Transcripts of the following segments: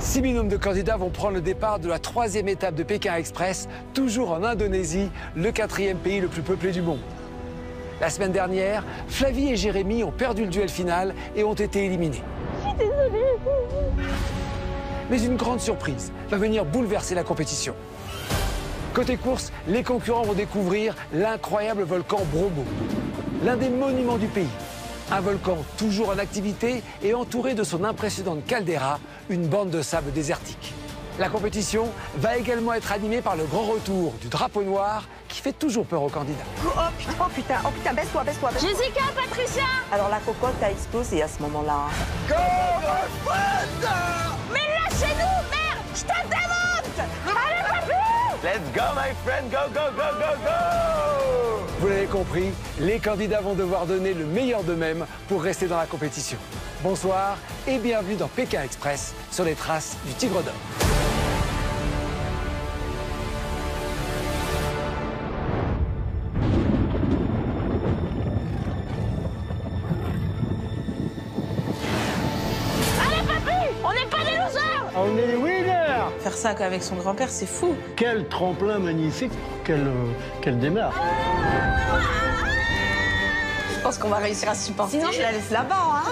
6 binômes de candidats vont prendre le départ de la 3e étape de Pékin Express, toujours en Indonésie, le 4e pays le plus peuplé du monde. La semaine dernière, Flavie et Jérémy ont perdu le duel final et ont été éliminés. Je suis désolée. Mais une grande surprise va venir bouleverser la compétition. Côté course, les concurrents vont découvrir l'incroyable volcan Bromo, l'un des monuments du pays. Un volcan toujours en activité et entouré de son impressionnante caldeira, une bande de sable désertique. La compétition va également être animée par le grand retour du drapeau noir qui fait toujours peur aux candidats. Oh putain, baisse-toi. Jessica, Patricia. Alors la cocotte a explosé à ce moment-là. Mais lâchez-nous, merde. Je te démonte. Allez, papy. Let's go, my friend, go, go, go, go, go! Vous l'avez compris, les candidats vont devoir donner le meilleur d'eux-mêmes pour rester dans la compétition. Bonsoir et bienvenue dans Pékin Express, sur les traces du Tigre d'Or. Allez, papy. On n'est pas des losers. On est les winners! Faire ça avec son grand-père, c'est fou. Quel tremplin magnifique, quelle démarche. Je pense qu'on va réussir à supporter. Sinon, je la laisse là-bas, hein.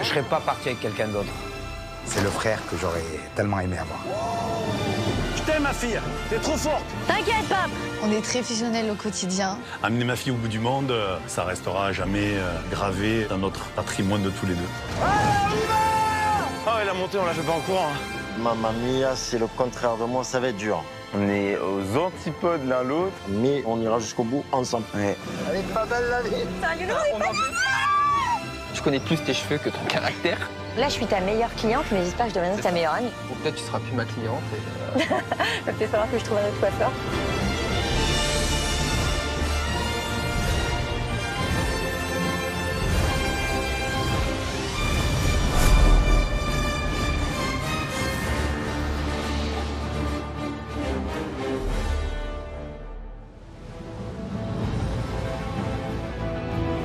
Je serais pas parti avec quelqu'un d'autre. C'est le frère que j'aurais tellement aimé avoir. Je t'aime, ma fille. T'es trop forte. T'inquiète, pape. On est très fusionnels au quotidien. Amener ma fille au bout du monde, ça restera à jamais gravé dans notre patrimoine de tous les deux. Oh, et la montée, on l'a fait pas en courant. Mamma mia, c'est le contraire de moi, ça va être dur. On est aux antipodes l'un l'autre. Mais on ira jusqu'au bout ensemble. Ouais. Elle est pas belle la vie. Je connais plus tes cheveux que ton caractère. Là, je suis ta meilleure cliente, mais j'espère que je deviendrai ta meilleure amie. Ou peut-être tu seras plus ma cliente. Il va peut-être falloir que je trouve un autre coiffeur.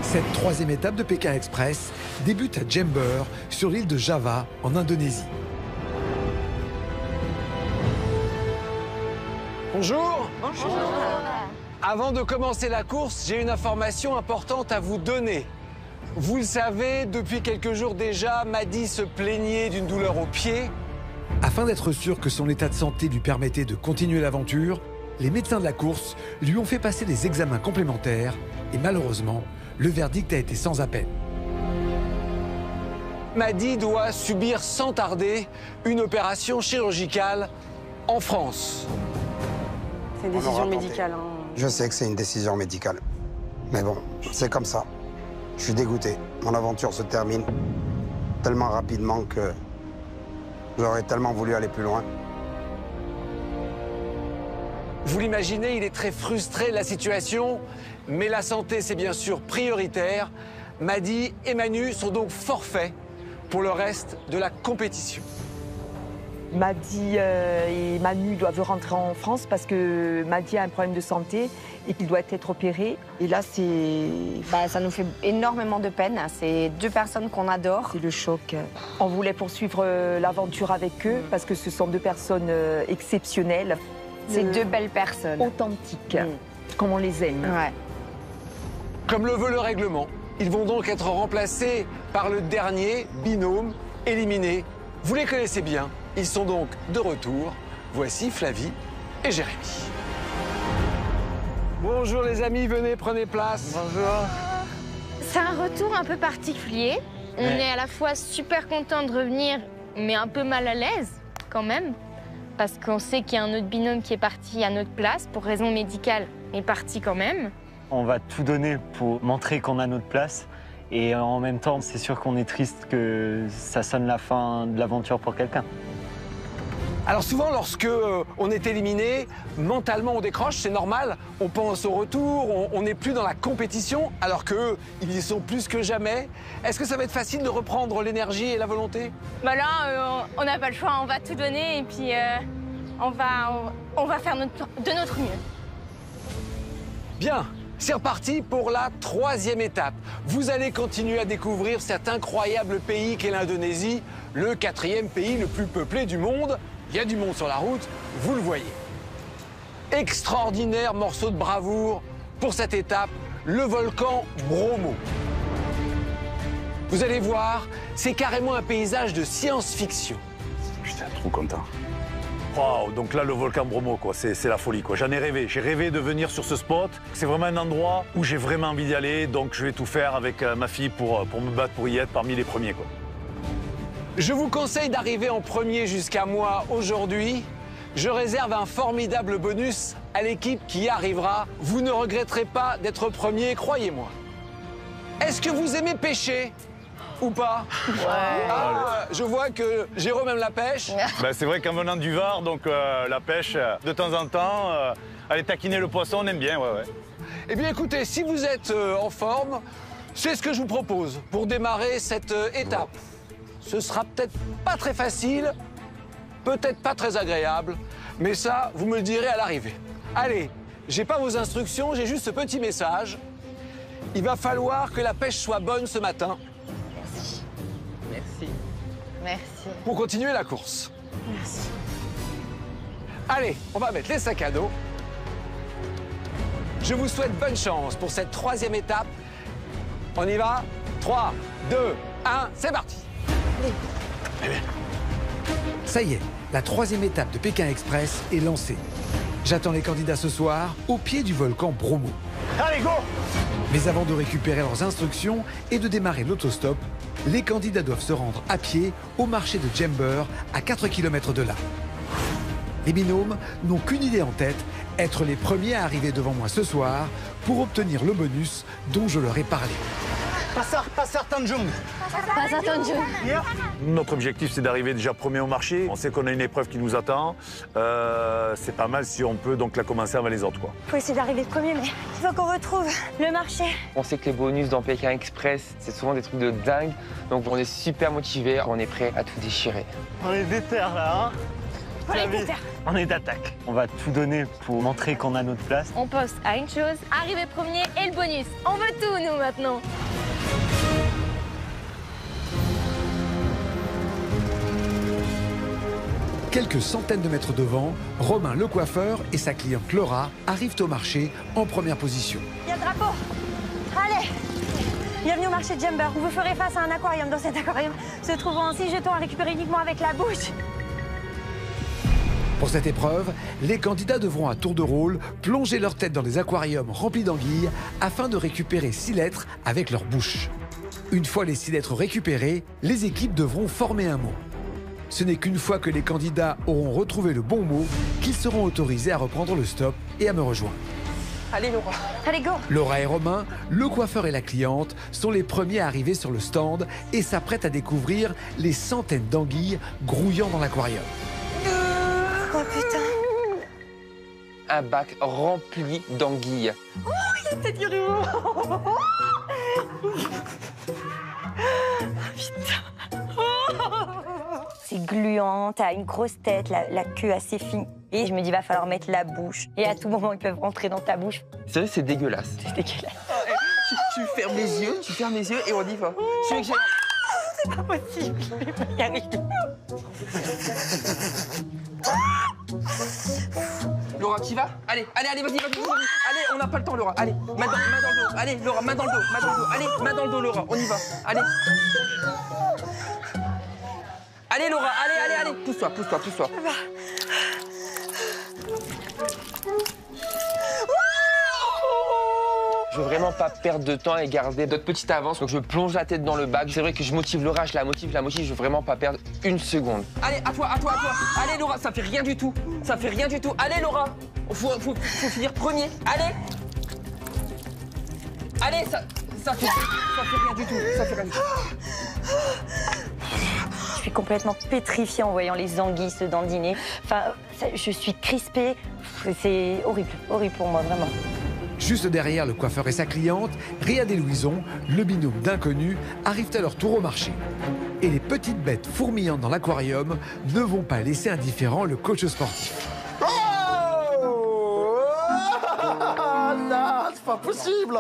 Cette 3e étape de Pékin Express débute à Jember, sur l'île de Java, en Indonésie. Bonjour. Bonjour. Avant de commencer la course, j'ai une information importante à vous donner. Vous le savez, depuis quelques jours déjà, Maddy se plaignait d'une douleur au pied. Afin d'être sûr que son état de santé lui permettait de continuer l'aventure, les médecins de la course lui ont fait passer des examens complémentaires et malheureusement, le verdict a été sans appel. Maddy doit subir sans tarder une opération chirurgicale en France. C'est une décision médicale. Hein. Je sais que c'est une décision médicale. Mais bon, c'est comme ça. Je suis dégoûté. Mon aventure se termine tellement rapidement que j'aurais tellement voulu aller plus loin. Vous l'imaginez, il est très frustré de la situation, mais la santé, c'est bien sûr prioritaire. Maddy et Manu sont donc forfaits pour le reste de la compétition. Maddy et Manu doivent rentrer en France parce que Maddy a un problème de santé et qu'il doit être opéré. Et là, c'est... Ça nous fait énormément de peine. C'est 2 personnes qu'on adore. C'est le choc. On voulait poursuivre l'aventure avec eux parce que ce sont 2 personnes exceptionnelles. C'est 2 belles personnes. Authentiques, comme on les aime. Ouais. Comme le veut le règlement, ils vont donc être remplacés par le dernier binôme éliminé. Vous les connaissez bien, ils sont donc de retour. Voici Flavie et Jérémy. Bonjour les amis, venez, prenez place. Bonjour. C'est un retour un peu particulier. On est à la fois super content de revenir, mais un peu mal à l'aise quand même. Parce qu'on sait qu'il y a un autre binôme qui est parti à notre place pour raison médicale, mais parti quand même. On va tout donner pour montrer qu'on a notre place. Et en même temps, c'est sûr qu'on est triste que ça sonne la fin de l'aventure pour quelqu'un. Alors souvent, lorsque on est éliminé, mentalement on décroche, c'est normal. On pense au retour, on n'est plus dans la compétition, alors qu'eux, ils y sont plus que jamais. Est-ce que ça va être facile de reprendre l'énergie et la volonté? Là, on n'a pas le choix, on va tout donner et puis on va faire de notre mieux. Bien. C'est reparti pour la 3e étape. Vous allez continuer à découvrir cet incroyable pays qu'est l'Indonésie, le 4e pays le plus peuplé du monde. Il y a du monde sur la route, vous le voyez. Extraordinaire morceau de bravoure pour cette étape, le volcan Bromo. Vous allez voir, c'est carrément un paysage de science-fiction. Putain, trop content. Waouh, donc là, le volcan Bromo, quoi, c'est la folie, quoi. J'en ai rêvé. J'ai rêvé de venir sur ce spot. C'est vraiment un endroit où j'ai vraiment envie d'y aller. Donc, je vais tout faire avec ma fille pour me battre pour y être parmi les premiers, quoi. Je vous conseille d'arriver en premier jusqu'à moi aujourd'hui. Je réserve un formidable bonus à l'équipe qui y arrivera. Vous ne regretterez pas d'être premier, croyez-moi. Est-ce que vous aimez pêcher ? Ou pas? Ouais. Ah, je vois que Jérôme aime la pêche. Ben, c'est vrai qu'en venant du Var, donc la pêche, de temps en temps, aller taquiner le poisson, on aime bien, ouais. Eh bien écoutez, si vous êtes en forme, c'est ce que je vous propose pour démarrer cette étape. Ce sera peut-être pas très facile, peut-être pas très agréable, mais ça, vous me le direz à l'arrivée. Allez, j'ai pas vos instructions, j'ai juste ce petit message. Il va falloir que la pêche soit bonne ce matin. Merci. Merci. Pour continuer la course. Merci. Allez, on va mettre les sacs à dos. Je vous souhaite bonne chance pour cette 3e étape. On y va. 3, 2, 1, c'est parti. Ça y est, la 3e étape de Pékin Express est lancée. J'attends les candidats ce soir au pied du volcan Bromo. Allez, go! Mais avant de récupérer leurs instructions et de démarrer l'autostop, les candidats doivent se rendre à pied au marché de Jember, à 4 km de là. Les binômes n'ont qu'une idée en tête, être les premiers à arriver devant moi ce soir pour obtenir le bonus dont je leur ai parlé. Pasar Tanjung. Pasar Tanjung. Notre objectif, c'est d'arriver déjà premier au marché. On sait qu'on a une épreuve qui nous attend. C'est pas mal si on peut donc la commencer avant les autres, quoi. Faut essayer d'arriver premier, mais il faut qu'on retrouve le marché. On sait que les bonus dans Pékin Express, c'est souvent des trucs de dingue. Donc on est super motivés, on est prêt à tout déchirer. On est déter là, hein? On est d'attaque. On va tout donner pour montrer qu'on a notre place. On pense à une chose, arriver premier et le bonus. On veut tout, nous, maintenant. Quelques centaines de mètres devant, Romain le coiffeur et sa cliente Laura arrivent au marché en première position. Il y a le drapeau. Allez, bienvenue au marché de Jember, où vous ferez face à un aquarium. Dans cet aquarium se trouvent 6 jetons à récupérer uniquement avec la bouche. Pour cette épreuve, les candidats devront à tour de rôle plonger leur tête dans des aquariums remplis d'anguilles afin de récupérer 6 lettres avec leur bouche. Une fois les 6 lettres récupérées, les équipes devront former un mot. Ce n'est qu'une fois que les candidats auront retrouvé le bon mot qu'ils seront autorisés à reprendre le stop et à me rejoindre. Allez, Laura. Allez, go. Laura et Romain, le coiffeur et la cliente, sont les premiers à arriver sur le stand et s'apprêtent à découvrir les centaines d'anguilles grouillant dans l'aquarium. Oh putain. Un bac rempli d'anguilles. Oh, il y a peut-être du rouleau. Putain. C'est gluant, t'as une grosse tête, la queue assez fine. Et je me dis, va falloir mettre la bouche. Et à tout moment, ils peuvent rentrer dans ta bouche. C'est vrai, c'est dégueulasse. C'est dégueulasse. Tu fermes les yeux et on y va. C'est pas possible, je vais pas y arriver. Laura, tu y vas? Allez, vas-y. Allez, on n'a pas le temps, Laura. Allez, main dans le dos. Allez, Laura, main dans le dos. Allez, main dans le dos, Laura. On y va. Allez. Allez, Laura, allez. Pousse-toi. Je veux vraiment pas perdre de temps et garder notre petite avance. Donc je plonge la tête dans le bac. C'est vrai que je motive Laura, je la motive. Je veux vraiment pas perdre une seconde. Allez, à toi. Allez, Laura, ça fait rien du tout. Allez, Laura, faut finir premier. Allez, ça fait rien du tout. Je suis complètement pétrifiée en voyant les anguilles se dandiner. Enfin, je suis crispée. C'est horrible pour moi, vraiment. Juste derrière le coiffeur et sa cliente, Riyad et Louison, le binôme d'inconnus, arrivent à leur tour au marché. Et les petites bêtes fourmillantes dans l'aquarium ne vont pas laisser indifférent le coach sportif. Oh! That's pas possible.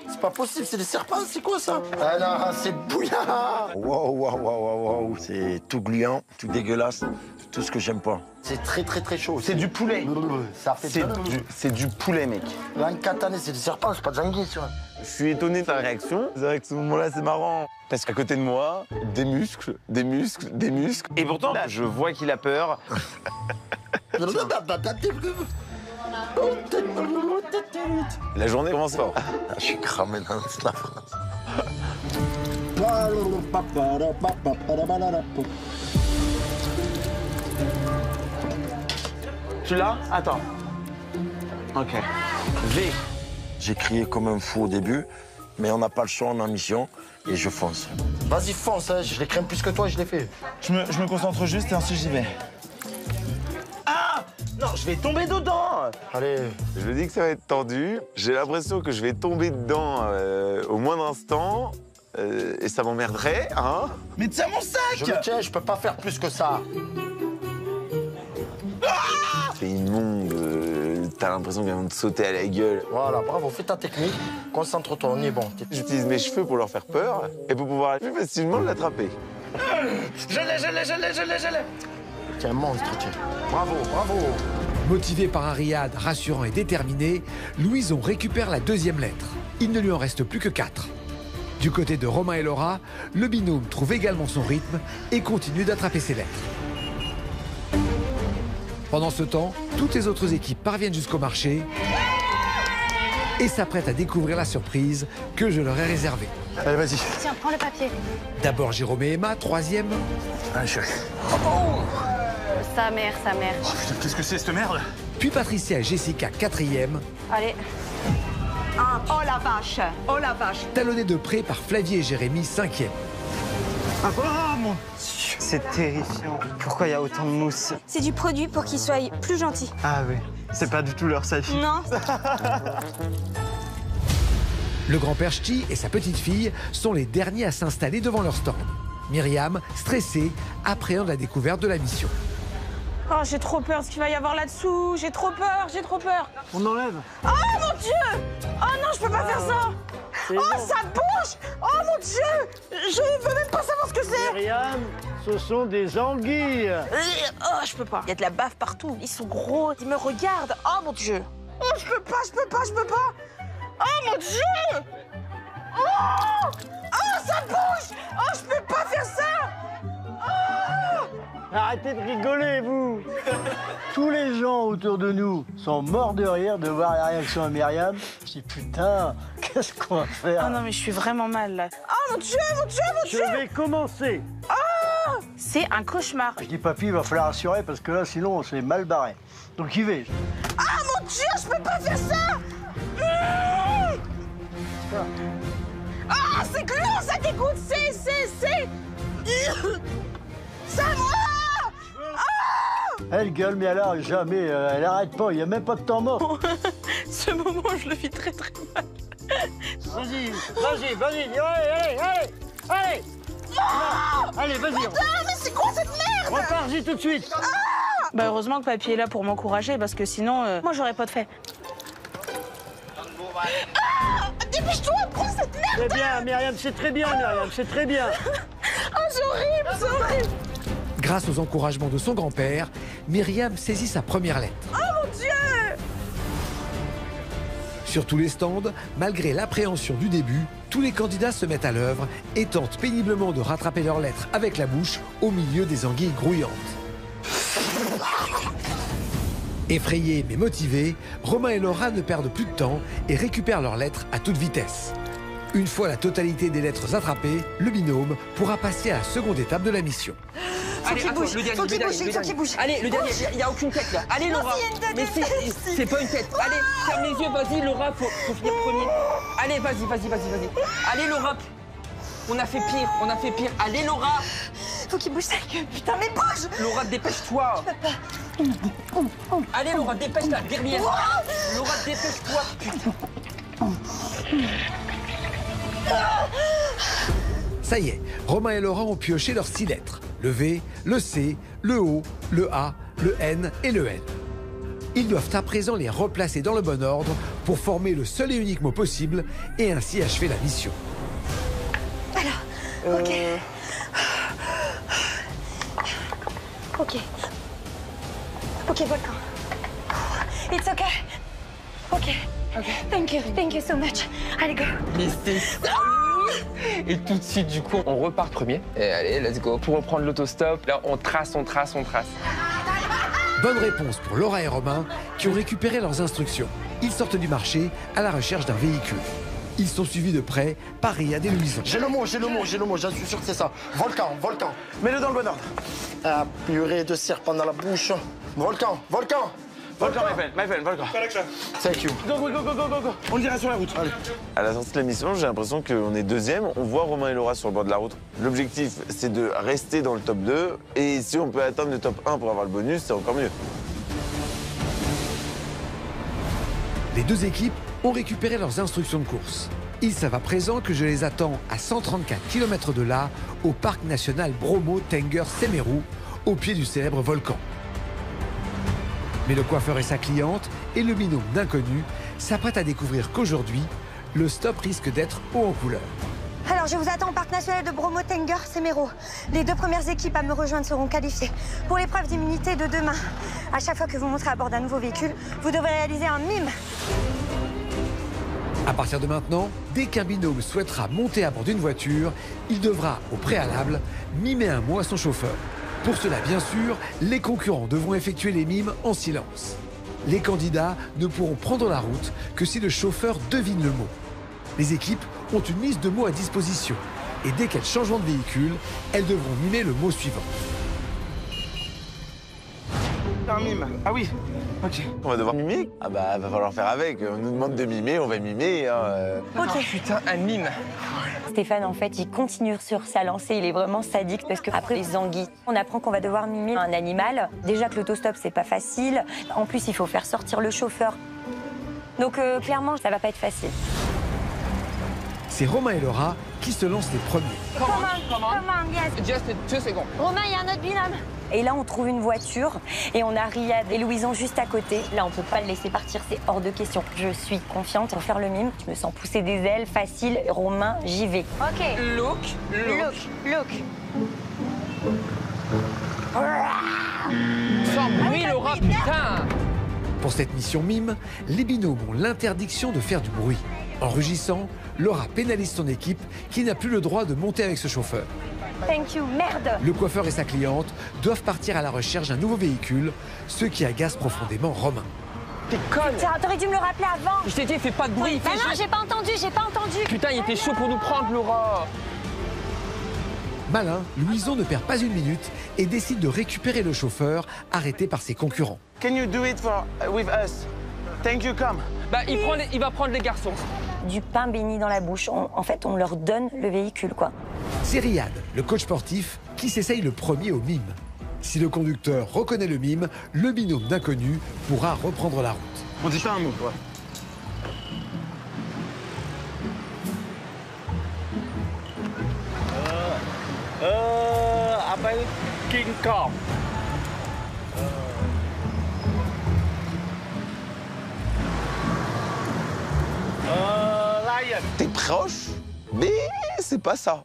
C'est pas possible, c'est des serpents, c'est quoi ça? Ah non, c'est bouillant. Wow, c'est tout gluant, tout dégueulasse, tout ce que j'aime pas. C'est très chaud. C'est du poulet. Ça fait C'est du poulet, mec. L'Ankatane, c'est des serpents, c'est pas de janguille, tu vois. Je suis étonné de ta réaction. C'est vrai que ce moment-là, c'est marrant. Parce qu'à côté de moi, des muscles. Et pourtant, je vois qu'il a peur. La journée commence fort. Je suis cramé dans toute la France. Tu l'as? Attends. Ok. V. J'ai crié comme un fou au début, mais on n'a pas le choix, on est en mission, et je fonce. Vas-y, fonce, hein. Je les crains plus que toi, je l'ai fait. Je me concentre juste et ensuite j'y vais. Ah! Non, je vais tomber dedans! Allez. Je me dis que ça va être tendu. J'ai l'impression que je vais tomber dedans au moindre instant. Et ça m'emmerderait, hein? Mais tiens mon sac! Je le tiens, je peux pas faire plus que ça. C'est immonde, t'as l'impression qu'elles vont te sauter à la gueule. Voilà, bravo, fais ta technique, concentre-toi, on y est bon. J'utilise mes cheveux pour leur faire peur et pour pouvoir plus facilement l'attraper. Je l'ai. T'es un monstre, tiens. Bravo. Motivé par un Riyad rassurant et déterminé, Louison récupère la deuxième lettre. Il ne lui en reste plus que 4. Du côté de Romain et Laura, le binôme trouve également son rythme et continue d'attraper ses lettres. Pendant ce temps, toutes les autres équipes parviennent jusqu'au marché et s'apprêtent à découvrir la surprise que je leur ai réservée. Allez, vas-y. Tiens, prends le papier. D'abord Jérôme et Emma, 3e. Allez, chérie. Sa mère. Oh putain, qu'est-ce que c'est cette merde? Puis Patricia et Jessica, 4e. Allez. Oh la vache. Talonnés de près par Flavie et Jérémy, 5e. Ah, oh mon Dieu, c'est terrifiant. Pourquoi il y a autant de mousse? C'est du produit pour qu'ils soient plus gentils. Ah oui, c'est pas du tout leur salut. Non. Le grand-père Ch'ti et sa petite-fille sont les derniers à s'installer devant leur stand. Myriam, stressée, appréhende la découverte de la mission. Oh, j'ai trop peur de ce qu'il va y avoir là-dessous. J'ai trop peur. On enlève. Oh mon Dieu! Oh non, je peux pas faire ça! Oh, ça bouge! Oh mon Dieu! Je veux même pas savoir ce que c'est! Myriam, ce sont des anguilles. Oh, je peux pas. Il y a de la bave partout. Ils sont gros, ils me regardent. Oh mon Dieu! Oh, je peux pas! Oh mon Dieu! Oh! Oh, ça bouge! Oh, je peux pas faire ça! Oh! Arrêtez de rigoler, vous. Tous les gens autour de nous sont morts de rire de voir la réaction de Myriam. Je dis putain, qu'est-ce qu'on va faire? Oh non, mais je suis vraiment mal là. Oh mon Dieu! Je vais commencer. Oh! C'est un cauchemar. Je dis papy, il va falloir assurer parce que là, sinon, on s'est mal barré. Donc, y vais. Ah mon Dieu, je peux pas faire ça! Ah, c'est gluant, ça dégoûte, c'est... Ça Elle gueule, mais alors jamais, elle arrête pas, il n'y a même pas de temps mort. Ce moment, je le vis très mal. Vas-y, allez! Allez, vas-y. Mais c'est quoi cette merde? Repars-y tout de suite. Bah heureusement que papy est là pour m'encourager, parce que sinon, moi j'aurais pas de fait. Ah! Dépêche-toi, prends cette merde! C'est bien, Myriam, c'est très bien, Oh, c'est horrible! Grâce aux encouragements de son grand-père, Myriam saisit sa première lettre. Oh mon Dieu! Sur tous les stands, malgré l'appréhension du début, tous les candidats se mettent à l'œuvre et tentent péniblement de rattraper leurs lettres avec la bouche au milieu des anguilles grouillantes. Effrayés mais motivés, Romain et Laura ne perdent plus de temps et récupèrent leurs lettres à toute vitesse. Une fois la totalité des lettres attrapées, le binôme pourra passer à la seconde étape de la mission. Allez, attends, le dernier. Allez, le dernier, il n'y a aucune tête là. Allez, Laura. Mais c'est pas une tête. Allez, ferme les yeux, vas-y, Laura, faut finir premier. Allez, vas-y. Allez, Laura. On a fait pire. Allez, Laura. Faut qu'il bouge sa gueule, putain, mais bouge! Laura, dépêche-toi. Allez, Laura, dépêche la dernière. Laura, dépêche-toi, putain. Ça y est, Romain et Laura ont pioché leurs 6 lettres. Le V, le C, le O, le A, le N et le L. Ils doivent à présent les replacer dans le bon ordre pour former le seul et unique mot possible et ainsi achever la mission. Alors, ok. Ok. Ok, Volcan. It's okay. Ok. Thank you so much. Allez, go. Mais c'est ça. Et tout de suite, du coup, on repart premier. Et allez, let's go. Pour reprendre l'autostop, là, on trace. Bonne réponse pour Laura et Romain qui ont récupéré leurs instructions. Ils sortent du marché à la recherche d'un véhicule. Ils sont suivis de près par Riyad et Louison. J'ai le mot, j'en suis sûr que c'est ça. Volcan. Mets-le dans le bon ordre. Ah, purée de serpent dans la bouche. Volcan. my friend, Volcan. Thank you. Go. On ira sur la route. Allez. À la sortie de la mission, j'ai l'impression qu'on est deuxième. On voit Romain et Laura sur le bord de la route. L'objectif, c'est de rester dans le top 2. Et si on peut atteindre le top 1 pour avoir le bonus, c'est encore mieux. Les deux équipes ont récupéré leurs instructions de course. Ils savent à présent que je les attends à 134 km de là, au parc national Bromo Tengger Semeru, au pied du célèbre volcan. Mais le coiffeur et sa cliente, et le binôme d'inconnus, s'apprêtent à découvrir qu'aujourd'hui, le stop risque d'être haut en couleur. Alors, je vous attends au parc national de Bromo Tengger Semeru. Les 2 premières équipes à me rejoindre seront qualifiées pour l'épreuve d'immunité de demain. À chaque fois que vous monterez à bord d'un nouveau véhicule, vous devrez réaliser un mime. À partir de maintenant, dès qu'un binôme souhaitera monter à bord d'une voiture, il devra, au préalable, mimer un mot à son chauffeur. Pour cela, bien sûr, les concurrents devront effectuer les mimes en silence. Les candidats ne pourront prendre la route que si le chauffeur devine le mot. Les équipes ont une liste de mots à disposition et dès qu'elles changeront de véhicule, elles devront mimer le mot suivant. Un mime. Ah oui. Ok. On va devoir mimer. Ah bah, va falloir faire avec. On nous demande de mimer, on va mimer. Ok. Putain, un mime. Stéphane, en fait, il continue sur sa lancée. Il est vraiment sadique parce qu'après les anguilles, on apprend qu'on va devoir mimer un animal. Déjà que l'autostop, c'est pas facile. En plus, il faut faire sortir le chauffeur. Donc, clairement, ça va pas être facile. C'est Romain et Laura qui se lancent les premiers. Comment, yes. Just 2 secondes. Romain, il y a un autre binôme. Et là, on trouve une voiture et on a Riyad et Louison juste à côté. Là, on peut pas le laisser partir, c'est hors de question. Je suis confiante pour faire le mime. Je me sens pousser des ailes, facile. Romain, j'y vais. Ok. Look. Sans bruit, Laura, putain. Pour cette mission mime, les binômes ont l'interdiction de faire du bruit. En rugissant, Laura pénalise son équipe qui n'a plus le droit de monter avec ce chauffeur. Thank you, merde. Le coiffeur et sa cliente doivent partir à la recherche d'un nouveau véhicule, ce qui agace profondément Romain. T'es conne. T'aurais dû me le rappeler avant. Je t'ai dit, fais pas de bruit. Bah non, j'ai pas entendu. Putain, il était chaud pour nous prendre, Laura. Malin, Louison ne perd pas une minute et décide de récupérer le chauffeur arrêté par ses concurrents. Can you do it with us? Thank you, come. Bah, il va prendre les garçons. Du pain béni dans la bouche. En fait, on leur donne le véhicule, quoi. C'est Riyad, le coach sportif, qui s'essaye le premier au mime. Si le conducteur reconnaît le mime, le binôme d'inconnus pourra reprendre la route. On dit pas un mot, quoi. Apa ini? King Kong. Lion. T'es proche, mais c'est pas ça.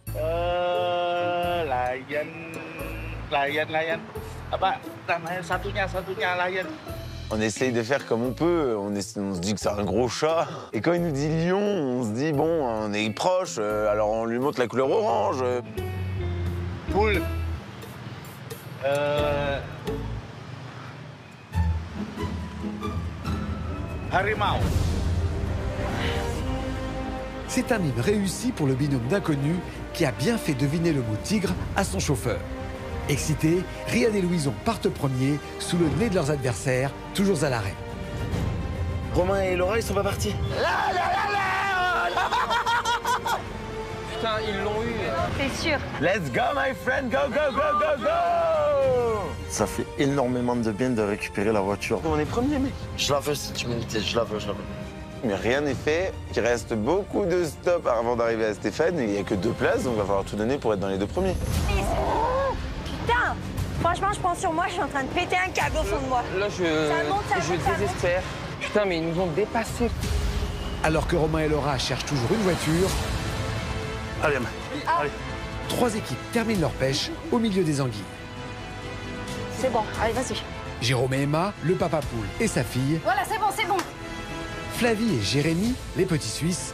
Lion. Apa namanya satunya lion. On essaye de faire comme on peut, on se dit que c'est un gros chat. Et quand il nous dit lion, on se dit, bon, on est proche, alors on lui montre la couleur orange. Poule. Harimau. C'est un mime réussi pour le binôme d'inconnus qui a bien fait deviner le mot tigre à son chauffeur. Excités, Riyad et Louison partent premiers sous le nez de leurs adversaires, toujours à l'arrêt. Romain et Laura, ils sont pas partis. Putain, ils l'ont eu. C'est sûr. Let's go, my friend. Go. Ça fait énormément de bien de récupérer la voiture. On est premiers, mec. Je la veux, cette humilité, je la veux. Mais rien n'est fait, il reste beaucoup de stops avant d'arriver à Stéphane et il n'y a que 2 places, donc il va falloir tout donner pour être dans les 2 premiers. Putain. Franchement, je pense sur moi, je suis en train de péter un câble au fond de moi. Là, je désespère. Putain, mais ils nous ont dépassés. Alors que Romain et Laura cherchent toujours une voiture, allez, allez. 3 équipes terminent leur pêche au milieu des anguilles. C'est bon, allez, vas-y. Jérôme et Emma, le papa poule et sa fille. Voilà, c'est bon, c'est bon. Flavie et Jérémy, les petits Suisses.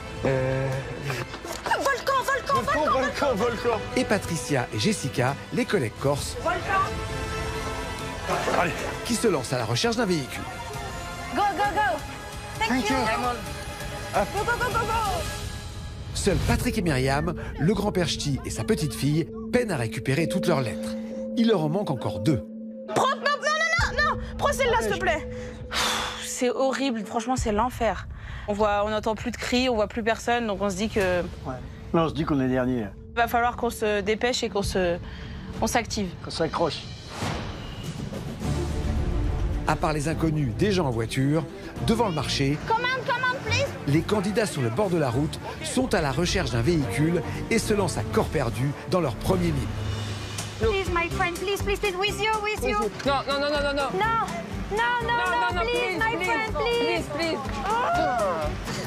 Volcan. Et Patricia et Jessica, les collègues corses. Volcan. Allez. Qui se lancent à la recherche d'un véhicule. Go. Thank you. Go. Seuls Patrick et Myriam, le grand-père Ch'ti et sa petite fille, peinent à récupérer toutes leurs lettres. Il leur en manque encore 2. Non. Prends celle-là, s'il te plaît. C'est horrible, franchement, c'est l'enfer. On n'entend plus de cris, on voit plus personne, donc on se dit que... Ouais. Là, on se dit qu'on est dernier. Il va falloir qu'on se dépêche et qu'on s'active. Qu'on s'accroche. À part les inconnus déjà en voiture, devant le marché, Commande, please. les candidats sur le bord de la route sont à la recherche d'un véhicule et se lancent à corps perdu dans leur premier mime. Please, my friend, please, with you. Non. No, please, my friend, please.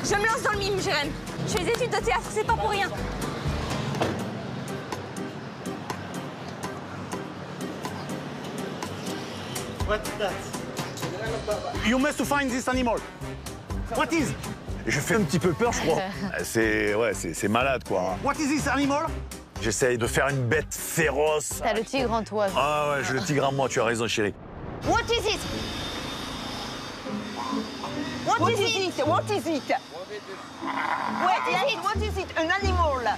Je me lance dans le mime, Jérém. Je fais des études de théâtre, c'est pas pour rien. What's that? You must find this animal. What is? Je fais un petit peu peur, je crois. C'est malade, quoi. What is this animal? J'essaye de faire une bête féroce. T'as le tigre en toi. Ah ouais, j'ai le tigre en moi, tu as raison, chérie. What is it? What is it? What is it? Un animal.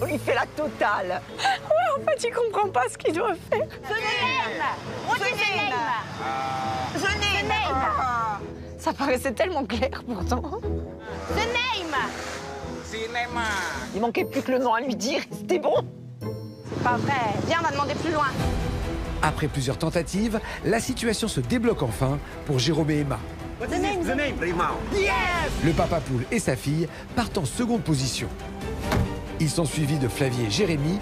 Il fait la totale. Ouais, en fait, il comprend pas ce qu'il doit faire. The name. Ça paraissait tellement clair, pourtant. The name. Il manquait plus que le nom à lui dire, c'était bon. C'est pas vrai. Viens, on va demander plus loin. Après plusieurs tentatives, la situation se débloque enfin pour Jérôme et Emma. The name. Yes! Le papa poule et sa fille partent en seconde position. Ils sont suivis de Flavie et Jérémy,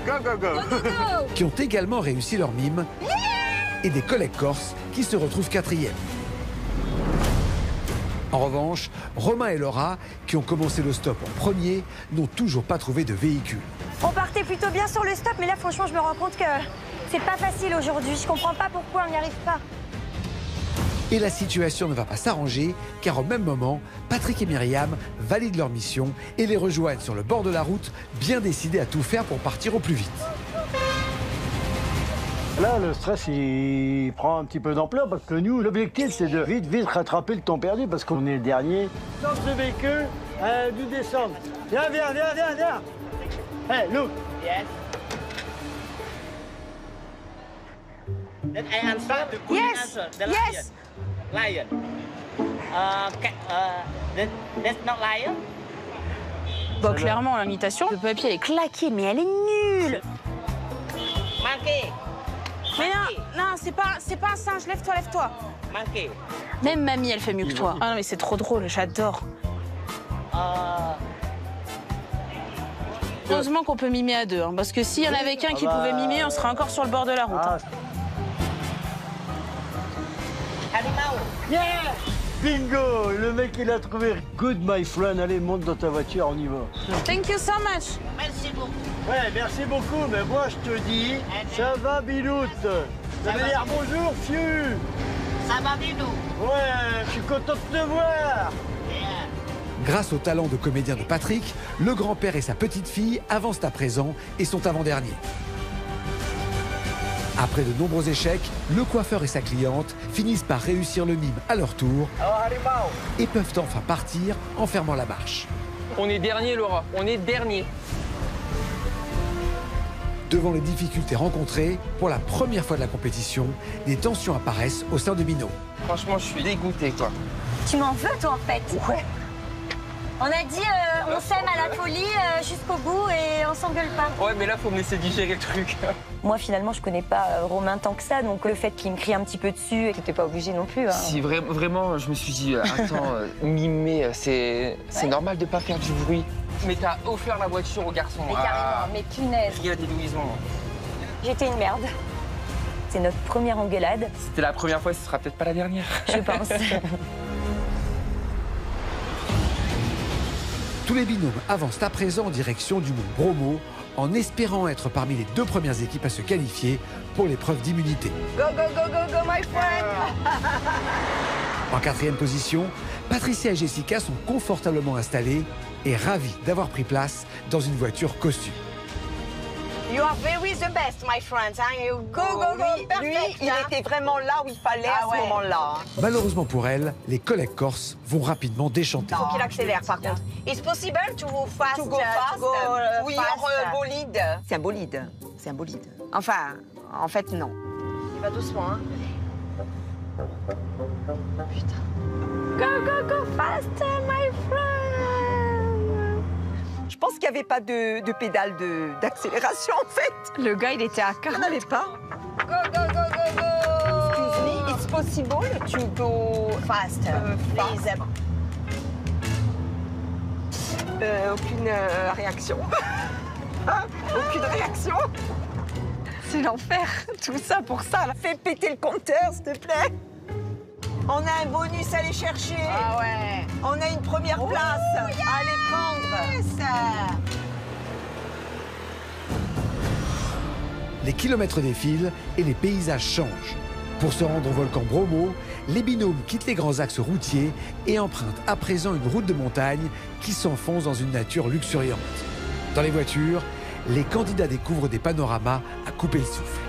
qui ont également réussi leur mime, et des collègues corses qui se retrouvent 4e. En revanche, Romain et Laura, qui ont commencé le stop en premier, n'ont toujours pas trouvé de véhicule. On partait plutôt bien sur le stop, mais là, franchement, je me rends compte que c'est pas facile aujourd'hui. Je comprends pas pourquoi on n'y arrive pas. Et la situation ne va pas s'arranger, car au même moment, Patrick et Myriam valident leur mission et les rejoignent sur le bord de la route, bien décidés à tout faire pour partir au plus vite. Là, le stress, il prend un petit peu d'ampleur parce que nous, l'objectif, c'est de vite rattraper le temps perdu parce qu'on est le dernier. Dans ce véhicule, nous descendre. Viens. Hey, look. Yes. That I answer. The answer. The lion. That's not lion. Bon, clairement, l'imitation, le papier, elle est claquée, mais elle est nulle. Monkey. Mais non, c'est pas un singe. Lève-toi. Monkey. Même mamie, elle fait mieux que toi. Ah non, mais c'est trop drôle, j'adore. Heureusement qu'on peut mimer à 2, hein, parce que s'il y en avait qu'un qui pouvait mimer, on serait encore sur le bord de la route. Hein. Yeah! Bingo! Le mec, il a trouvé. Good, my friend. Allez, monte dans ta voiture, on y va. Thank you so much. Merci beaucoup. Ouais, merci beaucoup, mais moi, je te dis, ça va, Biloute. Ça veut dire bonjour, fiu. Ça va, Bilou. Ouais, je suis content de te voir. Grâce au talent de comédien de Patrick, le grand-père et sa petite-fille avancent à présent et sont avant-derniers. Après de nombreux échecs, le coiffeur et sa cliente finissent par réussir le mime à leur tour et peuvent enfin partir en fermant la marche. On est dernier, Laura, on est dernier. Devant les difficultés rencontrées, pour la première fois de la compétition, des tensions apparaissent au sein de Minot. Franchement, je suis dégoûté, quoi. Tu m'en veux, toi, en fait? Ouais. On a dit on s'aime à la folie jusqu'au bout et on s'engueule pas. Ouais, mais là, faut me laisser digérer le truc. Moi, finalement, je connais pas Romain tant que ça, donc le fait qu'il me crie un petit peu dessus, t'es pas obligé non plus. Hein. Si, vraiment, je me suis dit, attends, mimer, c'est normal de pas faire du bruit. Mais t'as offert la voiture au garçon. Mais carrément, mais punaise. Il y a des louisons. J'étais une merde. C'est notre première engueulade. C'était la première fois, ce sera peut-être pas la dernière. Je pense. Tous les binômes avancent à présent en direction du mont Bromo, en espérant être parmi les 2 premières équipes à se qualifier pour l'épreuve d'immunité. Go, go, go, go, go, my friend! En 4e position, Patricia et Jessica sont confortablement installées et ravies d'avoir pris place dans une voiture cossue. You are very the best, my friends. Hein? You go, go, go, Lui, perfect. il était vraiment là où il fallait à ce moment-là. Malheureusement pour elle, les collègues corses vont rapidement déchanter. Il faut qu'il accélère, par contre. It's possible to go fast. To go fast. Oui, en bolide. C'est un bolide. C'est un bolide. Enfin, en fait, non. Il va doucement, hein. Putain. Go, go, go faster, my friend. Je pense qu'il n'y avait pas de pédale d'accélération, en fait. Le gars, il était à 40. Il n'y en avait pas. Go, go, go, go, go. Excuse me, it's possible to go Fast, please. Aucune réaction. Aucune réaction. C'est l'enfer, tout ça pour ça. Là. Fais péter le compteur, s'il te plaît. On a un bonus à aller chercher. Ah ouais. On a une première place à aller prendre. Les kilomètres défilent et les paysages changent. Pour se rendre au volcan Bromo, les binômes quittent les grands axes routiers et empruntent à présent une route de montagne qui s'enfonce dans une nature luxuriante. Dans les voitures, les candidats découvrent des panoramas à couper le souffle.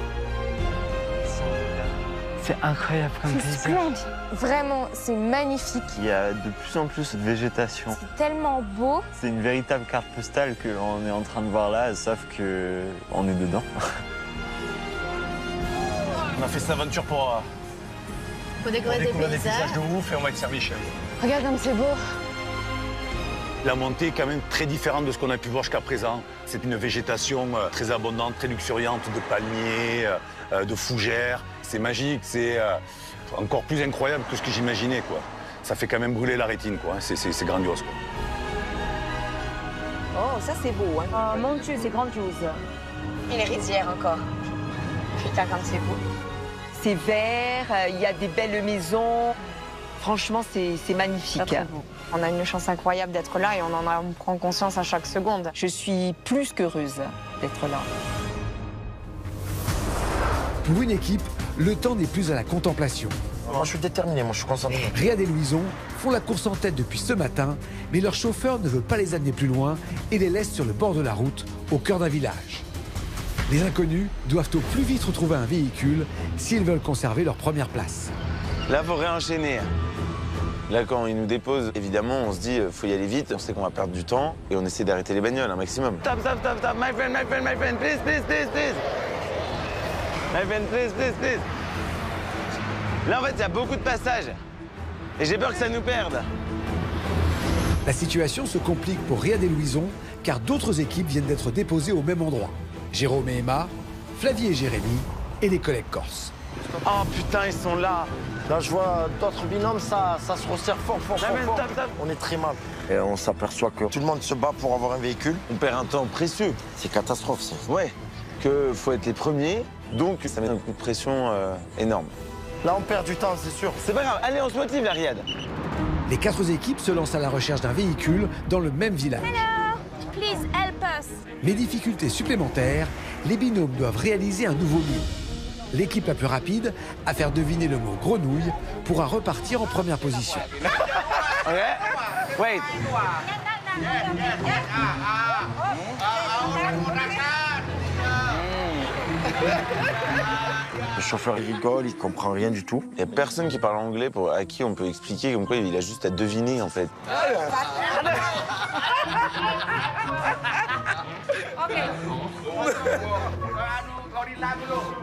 C'est incroyable comme paysage. Splendide. Vraiment, c'est magnifique. Il y a de plus en plus de végétation. C'est tellement beau. C'est une véritable carte postale qu'on est en train de voir là, sauf qu'on est dedans. On a fait cette aventure pour découvrir des paysages de ouf et on va être servi, chérie. Regarde comme c'est beau. La montée est quand même très différente de ce qu'on a pu voir jusqu'à présent. C'est une végétation très abondante, très luxuriante, de palmiers, de fougères. C'est magique, c'est encore plus incroyable que ce que j'imaginais, quoi. Ça fait quand même brûler la rétine, quoi. C'est grandiose, quoi. Oh, ça c'est beau, hein. Oh mon Dieu, c'est grandiose. Et les rizières encore. Putain, comme c'est beau. C'est vert, il y a des belles maisons. Franchement, c'est magnifique. On a une chance incroyable d'être là et on prend conscience à chaque seconde. Je suis plus qu'heureuse d'être là. Pour une équipe, le temps n'est plus à la contemplation. Moi, je suis déterminé, moi, je suis concentré. Riyad et Louison font la course en tête depuis ce matin, mais leur chauffeur ne veut pas les amener plus loin et les laisse sur le bord de la route, au cœur d'un village. Les inconnus doivent au plus vite retrouver un véhicule s'ils veulent conserver leur première place. Là, il faut réenchaîner. Là, quand ils nous déposent, évidemment, on se dit, faut y aller vite, on sait qu'on va perdre du temps et on essaie d'arrêter les bagnoles un maximum. Stop, stop, stop, stop, my friend, please, please, please, please. My friend, please, please, please. Là, en fait, il y a beaucoup de passages et j'ai peur que ça nous perde. La situation se complique pour Riyad et Louison, car d'autres équipes viennent d'être déposées au même endroit. Jérôme et Emma, Flavie et Jérémy et les collègues corses. Oh putain, ils sont là. Là, je vois d'autres binômes, ça se resserre fort. On est très mal. Et on s'aperçoit que tout le monde se bat pour avoir un véhicule. On perd un temps précieux. C'est catastrophe, ça. Ouais, qu'il faut être les premiers, donc ça met un coup de pression énorme. Là, on perd du temps, c'est sûr. C'est pas grave, allez, on se motive, la Riyad. Les 4 équipes se lancent à la recherche d'un véhicule dans le même village. Hello, please help us. Mais difficultés supplémentaires, les binômes doivent réaliser un nouveau mur. L'équipe la plus rapide à faire deviner le mot grenouille pourra repartir en première position. Ok, wait. Le chauffeur il rigole, il comprend rien du tout. Il n'y a personne qui parle anglais à qui on peut expliquer comme quoi il a juste à deviner en fait.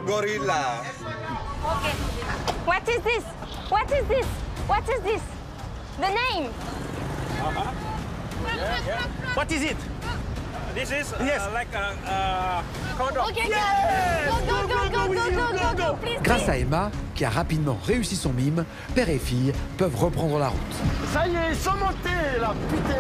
Gorilla. Okay. What is this? What is this? What is this? The name? What is it? This is like a condom. Okay, go, please. Grâce à Emma, qui a rapidement réussi son mime, père et fille peuvent reprendre la route. Ça y est, ils sont montés là, putain.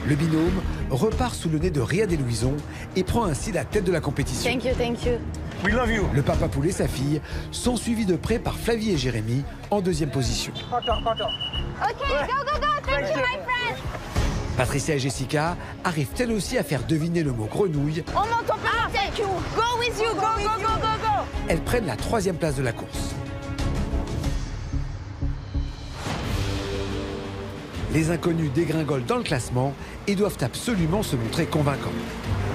Le binôme repart sous le nez de Riyad et Louison et prend ainsi la tête de la compétition. Thank you. We love you. Le papa poule et sa fille sont suivis de près par Flavie et Jérémy en 2e position. Okay, go. Thank you, my friend. Patricia et Jessica arrivent elles aussi à faire deviner le mot grenouille. On m'entend pas. Thank you. Go with you. Go, go, go, go, go. Elles prennent la 3e place de la course. Les inconnus dégringolent dans le classement et doivent absolument se montrer convaincants.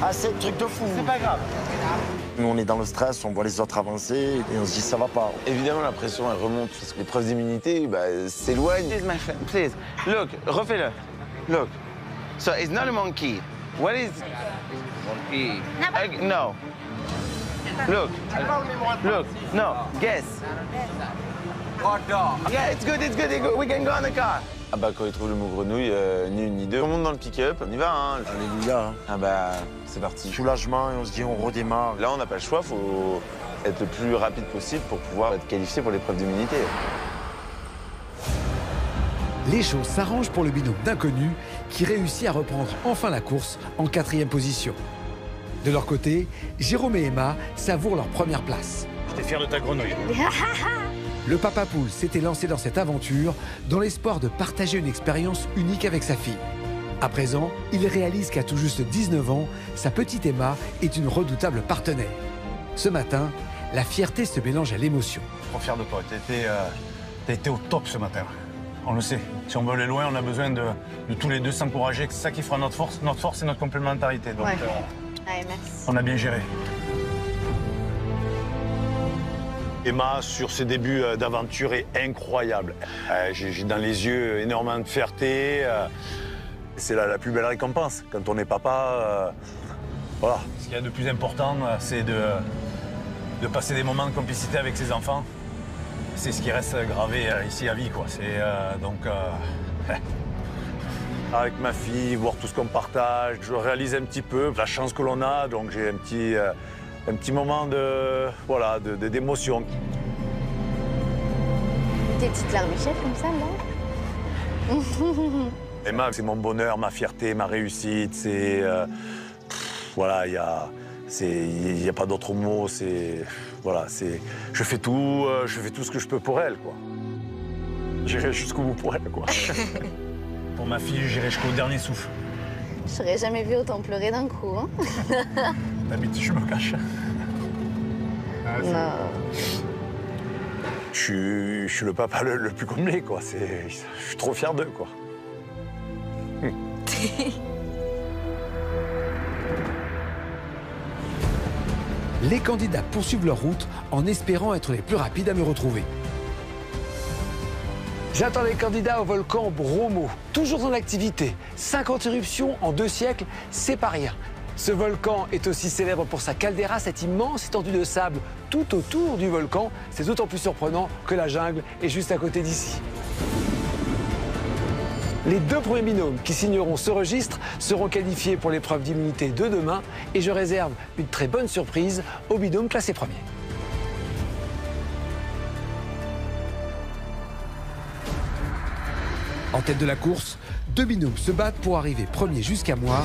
Ah, c'est le truc de fou. C'est pas grave. Nous, on est dans le stress, on voit les autres avancer et on se dit ça va pas. Évidemment, la pression, elle remonte parce que l'épreuve d'immunité s'éloigne. Please, my friend, please. Look, refais-le. Look. So, it's not a monkey. What is... Monkey. No. Look. Look. No. Guess. Hot dog. Yeah, it's good, it's good. We can go on the car. Ah bah quand il trouve le mot grenouille, ni une ni deux. On monte dans le pick-up, on y va hein. Alléluia. Ah bah c'est parti. Soulagement et on se dit on redémarre. Là on n'a pas le choix, faut être le plus rapide possible pour pouvoir être qualifié pour l'épreuve d'immunité. Les choses s'arrangent pour le binôme d'inconnus qui réussit à reprendre enfin la course en 4e position. De leur côté, Jérôme et Emma savourent leur première place. J'étais fier de ta grenouille. Le papa poule s'était lancé dans cette aventure dans l'espoir de partager une expérience unique avec sa fille. À présent, il réalise qu'à tout juste 19 ans, sa petite Emma est une redoutable partenaire. Ce matin, la fierté se mélange à l'émotion. Trop fier de toi, t'as été au top ce matin. On le sait, si on veut aller loin, on a besoin de tous les deux s'encourager, c'est ça qui fera notre force. Notre force, c'est notre complémentarité. Donc, ouais. Ouais, merci. On a bien géré. Emma, sur ses débuts d'aventure, est incroyable. J'ai dans les yeux énormément de fierté. C'est la plus belle récompense. Quand on est papa, voilà. Ce qu'il y a de plus important, c'est de passer des moments de complicité avec ses enfants. C'est ce qui reste gravé ici à vie, quoi. Avec ma fille, voir tout ce qu'on partage, je réalise un petit peu la chance que l'on a, donc j'ai un petit moment d'émotion. Des petites larmes de chef comme ça, non? Emma, c'est mon bonheur, ma fierté, ma réussite, c'est... voilà, il n'y a pas d'autre mot, c'est... Voilà, c'est... Je fais tout ce que je peux pour elle, quoi. J'irai jusqu'au bout pour elle, quoi. Pour ma fille, j'irai jusqu'au dernier souffle. Je n'aurais jamais vu autant pleurer d'un coup, hein. D'habitude, je me cache. Non. Je suis le papa le plus comblé, quoi. Je suis trop fier d'eux, quoi. Les candidats poursuivent leur route en espérant être les plus rapides à me retrouver. J'attends les candidats au volcan Bromo, toujours en activité. 50 éruptions en 2 siècles, c'est pas rien. Ce volcan est aussi célèbre pour sa caldeira, cette immense étendue de sable tout autour du volcan. C'est d'autant plus surprenant que la jungle est juste à côté d'ici. Les 2 premiers binômes qui signeront ce registre seront qualifiés pour l'épreuve d'immunité de demain et je réserve une très bonne surprise au binôme classé premier. En tête de la course, 2 binômes se battent pour arriver premier jusqu'à moi.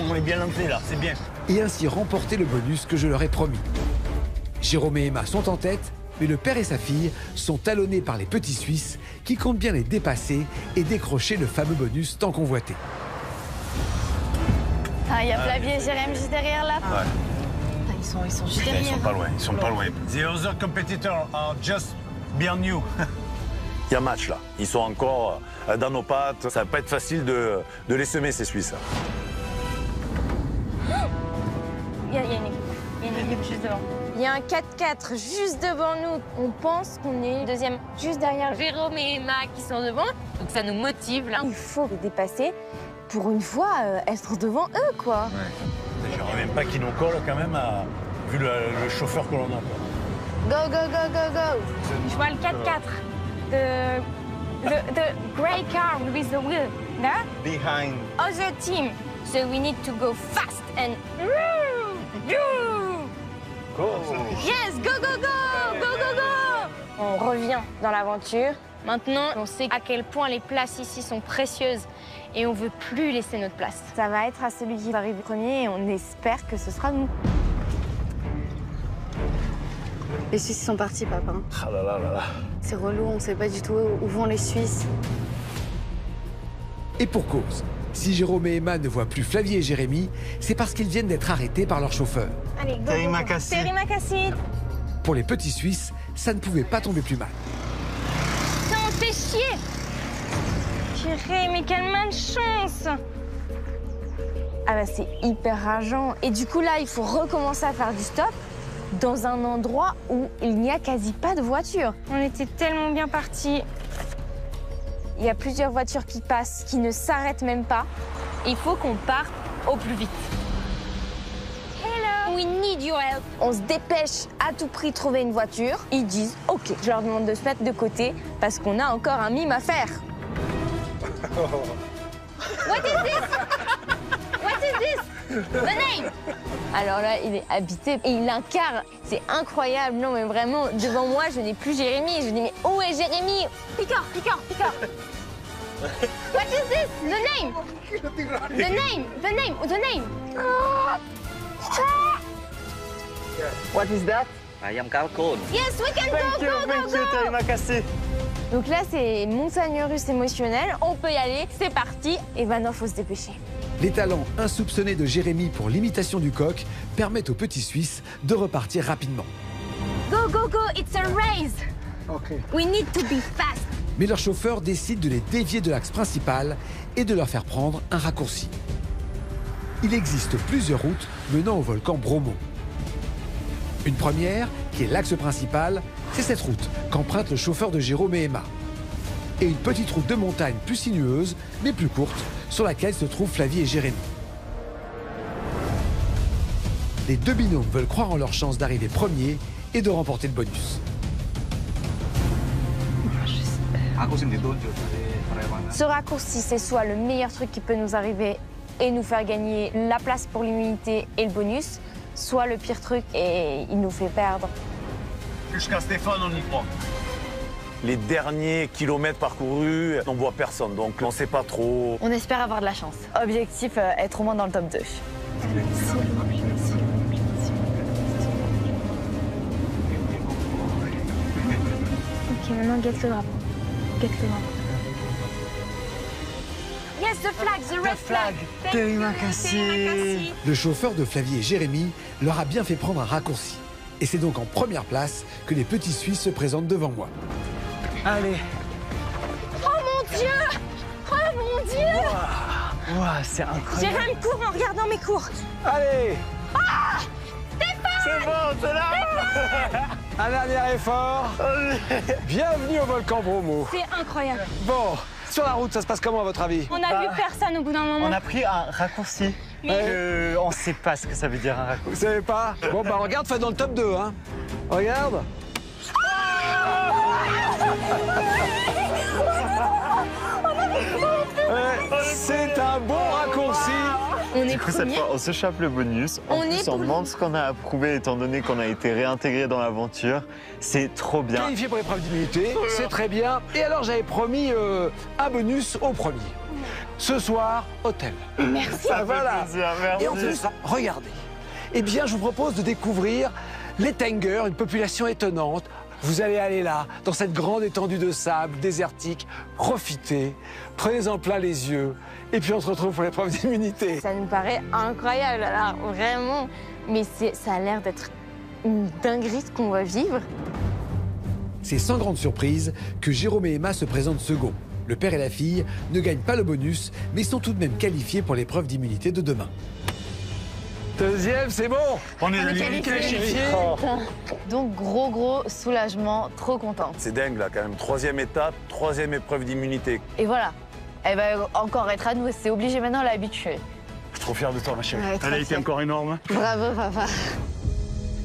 On est bien lancé là, c'est bien. Et ainsi remporter le bonus que je leur ai promis. Jérôme et Emma sont en tête, mais le père et sa fille sont talonnés par les petits Suisses qui comptent bien les dépasser et décrocher le fameux bonus tant convoité. Ah, il y a Flavie et Jérém juste derrière là. Ouais. Ah, ils sont juste derrière. Ils sont pas loin, ils sont pas loin. The other competitors are just behind you. Il y a match là. Ils sont encore dans nos pattes. Ça va pas être facile de les semer, ces Suisses. Il y a une équipe juste devant. Il y a un 4x4 juste devant nous. On pense qu'on est deuxième, juste derrière Jérôme et Emma qui sont devant. Donc ça nous motive là. Il faut les dépasser pour une fois être devant eux, quoi. Ouais. Je reviens pas qu'ils nous collent quand même, vu le chauffeur que l'on a. Go, go, go, go, go. Je vois le 4x4. The grey car with the wheel. No? Behind. Other team. So we need to go fast and... Go. Yes, go, go, go, go, go, go. On revient dans l'aventure. Maintenant, on sait à quel point les places ici sont précieuses et on veut plus laisser notre place. Ça va être à celui qui va arriver premier et on espère que ce sera nous. Les Suisses sont partis, papa. Ah là là là là. C'est relou, on ne sait pas du tout où vont les Suisses. Et pour cause, Si Jérôme et Emma ne voient plus Flavie et Jérémy, c'est parce qu'ils viennent d'être arrêtés par leur chauffeur. Allez, go, Terima kasih. Terima kasih. Pour les petits Suisses, ça ne pouvait pas tomber plus mal. Ça en fait chier. Purée, mais quelle malchance. Ah bah c'est hyper rageant. Et du coup là, il faut recommencer à faire du stop dans un endroit où il n'y a quasi pas de voitures. On était tellement bien partis. Il y a plusieurs voitures qui passent, qui ne s'arrêtent même pas. Il faut qu'on parte au plus vite. Hello. We need your help. On se dépêche à tout prix de trouver une voiture. Ils disent OK. Je leur demande de se mettre de côté parce qu'on a encore un mime à faire. What is this? What is this? The name? Alors là, il est habité et il incarne. C'est incroyable. Non, mais vraiment, devant moi, je n'ai plus Jérémy. Je dis, mais où est Jérémy? Picard. What is this? The name? The name. What is that? Ayam kalkun. Yes, we can go. Terima kasih. Donc là, c'est montagne russe émotionnelle. On peut y aller, c'est parti. Et maintenant, il faut se dépêcher. Les talents insoupçonnés de Jérémy pour l'imitation du coq permettent aux petits Suisses de repartir rapidement. Go, it's a race. Ok. We need to be fast. Mais leur chauffeur décide de les dévier de l'axe principal et de leur faire prendre un raccourci. Il existe plusieurs routes menant au volcan Bromo. Une première, qui est l'axe principal, c'est cette route qu'emprunte le chauffeur de Jérôme et Emma. Et une petite route de montagne plus sinueuse, mais plus courte, sur laquelle se trouvent Flavie et Jérémy. Les deux binômes veulent croire en leur chance d'arriver premiers et de remporter le bonus. Ce raccourci, c'est soit le meilleur truc qui peut nous arriver et nous faire gagner la place pour l'immunité et le bonus, soit le pire truc et il nous fait perdre. Jusqu'à Stéphane, on y croit. Les derniers kilomètres parcourus, on voit personne, donc on ne sait pas trop. On espère avoir de la chance. Objectif, être au moins dans le top 2. Ok, maintenant get le drapeau. Yes, the flag, the red flag. Terima kasih. Le chauffeur de Flavie et Jérémy leur a bien fait prendre un raccourci. Et c'est donc en première place que les petits Suisses se présentent devant moi. Allez. Oh mon Dieu! Oh mon Dieu! Wow, c'est incroyable. Jérémy court en regardant mes cours. Allez. Ah! Stéphane! C'est bon, c'est là. Un dernier effort. Bienvenue au volcan Bromo. C'est incroyable. Bon, sur la route, ça se passe comment à votre avis? On a vu personne au bout d'un moment. On a pris un raccourci. On ne sait pas ce que ça veut dire un raccourci. Vous savez pas? Bon, bah regarde, faites dans le top 2, hein. Regarde. C'est un bon raccourci. On est Du coup, cette premier. fois, on se chope le bonus. En plus, on demande ce qu'on a approuvé étant donné qu'on a été réintégré dans l'aventure. C'est trop bien. Qualifié pour l'épreuve d'immunité, c'est très bien. Et alors, j'avais promis un bonus au premier. Ce soir, hôtel. Merci. Ça fait Voilà. plaisir, merci. Et en plus, regardez. Eh bien, je vous propose de découvrir les Tengers, une population étonnante. Vous allez aller là, dans cette grande étendue de sable désertique, profitez, prenez-en plein les yeux, et puis on se retrouve pour l'épreuve d'immunité. Ça nous paraît incroyable, alors vraiment. Mais ça a l'air d'être une dinguerie ce qu'on va vivre. C'est sans grande surprise que Jérôme et Emma se présentent second. Le père et la fille ne gagnent pas le bonus, mais sont tout de même qualifiés pour l'épreuve d'immunité de demain. Deuxième, c'est bon. On est qualifié. Donc gros soulagement, trop contente. C'est dingue là quand même. Troisième étape, troisième épreuve d'immunité. Et voilà, elle va encore être à nous, c'est obligé maintenant à l'habituer. Je suis trop fier de toi ma chérie. Ouais, Elle a été encore énorme. Bravo papa.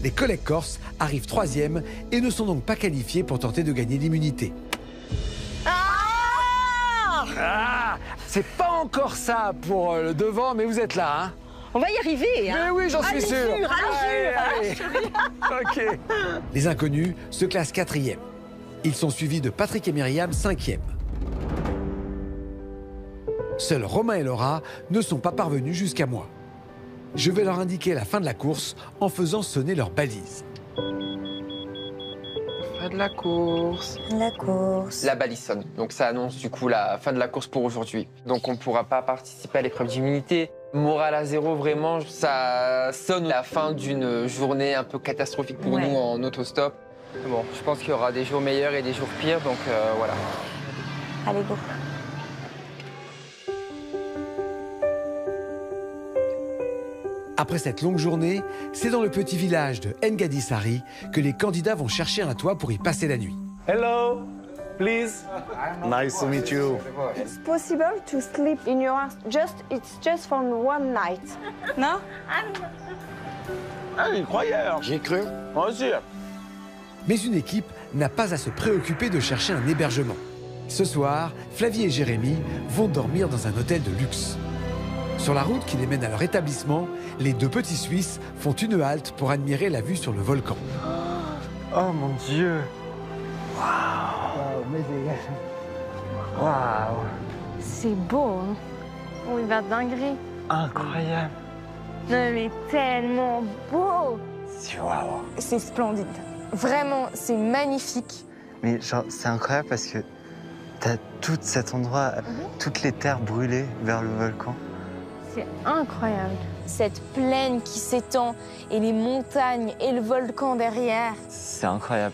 Les collègues corses arrivent troisième et ne sont donc pas qualifiés pour tenter de gagner l'immunité. Ah, c'est pas encore ça pour le devant, mais vous êtes là, hein. On va y arriver, hein. Mais oui, j'en suis sûr. Allez. Ok. Les inconnus se classent quatrième. Ils sont suivis de Patrick et Myriam, cinquième. Seuls Romain et Laura ne sont pas parvenus jusqu'à moi. Je vais leur indiquer la fin de la course en faisant sonner leur balise. Pas de la course. La course. La balise sonne. Donc ça annonce du coup la fin de la course pour aujourd'hui. Donc on ne pourra pas participer à l'épreuve d'immunité. Morale à zéro, vraiment, ça sonne la fin d'une journée un peu catastrophique pour nous en autostop. Bon, je pense qu'il y aura des jours meilleurs et des jours pires, donc voilà. Allez, go. Après cette longue journée, c'est dans le petit village de Ngadisari que les candidats vont chercher un toit pour y passer la nuit. Hello, please. Nice to meet you. It's possible to sleep in your house. It's just for one night. No? Ah, il croyait. J'ai cru. Moi aussi. Mais une équipe n'a pas à se préoccuper de chercher un hébergement. Ce soir, Flavie et Jérémy vont dormir dans un hôtel de luxe. Sur la route qui les mène à leur établissement, les deux petits Suisses font une halte pour admirer la vue sur le volcan. Oh mon Dieu! Waouh! Waouh! C'est beau, hein? Oh, il va dinguerie. Incroyable! Non, mais tellement beau! Waouh! C'est splendide. Vraiment, c'est magnifique. Mais genre, c'est incroyable parce que t'as tout cet endroit, toutes les terres brûlées vers le volcan. C'est incroyable. Cette plaine qui s'étend et les montagnes et le volcan derrière. C'est incroyable.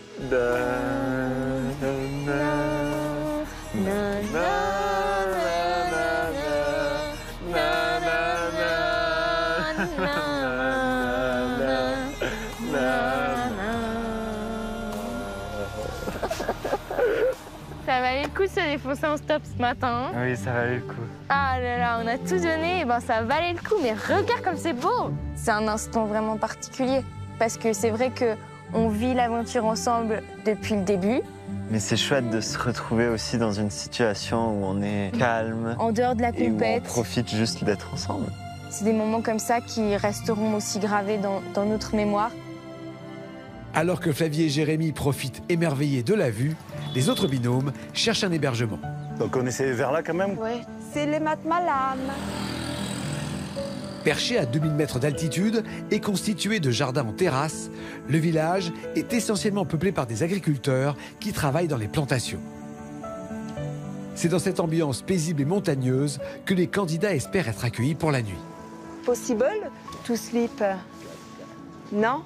Ça valait le coup de se défoncer en stop ce matin. Oui, ça valait le coup. Ah là là, on a tout donné, et ben ça valait le coup. Mais regarde comme c'est beau. C'est un instant vraiment particulier parce que c'est vrai que on vit l'aventure ensemble depuis le début. Mais c'est chouette de se retrouver aussi dans une situation où on est calme. En dehors de la et où compète. on profite juste d'être ensemble. C'est des moments comme ça qui resteront aussi gravés dans notre mémoire. Alors que Flavie et Jérémy profitent émerveillés de la vue, les autres binômes cherchent un hébergement. Donc on essaie vers là quand même? Ouais. C'est les Matmalam. Perché à 2000 mètres d'altitude et constitué de jardins en terrasse, le village est essentiellement peuplé par des agriculteurs qui travaillent dans les plantations. C'est dans cette ambiance paisible et montagneuse que les candidats espèrent être accueillis pour la nuit. Possible to sleep? Non?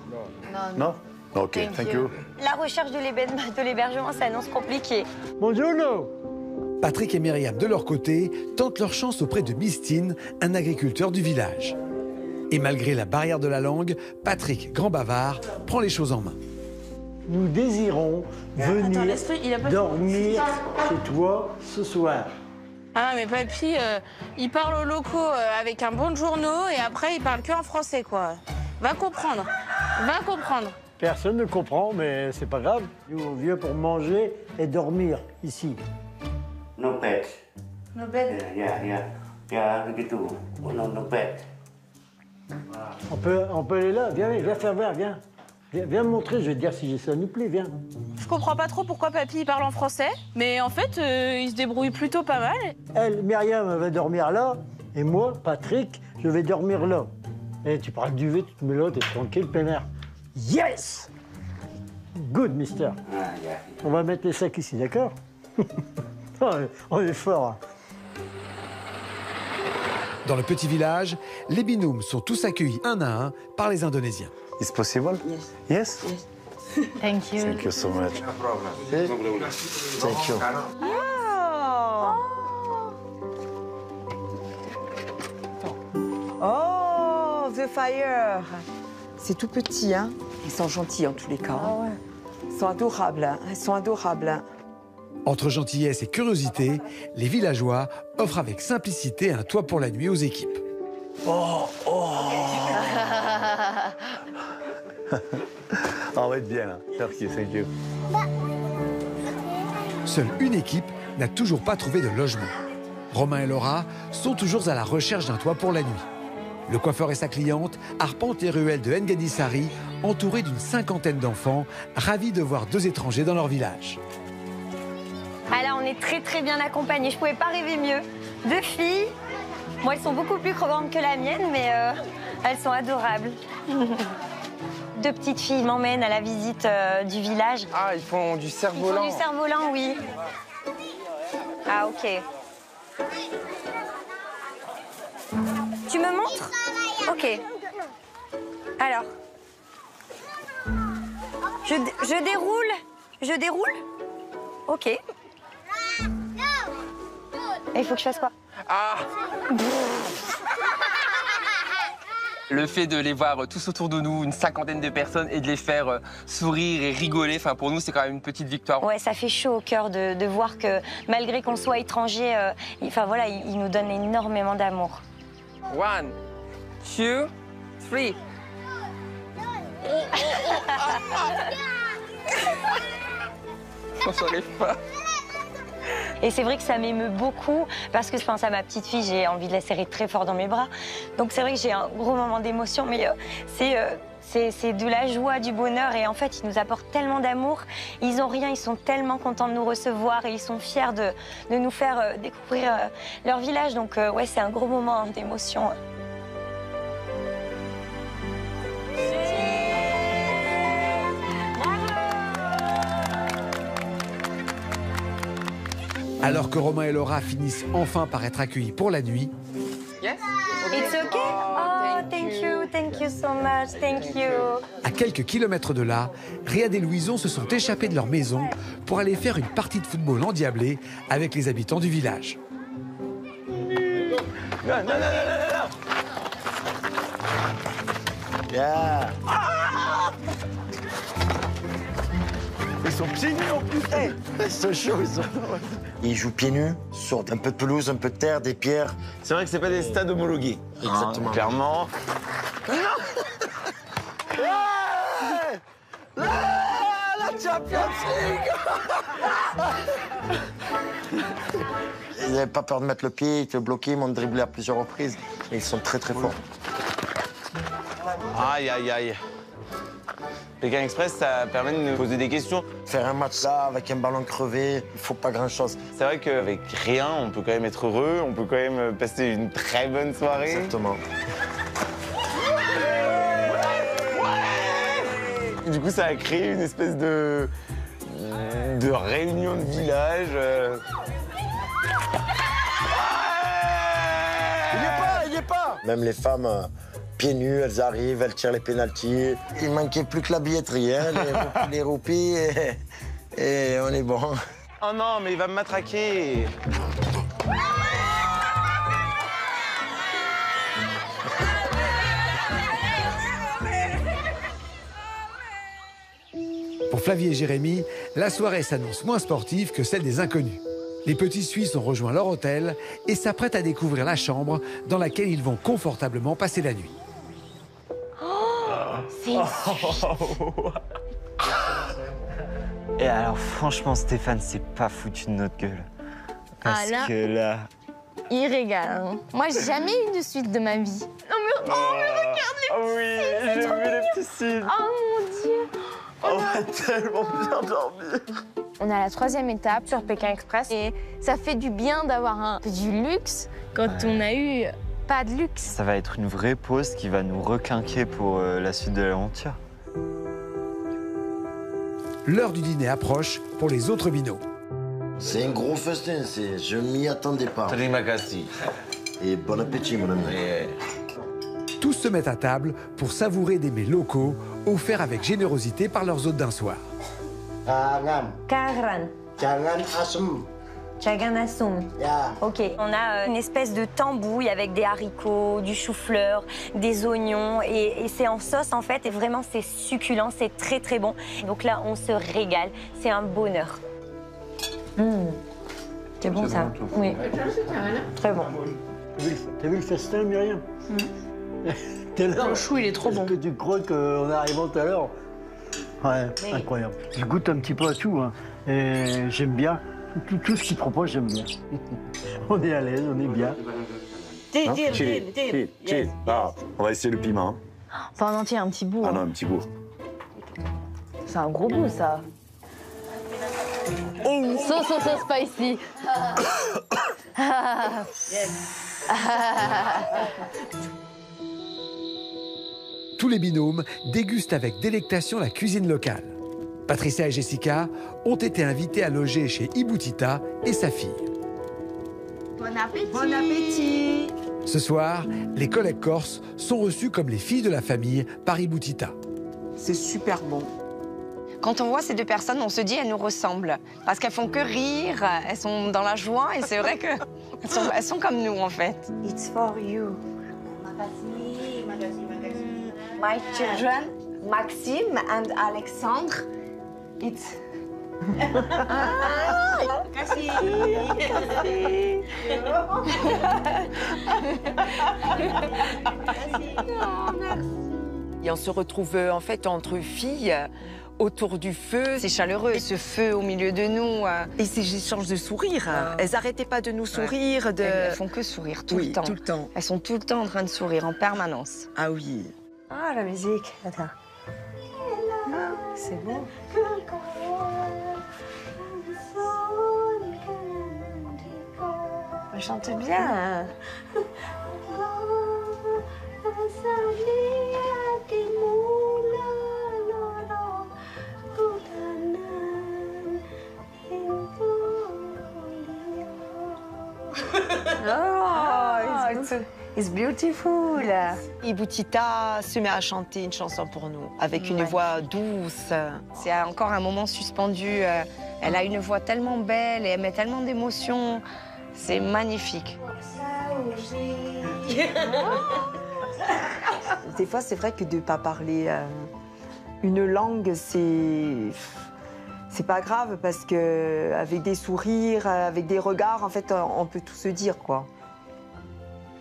Non? Ok, thank you. La recherche de l'hébergement s'annonce compliquée. Buongiorno! Patrick et Myriam, de leur côté, tentent leur chance auprès de Mistine, un agriculteur du village. Et malgré la barrière de la langue, Patrick, grand bavard, prend les choses en main. Nous désirons venir dormir chez toi ce soir. Ah, mais papy, il parle aux locaux avec un bon de journaux et après, il parle que en français, quoi. Va comprendre. Va comprendre. Personne ne comprend, mais c'est pas grave. Nous, on vient pour manger et dormir ici. No pet. No bed. Ya begitu. No pet. On peut aller là. Viens faire voir, viens. Viens me montrer, je vais te dire si ça nous plaît, viens. Je comprends pas trop pourquoi papy il parle en français, mais en fait, il se débrouille plutôt pas mal. Elle, Myriam, elle va dormir là, et moi, Patrick, je vais dormir là. Et tu parles du V, tu te mets là, t'es tranquille, peinard. Yes! Good, mister. On va mettre les sacs ici, d'accord? On est fort. Dans le petit village, les binômes sont tous accueillis un à un par les Indonésiens. Is possible? Yes? Thank you. Thank you so much. No problem. Thank you. Oh, the fire. C'est tout petit, hein. Ils sont gentils en tous les cas. Ah ouais. Ils sont adorables, hein. Ils sont adorables. Entre gentillesse et curiosité, les villageois offrent avec simplicité un toit pour la nuit aux équipes. Oh, oh. On va être bien là. Merci, thank you. Seule une équipe n'a toujours pas trouvé de logement. Romain et Laura sont toujours à la recherche d'un toit pour la nuit. Le coiffeur et sa cliente arpentent les ruelles de Ngadisari, entourés d'une cinquantaine d'enfants, ravis de voir deux étrangers dans leur village. Ah là, on est très bien accompagnés. Je pouvais pas rêver mieux. Deux filles. Bon, elles sont beaucoup plus grandes que la mienne, mais elles sont adorables. Deux petites filles m'emmènent à la visite du village. Ah, ils font du cerf-volant. Ils font du cerf-volant, oui. Ah, ok. Tu me montres? Ok. Alors. Je déroule. Je déroule? Ok. Et il faut que je fasse quoi? Ah! Le fait de les voir tous autour de nous, une cinquantaine de personnes, et de les faire sourire et rigoler, enfin pour nous c'est quand même une petite victoire. Ouais, ça fait chaud au cœur de voir que malgré qu'on soit étranger, enfin voilà, ils nous donnent énormément d'amour. 1, 2, 3. On s'en lève pas. Et c'est vrai que ça m'émeut beaucoup parce que je pense à ma petite fille, j'ai envie de la serrer très fort dans mes bras. Donc c'est vrai que j'ai un gros moment d'émotion, mais c'est de la joie, du bonheur. Et en fait, ils nous apportent tellement d'amour. Ils n'ont rien, ils sont tellement contents de nous recevoir et ils sont fiers de nous faire découvrir leur village. Donc ouais, c'est un gros moment d'émotion. Alors que Romain et Laura finissent enfin par être accueillis pour la nuit. Yes. It's okay. Oh, thank you so much, thank you. À quelques kilomètres de là, Riyad et Louison se sont échappés de leur maison pour aller faire une partie de football endiablée avec les habitants du village. Non. Yeah. Ils sont pieds nus en plus. Ils sont chauds, ils sont... Ils jouent pieds nus sur un peu de pelouse, un peu de terre, des pierres. C'est vrai que c'est pas des stades homologués. Exactement. Clairement. La Champions League. Ils n'avaient pas peur de mettre le pied, ils étaient bloqués, ils m'ont dribblé à plusieurs reprises. Et ils sont très très forts. Aïe, aïe, aïe. Pékin Express, ça permet de nous poser des questions. Faire un match là, avec un ballon crevé, il faut pas grand-chose. C'est vrai qu'avec rien, on peut quand même être heureux, on peut quand même passer une très bonne soirée. Exactement. Du coup, ça a créé une espèce de réunion de village. Il y est pas. Même les femmes... pieds nus, elles arrivent, elles tirent les pénaltys. Il manquait plus que la billetterie, hein, les roupies, et on est bon. Oh non, mais il va me matraquer. Pour Flavie et Jérémy, la soirée s'annonce moins sportive que celle des inconnus. Les petits Suisses ont rejoint leur hôtel et s'apprêtent à découvrir la chambre dans laquelle ils vont confortablement passer la nuit. C'est Et alors franchement Stéphane s'est pas foutu de notre gueule. Parce que là... Il régale. Hein. Moi, j'ai jamais eu de suite de ma vie. Non mais, mais regarde les petits oui, j'ai vu les petits cils. Oh mon Dieu. On a tellement bien dormi. On est à la 3e étape sur Pékin Express et ça fait du bien d'avoir un peu du luxe quand on a eu pas de luxe. Ça va être une vraie pause qui va nous requinquer pour la suite de l'aventure. L'heure du dîner approche pour les autres binômes. C'est un gros festin, je m'y attendais pas. Terima kasih. Et bon appétit, mon ami. Tous se mettent à table pour savourer des mets locaux offerts avec générosité par leurs hôtes d'un soir. Karan. Asum. Chagan Asum. Yeah. Ok, on a une espèce de tambouille avec des haricots, du chou-fleur, des oignons et c'est en sauce en fait et vraiment c'est succulent, c'est très très bon. Donc là on se régale, c'est un bonheur. C'est bon ça? Oui. Très bon. T'as vu le festin, Myriam? Le chou, il est trop bon. Est-ce que tu crois qu'en arrivant tout à l'heure? Ouais, oui. Incroyable. Je goûte un petit peu à tout, hein. Et j'aime bien. Tout ce qu'ils proposent, j'aime bien. On est à l'aise, on est bien. Chill. Ah, on va essayer le piment. Pas en entier, un petit bout. Ah non, un petit bout. C'est un gros bout, ça. So spicy. tous les binômes dégustent avec délectation la cuisine locale. Patricia et Jessica ont été invitées à loger chez Iboutita et sa fille. Bon appétit. Bon appétit. Ce soir, les collègues corses sont reçus comme les filles de la famille par Iboutita. C'est super bon. Quand on voit ces deux personnes, on se dit elles nous ressemblent. Parce qu'elles font que rire, elles sont dans la joie et c'est vrai qu'elles sont comme nous en fait. It's for you. My children, Maxime and Alexandre. It's... Merci. Et on se retrouve en fait entre filles autour du feu. C'est chaleureux, ce feu au milieu de nous. Et ces échanges de sourires. Elles n'arrêtaient pas de nous sourire. Ouais. Elles font que sourire tout le temps. Tout le temps. Elles sont tout le temps en train de sourire en permanence. Ah oui. Ah, la musique. Attends. C'est beau. Elle chante bien. It's beautiful. Iboutita se met à chanter une chanson pour nous, avec une voix douce. C'est encore un moment suspendu. Elle a une voix tellement belle et elle met tellement d'émotions. C'est magnifique. Des fois, c'est vrai que de ne pas parler une langue, c'est pas grave parce que avec des sourires, avec des regards, en fait, on peut tout se dire, quoi.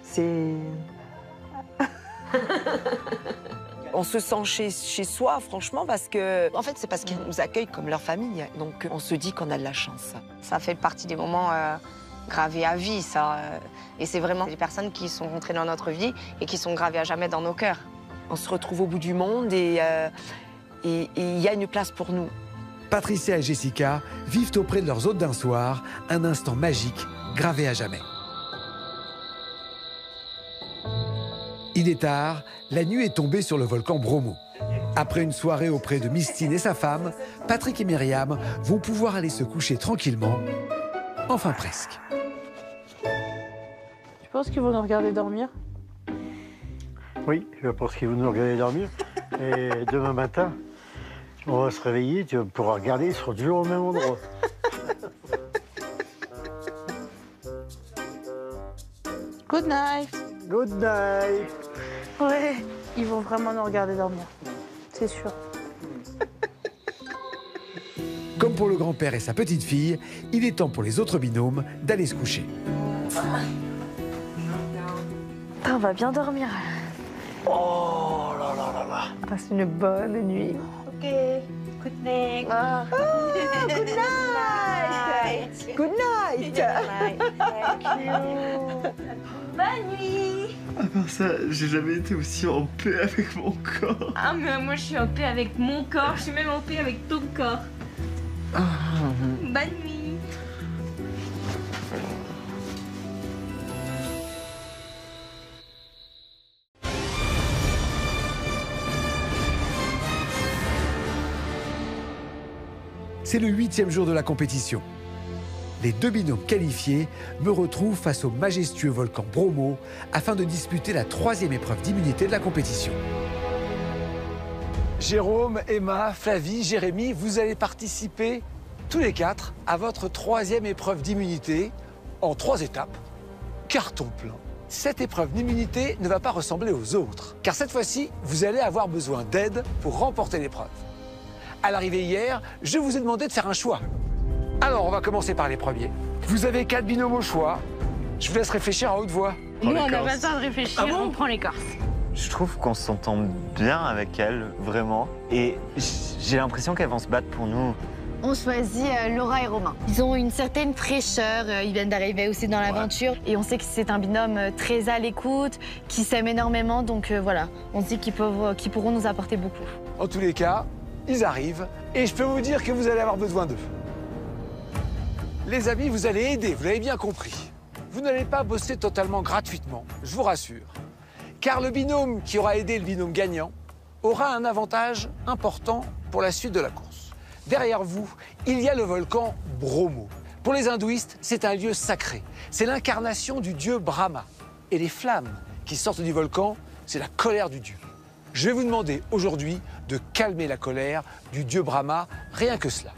C'est... On se sent chez soi, franchement, parce que... En fait, c'est parce qu'ils nous accueillent comme leur famille. Donc, on se dit qu'on a de la chance. Ça fait partie des moments gravés à vie, ça. Et c'est vraiment des personnes qui sont rentrées dans notre vie et qui sont gravées à jamais dans nos cœurs. On se retrouve au bout du monde et il y a une place pour nous. Patricia et Jessica vivent auprès de leurs hôtes d'un soir un instant magique, gravé à jamais. Il est tard, la nuit est tombée sur le volcan Bromo. Après une soirée auprès de Mystine et sa femme, Patrick et Myriam vont pouvoir aller se coucher tranquillement. Enfin presque. Tu penses qu'ils vont nous regarder dormir? Oui, je pense qu'ils vont nous regarder dormir. Et demain matin, on va se réveiller, tu pourras regarder, ils seront toujours au même endroit. Good night. Good night. Ouais, ils vont vraiment nous regarder dormir. C'est sûr. Comme pour le grand-père et sa petite-fille, il est temps pour les autres binômes d'aller se coucher. On va bien dormir. Oh là là là là. Passe une bonne nuit. Ok, good night. Good night. Good night. Thank you. Bonne nuit. À part ça, j'ai jamais été aussi en paix avec mon corps. Ah mais moi je suis en paix avec mon corps, je suis même en paix avec ton corps. Bonne nuit. C'est le 8e jour de la compétition. Les deux binômes qualifiés me retrouvent face au majestueux volcan Bromo afin de disputer la 3e épreuve d'immunité de la compétition. Jérôme, Emma, Flavie, Jérémy, vous allez participer tous les 4 à votre 3e épreuve d'immunité en 3 étapes. Carton plein. Cette épreuve d'immunité ne va pas ressembler aux autres, car cette fois-ci, vous allez avoir besoin d'aide pour remporter l'épreuve. À l'arrivée hier, je vous ai demandé de faire un choix. Alors, on va commencer par les premiers. Vous avez 4 binômes au choix. Je vous laisse réfléchir à haute voix. Nous, on n'a pas besoin de réfléchir, Ah bon? on prend les Corses. Je trouve qu'on s'entend bien avec elles, vraiment. Et j'ai l'impression qu'elles vont se battre pour nous. On choisit Laura et Romain. Ils ont une certaine fraîcheur, ils viennent d'arriver aussi dans l'aventure. Et on sait que c'est un binôme très à l'écoute, qui s'aime énormément. Donc voilà, on se dit qu'ils pourront nous apporter beaucoup. En tous les cas, ils arrivent. Et je peux vous dire que vous allez avoir besoin d'eux. Les amis, vous allez aider, vous l'avez bien compris. Vous n'allez pas bosser totalement gratuitement, je vous rassure. Car le binôme qui aura aidé le binôme gagnant aura un avantage important pour la suite de la course. Derrière vous, il y a le volcan Bromo. Pour les hindouistes, c'est un lieu sacré. C'est l'incarnation du dieu Brahma. Et les flammes qui sortent du volcan, c'est la colère du dieu. Je vais vous demander aujourd'hui de calmer la colère du dieu Brahma, rien que cela.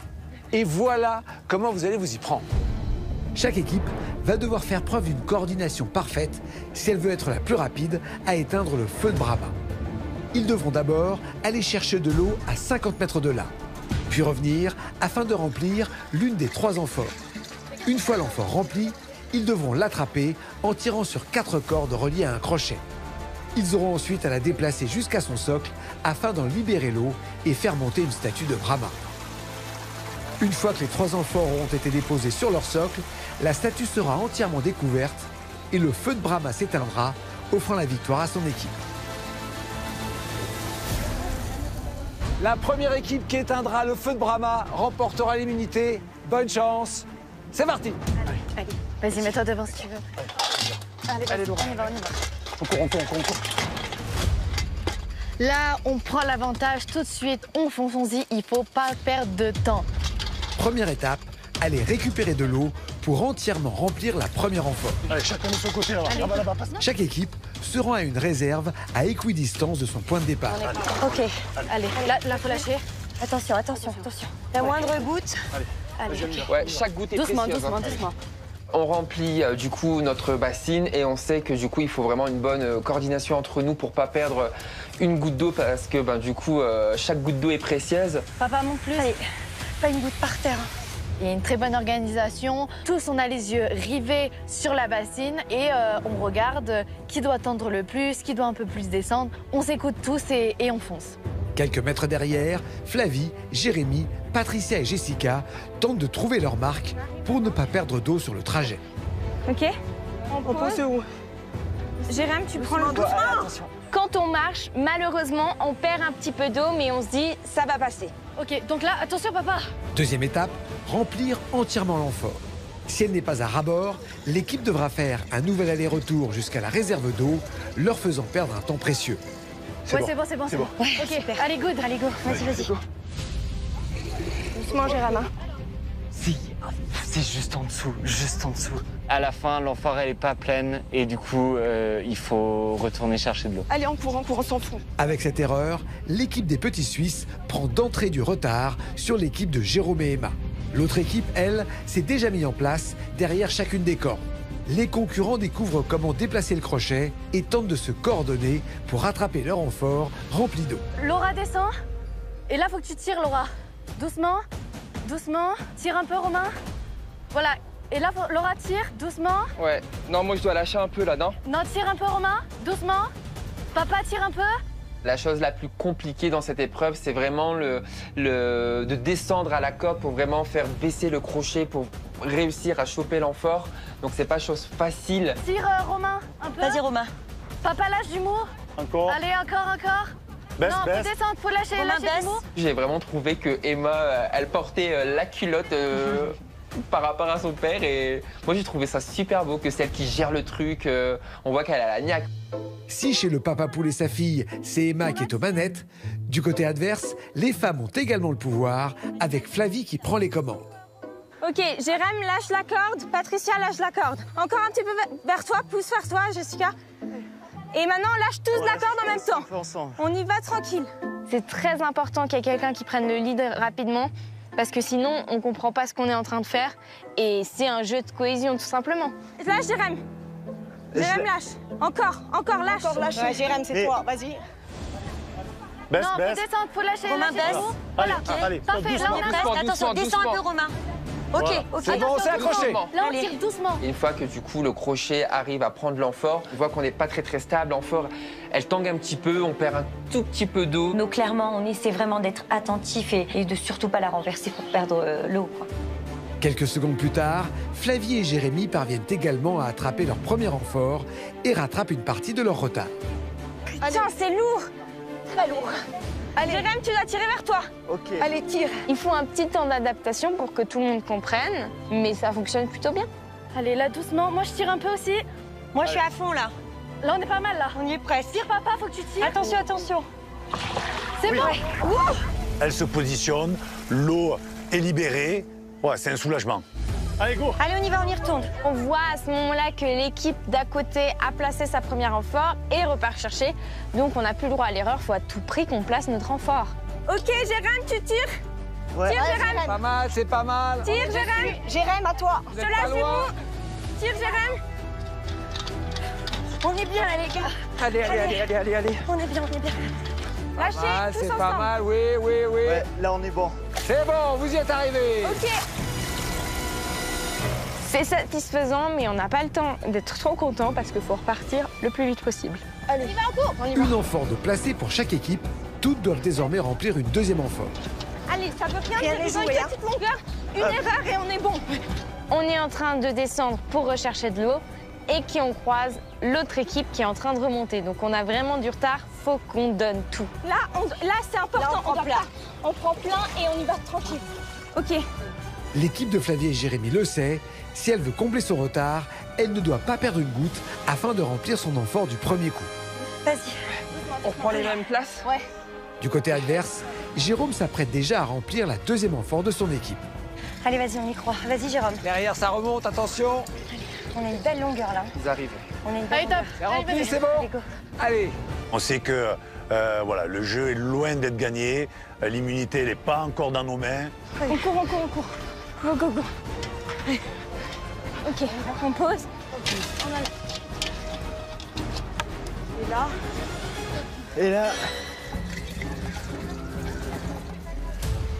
Et voilà comment vous allez vous y prendre. Chaque équipe va devoir faire preuve d'une coordination parfaite si elle veut être la plus rapide à éteindre le feu de Brahma. Ils devront d'abord aller chercher de l'eau à 50 mètres de là, puis revenir afin de remplir l'une des 3 amphores. Une fois l'amphore remplie, ils devront l'attraper en tirant sur 4 cordes reliées à un crochet. Ils auront ensuite à la déplacer jusqu'à son socle afin d'en libérer l'eau et faire monter une statue de Brahma. Une fois que les 3 amphores auront été déposés sur leur socle, la statue sera entièrement découverte et le feu de Brahma s'éteindra, offrant la victoire à son équipe. La première équipe qui éteindra le feu de Brahma remportera l'immunité. Bonne chance. C'est parti. Allez, vas-y, mets-toi devant si tu veux. Allez, Laura. On y va. On court. Là, on prend l'avantage tout de suite. On fonce-y, il faut pas perdre de temps. Première étape, aller récupérer de l'eau pour entièrement remplir la première amphore. Allez, chacun de son côté, là-bas, passe. Chaque équipe se rend à une réserve à équidistance de son point de départ. Ok, allez, là, faut lâcher. Attention. La moindre goutte. Allez. Ouais, chaque goutte est Doucement. On remplit du coup notre bassine et on sait que du coup il faut vraiment une bonne coordination entre nous pour pas perdre une goutte d'eau parce que du coup chaque goutte d'eau est précieuse. Papa mon plus. Allez, pas une goutte par terre. Il y a une très bonne organisation. Tous, on a les yeux rivés sur la bassine et on regarde qui doit tendre le plus, qui doit un peu plus descendre. On s'écoute tous et on fonce. Quelques mètres derrière, Flavie, Jérémy, Patricia et Jessica tentent de trouver leur marque pour ne pas perdre d'eau sur le trajet. Ok. On pose où? Jérém, tu prends le doucement. Quand on marche, malheureusement, on perd un petit peu d'eau, mais on se dit, Ça va passer. ok, donc là, attention papa. Deuxième étape, remplir entièrement l'amphore. Si elle n'est pas à ras-bord, l'équipe devra faire un nouvel aller-retour jusqu'à la réserve d'eau, leur faisant perdre un temps précieux. Ouais, c'est bon. Ouais, Ok, super. allez, good. Allez, go. Vas-y. Doucement, Jérém. Si, c'est juste en dessous. À la fin, l'amphore, elle est pas pleine et du coup, il faut retourner chercher de l'eau. Allez, on court, on s'en fout. Avec cette erreur, l'équipe des Petits Suisses prend d'entrée du retard sur l'équipe de Jérôme et Emma. L'autre équipe, elle, s'est déjà mise en place derrière chacune des cordes. Les concurrents découvrent comment déplacer le crochet et tentent de se coordonner pour rattraper leur amphore rempli d'eau. Laura descend. Et là, faut que tu tires, Laura. Doucement. Tire un peu, Romain. Voilà. Et là, Laura tire, doucement. Ouais. Non, moi je dois lâcher un peu là, non? Non, tire un peu, Romain. Doucement. Papa, tire un peu. La chose la plus compliquée dans cette épreuve, c'est vraiment de descendre à la corde pour vraiment faire baisser le crochet pour réussir à choper l'amphore. Donc c'est pas chose facile. Tire, Romain, un peu. Vas-y, Romain. Papa, lâche du mou. Encore. Allez, encore. Baisse. Faut descendre, faut lâcher du mou. J'ai vraiment trouvé que Emma, elle portait la culotte par rapport à son père et moi j'ai trouvé ça super beau que celle qui gère le truc, on voit qu'elle a la niaque. Si chez le papa poule et sa fille, c'est Emma qui est aux manettes, du côté adverse, les femmes ont également le pouvoir avec Flavie qui prend les commandes. Ok, Jérém, lâche la corde. Patricia, lâche la corde. Encore un petit peu vers toi, pousse vers toi, Jessica. Et maintenant, lâche tous la corde en même temps. On y va tranquille. C'est très important qu'il y ait quelqu'un qui prenne le lead rapidement, parce que sinon, on comprend pas ce qu'on est en train de faire. Et c'est un jeu de cohésion, tout simplement. Lâche, Jérém. Jérém, lâche. Encore, lâche. Ouais, Jérém, c'est toi, vas-y. Baisse. Faut descendre, faut lâcher. Romain, baisse. Voilà, allez, parfait. Là, on doucement, Attention, descends un peu, Romain. Ok. C'est bon, c'est accroché. Là, on tire doucement. Et une fois que du coup le crochet arrive à prendre l'amphore, on voit qu'on n'est pas très stable. L'amphore, elle tangue un petit peu, on perd un tout petit peu d'eau. Donc clairement, on essaie vraiment d'être attentif et de surtout pas la renverser pour perdre l'eau, quoi. Quelques secondes plus tard, Flavie et Jérémy parviennent également à attraper leur premier amphore et rattrapent une partie de leur retard. Putain, c'est lourd. Très lourd. Allez, Jérém, tu dois tirer vers toi. Ok. Allez, tire. Il faut un petit temps d'adaptation pour que tout le monde comprenne, mais ça fonctionne plutôt bien. Allez, là, doucement. Moi, je tire un peu aussi. Moi, je suis à fond, là. Là, on est pas mal, là. On y est presque. Tire, papa, faut que tu tires. Attention. C'est bon. Elle se positionne, l'eau est libérée. Ouais, c'est un soulagement. Allez, go. Allez, on y va, on y retourne. On voit à ce moment-là que l'équipe d'à côté a placé sa première renfort et repart chercher. Donc on n'a plus le droit à l'erreur, il faut à tout prix qu'on place notre renfort. Ok, Jérém, tu tires. Ouais. Tire, Jérém. Pas mal, c'est pas mal. Tire, Jérém. Jérém, à toi. Je te lâche du bout. Tire, Jérém. On est bien, là, les gars. Allez. On est bien, on est bien. Lâchez, tous C'est ensemble. pas mal, oui. Ouais, là, on est bon. C'est bon, vous y êtes arrivés. Ok. C'est satisfaisant, mais on n'a pas le temps d'être trop content parce qu'il faut repartir le plus vite possible. Allez. On y va en cours. On y va. Une amphore de placée pour chaque équipe. Toutes doivent désormais remplir une deuxième amphore. Allez, ça peut rien Rien dire. n'est Ils ont une joué, hein. petite longueur, une erreur et on est bon. On est en train de descendre pour rechercher de l'eau et on croise l'autre équipe qui est en train de remonter. Donc on a vraiment du retard, faut qu'on donne tout. Là, c'est important. Là, on prend plein. On prend plein et on y va tranquille. Ok. L'équipe de Flavie et Jérémy le sait. Si elle veut combler son retard, elle ne doit pas perdre une goutte afin de remplir son amphore du premier coup. Vas-y. On reprend les mêmes places? Ouais. Du côté adverse, Jérôme s'apprête déjà à remplir la deuxième amphore de son équipe. Allez, vas-y, on y croit. Vas-y, Jérôme. Derrière, ça remonte, attention. On a une belle longueur, là. Ils arrivent. On a une belle longueur. C'est rempli, c'est Allez, bon. go. Allez. On sait que voilà, le jeu est loin d'être gagné. L'immunité, elle n'est pas encore dans nos mains. On court. Go. Allez. Ok, on pose. Et là,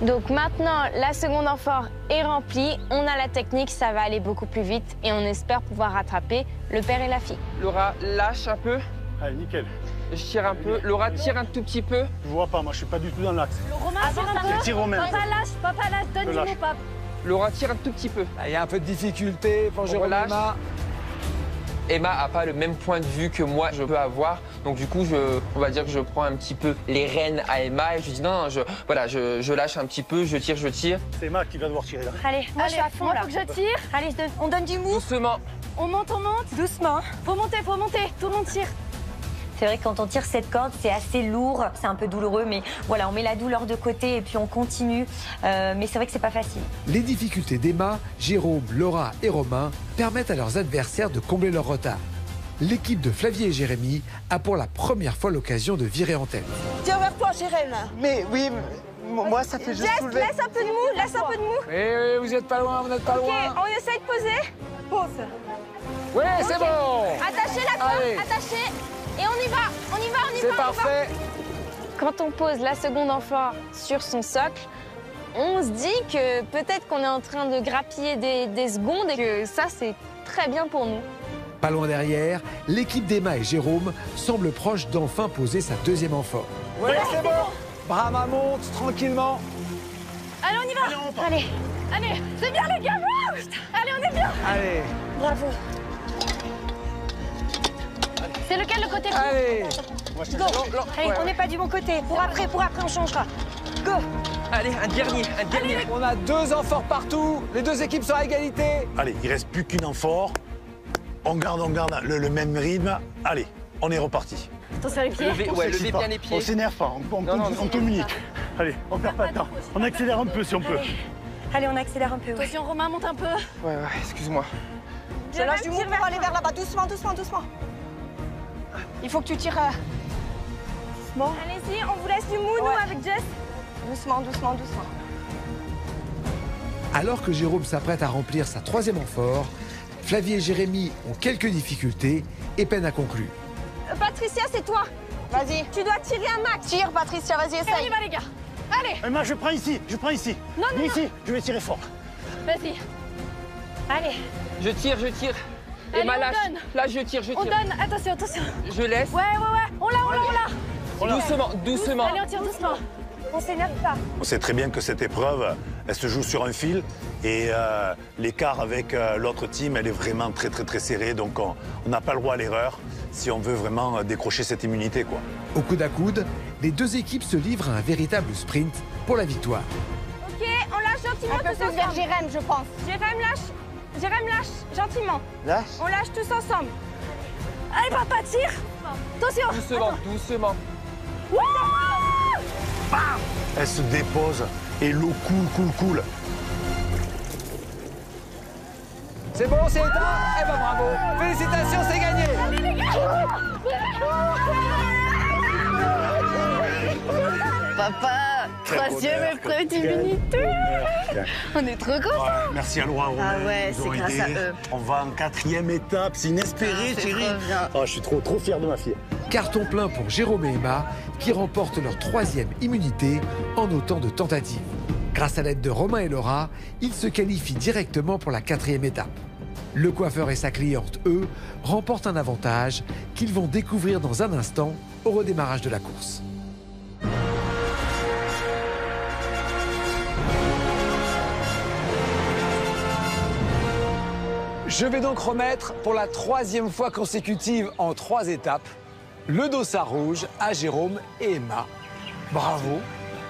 Donc maintenant, la seconde amphore est remplie, on a la technique, ça va aller beaucoup plus vite et on espère pouvoir rattraper le père et la fille. Laura, lâche un peu. allez, nickel. Je tire un peu. Laura, tire un tout petit peu. Je vois pas, moi, je suis pas du tout dans l'axe. Romain, tire un Je peu. tire au même. Papa lâche, donne du mot, papa. Laura, tire un tout petit peu. Il y a un peu de difficulté pour Jérôme et relâche. Emma. Emma n'a pas le même point de vue que moi je peux avoir. Donc du coup, on va dire que je prends un petit peu les rênes à Emma et je dis non, je lâche un petit peu, je tire. C'est Emma qui va devoir tirer là. Allez, moi, je suis à fond, là. Faut que je tire. Allez, on donne du mou. Doucement. On monte. Doucement. Faut monter. Tout le monde tire. C'est vrai que quand on tire cette corde, c'est assez lourd, c'est un peu douloureux, mais voilà, on met la douleur de côté et puis on continue. Mais c'est vrai que c'est pas facile. Les difficultés d'Emma, Jérôme, Laura et Romain permettent à leurs adversaires de combler leur retard. L'équipe de Flavie et Jérémy a pour la première fois l'occasion de virer en tête. Tiens vers toi, Jérém. Mais oui, moi ça fait juste Jess, soulever. laisse un peu de mou, Oui, vous n'êtes pas loin, vous n'êtes pas Ok, loin. on essaye de poser. Pose. Oui, c'est bon. Attachez la corde, Allez. attachez. Et on y va. C'est parfait. Quand on pose la seconde amphore sur son socle, on se dit que peut-être qu'on est en train de grappiller des secondes et que ça, c'est très bien pour nous. Pas loin derrière, l'équipe d'Emma et Jérôme semble proche d'enfin poser sa deuxième amphore. Oui, c'est bon. Brahma monte tranquillement. Allez, on y va. Allez, c'est bien les gars. Allez, on est bien. Allez. Bravo. C'est lequel le côté Allez. Go. Allez, on n'est pas du bon côté. Pour après, on changera. Go. Allez, un dernier. On a 2 amphores partout. Les 2 équipes sont à égalité. Allez, il reste plus qu'une amphore. On garde le même rythme. Allez, on est reparti. Attention les pieds. Levez bien les pieds. On s'énerve pas, on communique. Allez, on perd pas de temps. On accélère un peu si on peut. Allez, on accélère un peu. Ouais. Attention, Romain, monte un peu. Ouais, excuse-moi. Je lâche du mou pour aller vers là-bas. Doucement. Il faut que tu tires. Doucement. Allez-y, on vous laisse du mou, nous, avec Jess. Doucement. Alors que Jérôme s'apprête à remplir sa 3e amphore, Flavie et Jérémy ont quelques difficultés et peinent à conclure. Patricia, c'est toi. Vas-y. Tu dois tirer un max. Tire, Patricia, vas-y, Et on essaye. y va, les gars. Allez. Emma, je prends ici. Non. Ici, je vais tirer fort. Vas-y. Allez. Je tire. Allez, Emma, on lâche. donne. Là, je tire. On donne. Attention. Je laisse. Ouais. On l'a. Doucement. Allez, on tire doucement. On s'énerve pas. On sait très bien que cette épreuve, elle se joue sur un fil et l'écart avec l'autre team, elle est vraiment très serrée. Donc on n'a pas le droit à l'erreur si on veut vraiment décrocher cette immunité, quoi. Au coude à coude, les 2 équipes se livrent à un véritable sprint pour la victoire. Ok, on lâche gentiment Un peu tous plus vers ensemble. Jérém, je pense. Jérém lâche gentiment. Lâche. On lâche tous ensemble. Allez, papa, tire. Attention. Doucement. Bam! Elle se dépose et l'eau coule. C'est bon, c'est éteint? Eh ben bravo! Félicitations, c'est gagné! Papa, troisième épreuve d'immunité. On est trop contents. Ouais, merci à Laura. Ah ouais, c'est grâce à eux. On va en 4e étape, c'est inespéré, chérie. Oh, je suis trop fier de ma fille. Carton plein pour Jérôme et Emma, qui remportent leur 3e immunité en autant de tentatives. Grâce à l'aide de Romain et Laura, ils se qualifient directement pour la 4e étape. Le coiffeur et sa cliente, eux, remportent un avantage qu'ils vont découvrir dans un instant au redémarrage de la course. Je vais donc remettre pour la 3e fois consécutive en 3 étapes le dossard rouge à Jérôme et Emma. Bravo,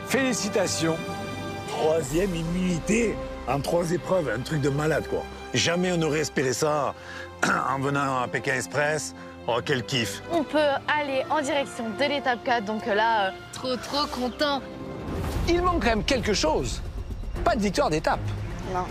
félicitations. 3e immunité en 3 épreuves, un truc de malade quoi. Jamais on n'aurait espéré ça en venant à Pékin Express. Oh, quel kiff. On peut aller en direction de l'étape 4, donc là, trop content. Il manque quand même quelque chose. Pas de victoire d'étape. Non.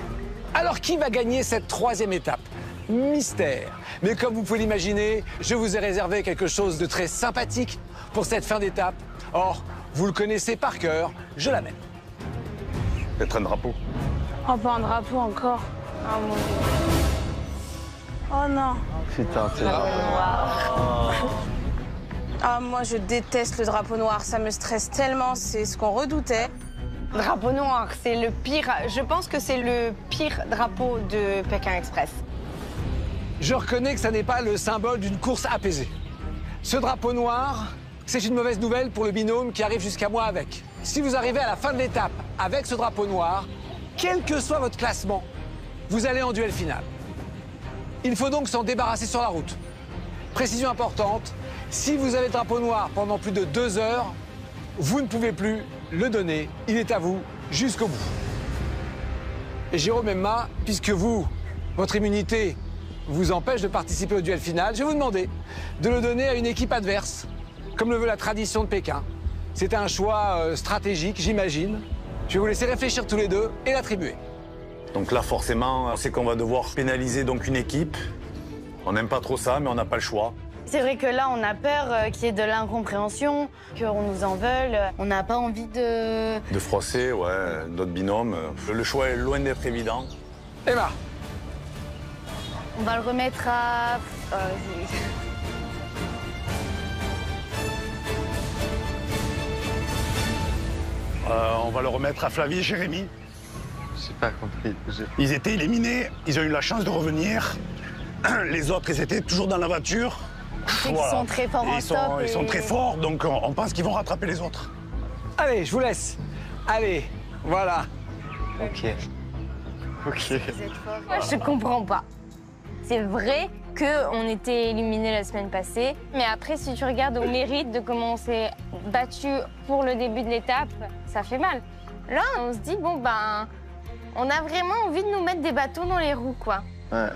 Alors qui va gagner cette 3e étape? Mystère. Mais comme vous pouvez l'imaginer, je vous ai réservé quelque chose de très sympathique pour cette fin d'étape. Or, vous le connaissez par cœur, je l'amène. Peut-être un drapeau. Oh, pas un drapeau encore. Oh mon Dieu. Oh non. Putain, c'est Ah, moi, je déteste le drapeau noir. Ça me stresse tellement. C'est ce qu'on redoutait. Drapeau noir, c'est le pire. Je pense que c'est le pire drapeau de Pékin Express. Je reconnais que ça n'est pas le symbole d'une course apaisée. Ce drapeau noir, c'est une mauvaise nouvelle pour le binôme qui arrive jusqu'à moi avec. Si vous arrivez à la fin de l'étape avec ce drapeau noir, quel que soit votre classement, vous allez en duel final. Il faut donc s'en débarrasser sur la route. Précision importante, si vous avez le drapeau noir pendant plus de 2 heures, vous ne pouvez plus le donner. Il est à vous jusqu'au bout. Et Jérôme et Emma, puisque vous, votre immunité vous empêche de participer au duel final, je vais vous demander de le donner à une équipe adverse, comme le veut la tradition de Pékin. C'est un choix stratégique, j'imagine. Je vais vous laisser réfléchir tous les deux et l'attribuer. Donc là, forcément, c'est qu'on va devoir pénaliser donc une équipe. On n'aime pas trop ça, mais on n'a pas le choix. C'est vrai que là, on a peur qu'il y ait de l'incompréhension, qu'on nous en veuille. On n'a pas envie de... De froisser, ouais, notre binôme. Le choix est loin d'être évident. Emma. On va le remettre à... On va le remettre à Flavie et Jérémy. J'ai pas compris. Ils étaient éliminés, ils ont eu la chance de revenir. Les autres, ils étaient toujours dans la voiture. Ils sont très forts en stop. Ils sont très forts, donc on pense qu'ils vont rattraper les autres. Allez, je vous laisse. Allez, voilà. Ok. Moi, je comprends pas. C'est vrai qu'on était éliminés la semaine passée, mais après, si tu regardes au mérite de comment on s'est battu pour le début de l'étape, ça fait mal. Là, on se dit, bon, ben, on a vraiment envie de nous mettre des bâtons dans les roues, quoi. Ouais.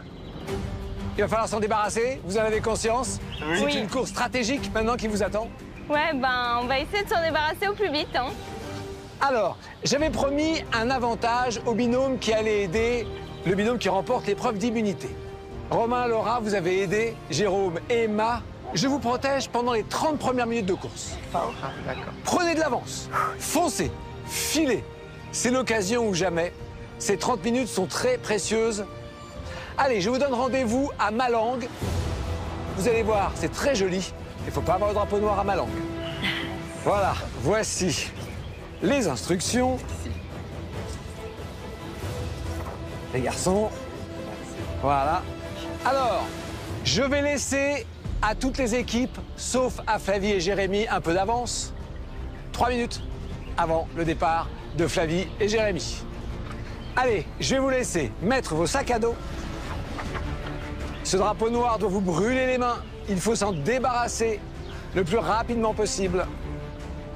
Il va falloir s'en débarrasser, vous en avez conscience? Oui. C'est une course stratégique maintenant qui vous attend. Ouais, ben, on va essayer de s'en débarrasser au plus vite, hein. Alors, j'avais promis un avantage au binôme qui allait aider le binôme qui remporte l'épreuve d'immunité. Romain, Laura, vous avez aidé Jérôme et Emma. Je vous protège pendant les 30 premières minutes de course. D'accord. Prenez de l'avance, foncez, filez. C'est l'occasion ou jamais. Ces 30 minutes sont très précieuses. Allez, je vous donne rendez-vous à Malang. Vous allez voir, c'est très joli. Il ne faut pas avoir le drapeau noir à Malang. Voilà, voici les instructions. Les garçons, voilà. Alors, je vais laisser à toutes les équipes, sauf à Flavie et Jérémy, un peu d'avance. 3 minutes avant le départ de Flavie et Jérémy. Allez, je vais vous laisser mettre vos sacs à dos. Ce drapeau noir doit vous brûler les mains. Il faut s'en débarrasser le plus rapidement possible.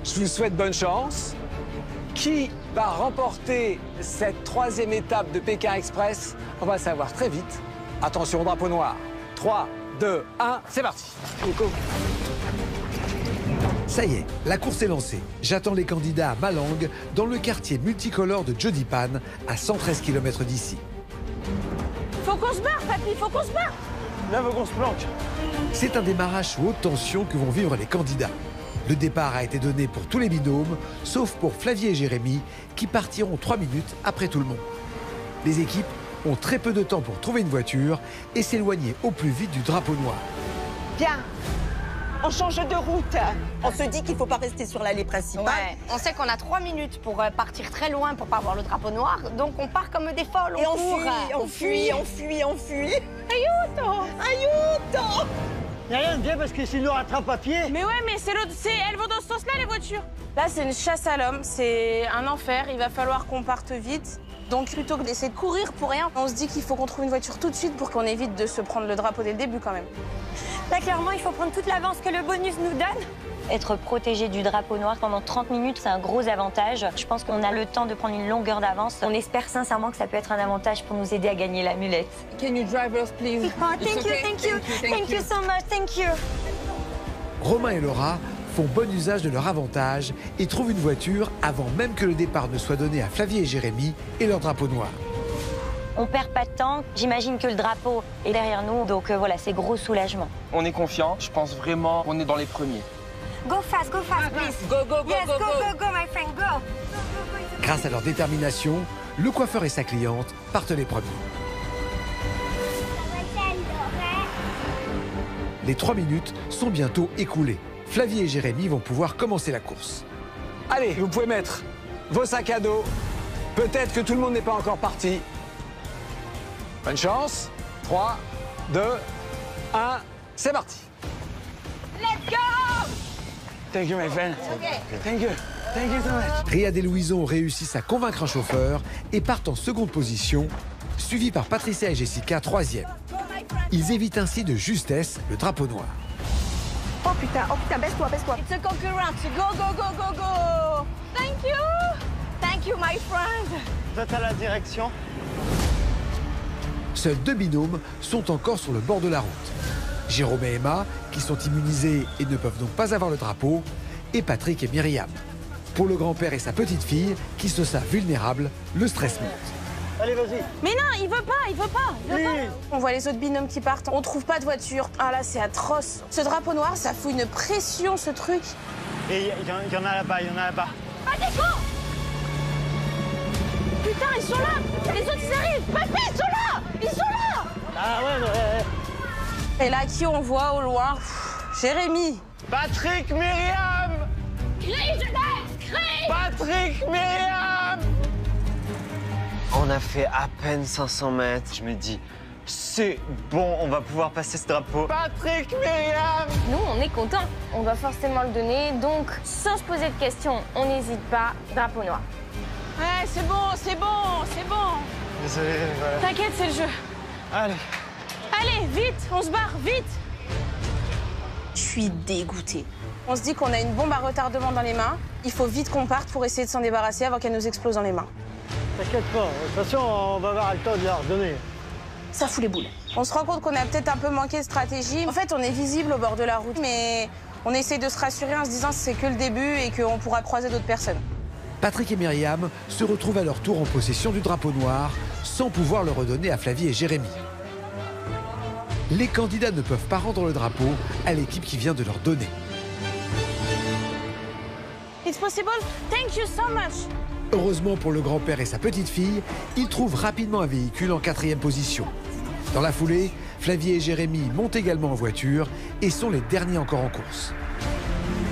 Je vous souhaite bonne chance. Qui va remporter cette 3e étape de Pékin Express? On va le savoir très vite. Attention au drapeau noir. 3, 2, 1, c'est parti. Ça y est, la course est lancée. J'attends les candidats à Malang, dans le quartier multicolore de Jodipan, à 113 km d'ici. Faut qu'on se barre, papy, faut qu'on se barre. Là, faut qu'on se planque. C'est un démarrage sous haute tension que vont vivre les candidats. Le départ a été donné pour tous les binômes, sauf pour Flavie et Jérémy, qui partiront 3 minutes après tout le monde. Les équipes ont très peu de temps pour trouver une voiture et s'éloigner au plus vite du drapeau noir. Bien. On change de route. On se dit qu'il ne faut pas rester sur l'allée principale. Ouais, on sait qu'on a 3 minutes pour partir très loin pour pas voir le drapeau noir, donc on part comme des folles, Et on court. on fuit. Aiuto. Aiuto. Y'a rien de bien parce que s'ils nous rattrapent à pied. Mais ouais, mais elles vont dans ce sens-là, les voitures. Là, c'est une chasse à l'homme, c'est un enfer. Il va falloir qu'on parte vite. Donc, plutôt que d'essayer de courir pour rien, on se dit qu'il faut qu'on trouve une voiture tout de suite pour qu'on évite de se prendre le drapeau dès le début, quand même. Là, clairement, il faut prendre toute l'avance que le bonus nous donne. Être protégé du drapeau noir pendant 30 minutes, c'est un gros avantage. Je pense qu'on a le temps de prendre une longueur d'avance. On espère sincèrement que ça peut être un avantage pour nous aider à gagner l'amulette. Can you drive us, please? Oh, thank you so much, thank you. Romain et Laura font bon usage de leur avantage et trouvent une voiture avant même que le départ ne soit donné à Flavie et Jérémy et leur drapeau noir. On perd pas de temps. J'imagine que le drapeau est derrière nous, donc voilà, c'est gros soulagement. On est confiant, je pense vraiment qu'on est dans les premiers. Go fast, please. Go, go, go, Yes, go, go, my friend, go. Grâce à leur détermination, le coiffeur et sa cliente partent les premiers. Les 3 minutes sont bientôt écoulées. Flavie et Jérémy vont pouvoir commencer la course. Allez, vous pouvez mettre vos sacs à dos. Peut-être que tout le monde n'est pas encore parti. Bonne chance. 3, 2, 1, c'est parti. Let's go! Thank you, my friend. Thank you. Thank you so much. Riyad et Louison réussissent à convaincre un chauffeur et partent en seconde position, suivis par Patricia et Jessica, 3e. Ils évitent ainsi de justesse le drapeau noir. Oh putain, baisse-toi. It's a concurrence. Go, go, go, go, go. Thank you, my friend. Toi, t'as la direction. Seuls 2 binômes sont encore sur le bord de la route. Jérôme et Emma, qui sont immunisés et ne peuvent donc pas avoir le drapeau, et Patrick et Myriam. Pour le grand-père et sa petite-fille, qui se savent vulnérables, le stress monte. Allez, vas-y. Mais non, il veut pas. On voit les autres binômes qui partent, on trouve pas de voiture. Ah là, c'est atroce. Ce drapeau noir, ça fout une pression, ce truc. Et il y en a là-bas, Ah, des cons! Putain, ils sont là! Les autres, ils arrivent! Papy, ils sont là! Ah ouais. Et là, qui on voit au loin? Jérémy. Patrick, Myriam! Crie, Joseph! Crie! Patrick, Myriam! On a fait à peine 500 mètres. Je me dis, c'est bon, on va pouvoir passer ce drapeau. Patrick, Myriam! Nous, on est contents. On doit forcément le donner. Donc, sans se poser de questions, on n'hésite pas. Drapeau noir. Ouais, c'est bon. Désolé, voilà. T'inquiète, c'est le jeu. Allez. Allez, vite, on se barre, vite. Je suis dégoûtée. On se dit qu'on a une bombe à retardement dans les mains. Il faut vite qu'on parte pour essayer de s'en débarrasser avant qu'elle nous explose dans les mains. T'inquiète pas, de toute façon, on va avoir le temps de leur donner. Ça fout les boules. On se rend compte qu'on a peut-être un peu manqué de stratégie. En fait, on est visible au bord de la route, mais on essaie de se rassurer en se disant que c'est que le début et qu'on pourra croiser d'autres personnes. Patrick et Myriam se retrouvent à leur tour en possession du drapeau noir, sans pouvoir le redonner à Flavie et Jérémy. Les candidats ne peuvent pas rendre le drapeau à l'équipe qui vient de leur donner. It's possible? Thank you so much. Heureusement pour le grand-père et sa petite-fille, ils trouvent rapidement un véhicule en 4e position. Dans la foulée, Flavie et Jérémy montent également en voiture et sont les derniers encore en course.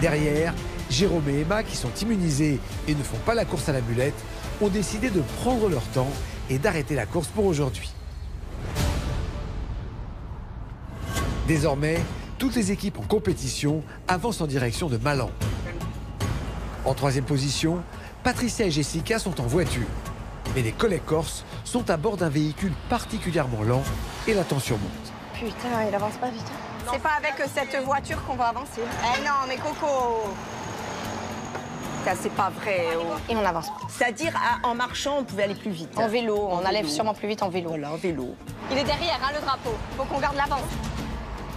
Derrière, Jérôme et Emma, qui sont immunisés et ne font pas la course à la mulette, ont décidé de prendre leur temps et d'arrêter la course pour aujourd'hui. Désormais, toutes les équipes en compétition avancent en direction de Malang. En 3e position, Patricia et Jessica sont en voiture. Mais les collègues corses sont à bord d'un véhicule particulièrement lent et la tension monte. Putain, il avance pas vite. C'est pas avec cette voiture qu'on va avancer. Eh non, mais Coco! Ça, c'est pas vrai. Et on avance. C'est-à-dire, en marchant, on pouvait aller plus vite. En vélo, on allait sûrement plus vite en vélo. Voilà, en vélo. Il est derrière, hein, le drapeau. Faut qu'on garde l'avance.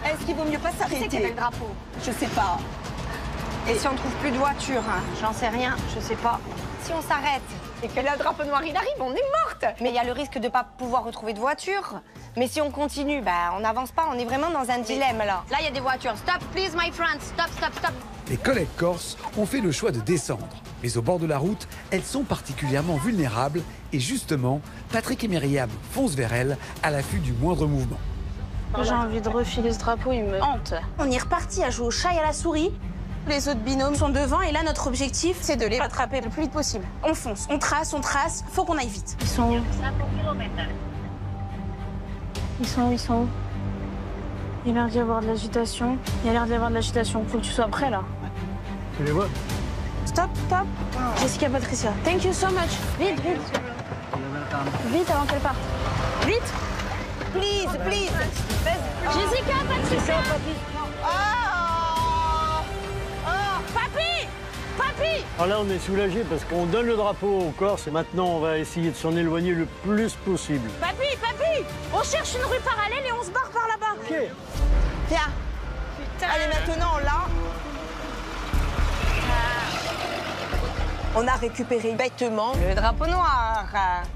Est-ce qu'il vaut mieux pas s'arrêter? Qui c'est qui avait le drapeau? Je sais pas. Et si on trouve plus de voiture, hein, j'en sais rien, je sais pas. Si on s'arrête et que le drapeau noir il arrive, on est morte. Mais il y a le risque de pas pouvoir retrouver de voiture. Mais si on continue, bah on n'avance pas, on est vraiment dans un dilemme là. Là il y a des voitures. Stop, please my friends, stop, stop, stop. Les collègues corses ont fait le choix de descendre. Mais au bord de la route, elles sont particulièrement vulnérables. Et justement, Patrick et Myriam foncent vers elles à l'affût du moindre mouvement. J'ai envie de refiler ce drapeau, il me hante. On est reparti à jouer au chat et à la souris. Les autres binômes sont devant et là, notre objectif, c'est de les rattraper le plus vite possible. On fonce, on trace, faut qu'on aille vite. Ils sont où? Ils sont où? Il y a l'air d'y avoir de l'agitation. Il y a l'air d'y avoir de l'agitation. Faut que tu sois prêt, là. Tu les vois? Stop, stop. Jessica, Patricia. Thank you so much. Vite, vite. Vite avant qu'elle parte. Vite. Please, please. Jessica, Patricia. Papi! Papi! Alors là, on est soulagés parce qu'on donne le drapeau aux Corses et maintenant, on va essayer de s'en éloigner le plus possible. Papi, papi! On cherche une rue parallèle et on se barre par là-bas. Ok. Viens. Putain. Allez, maintenant, là. On a récupéré bêtement Le drapeau noir.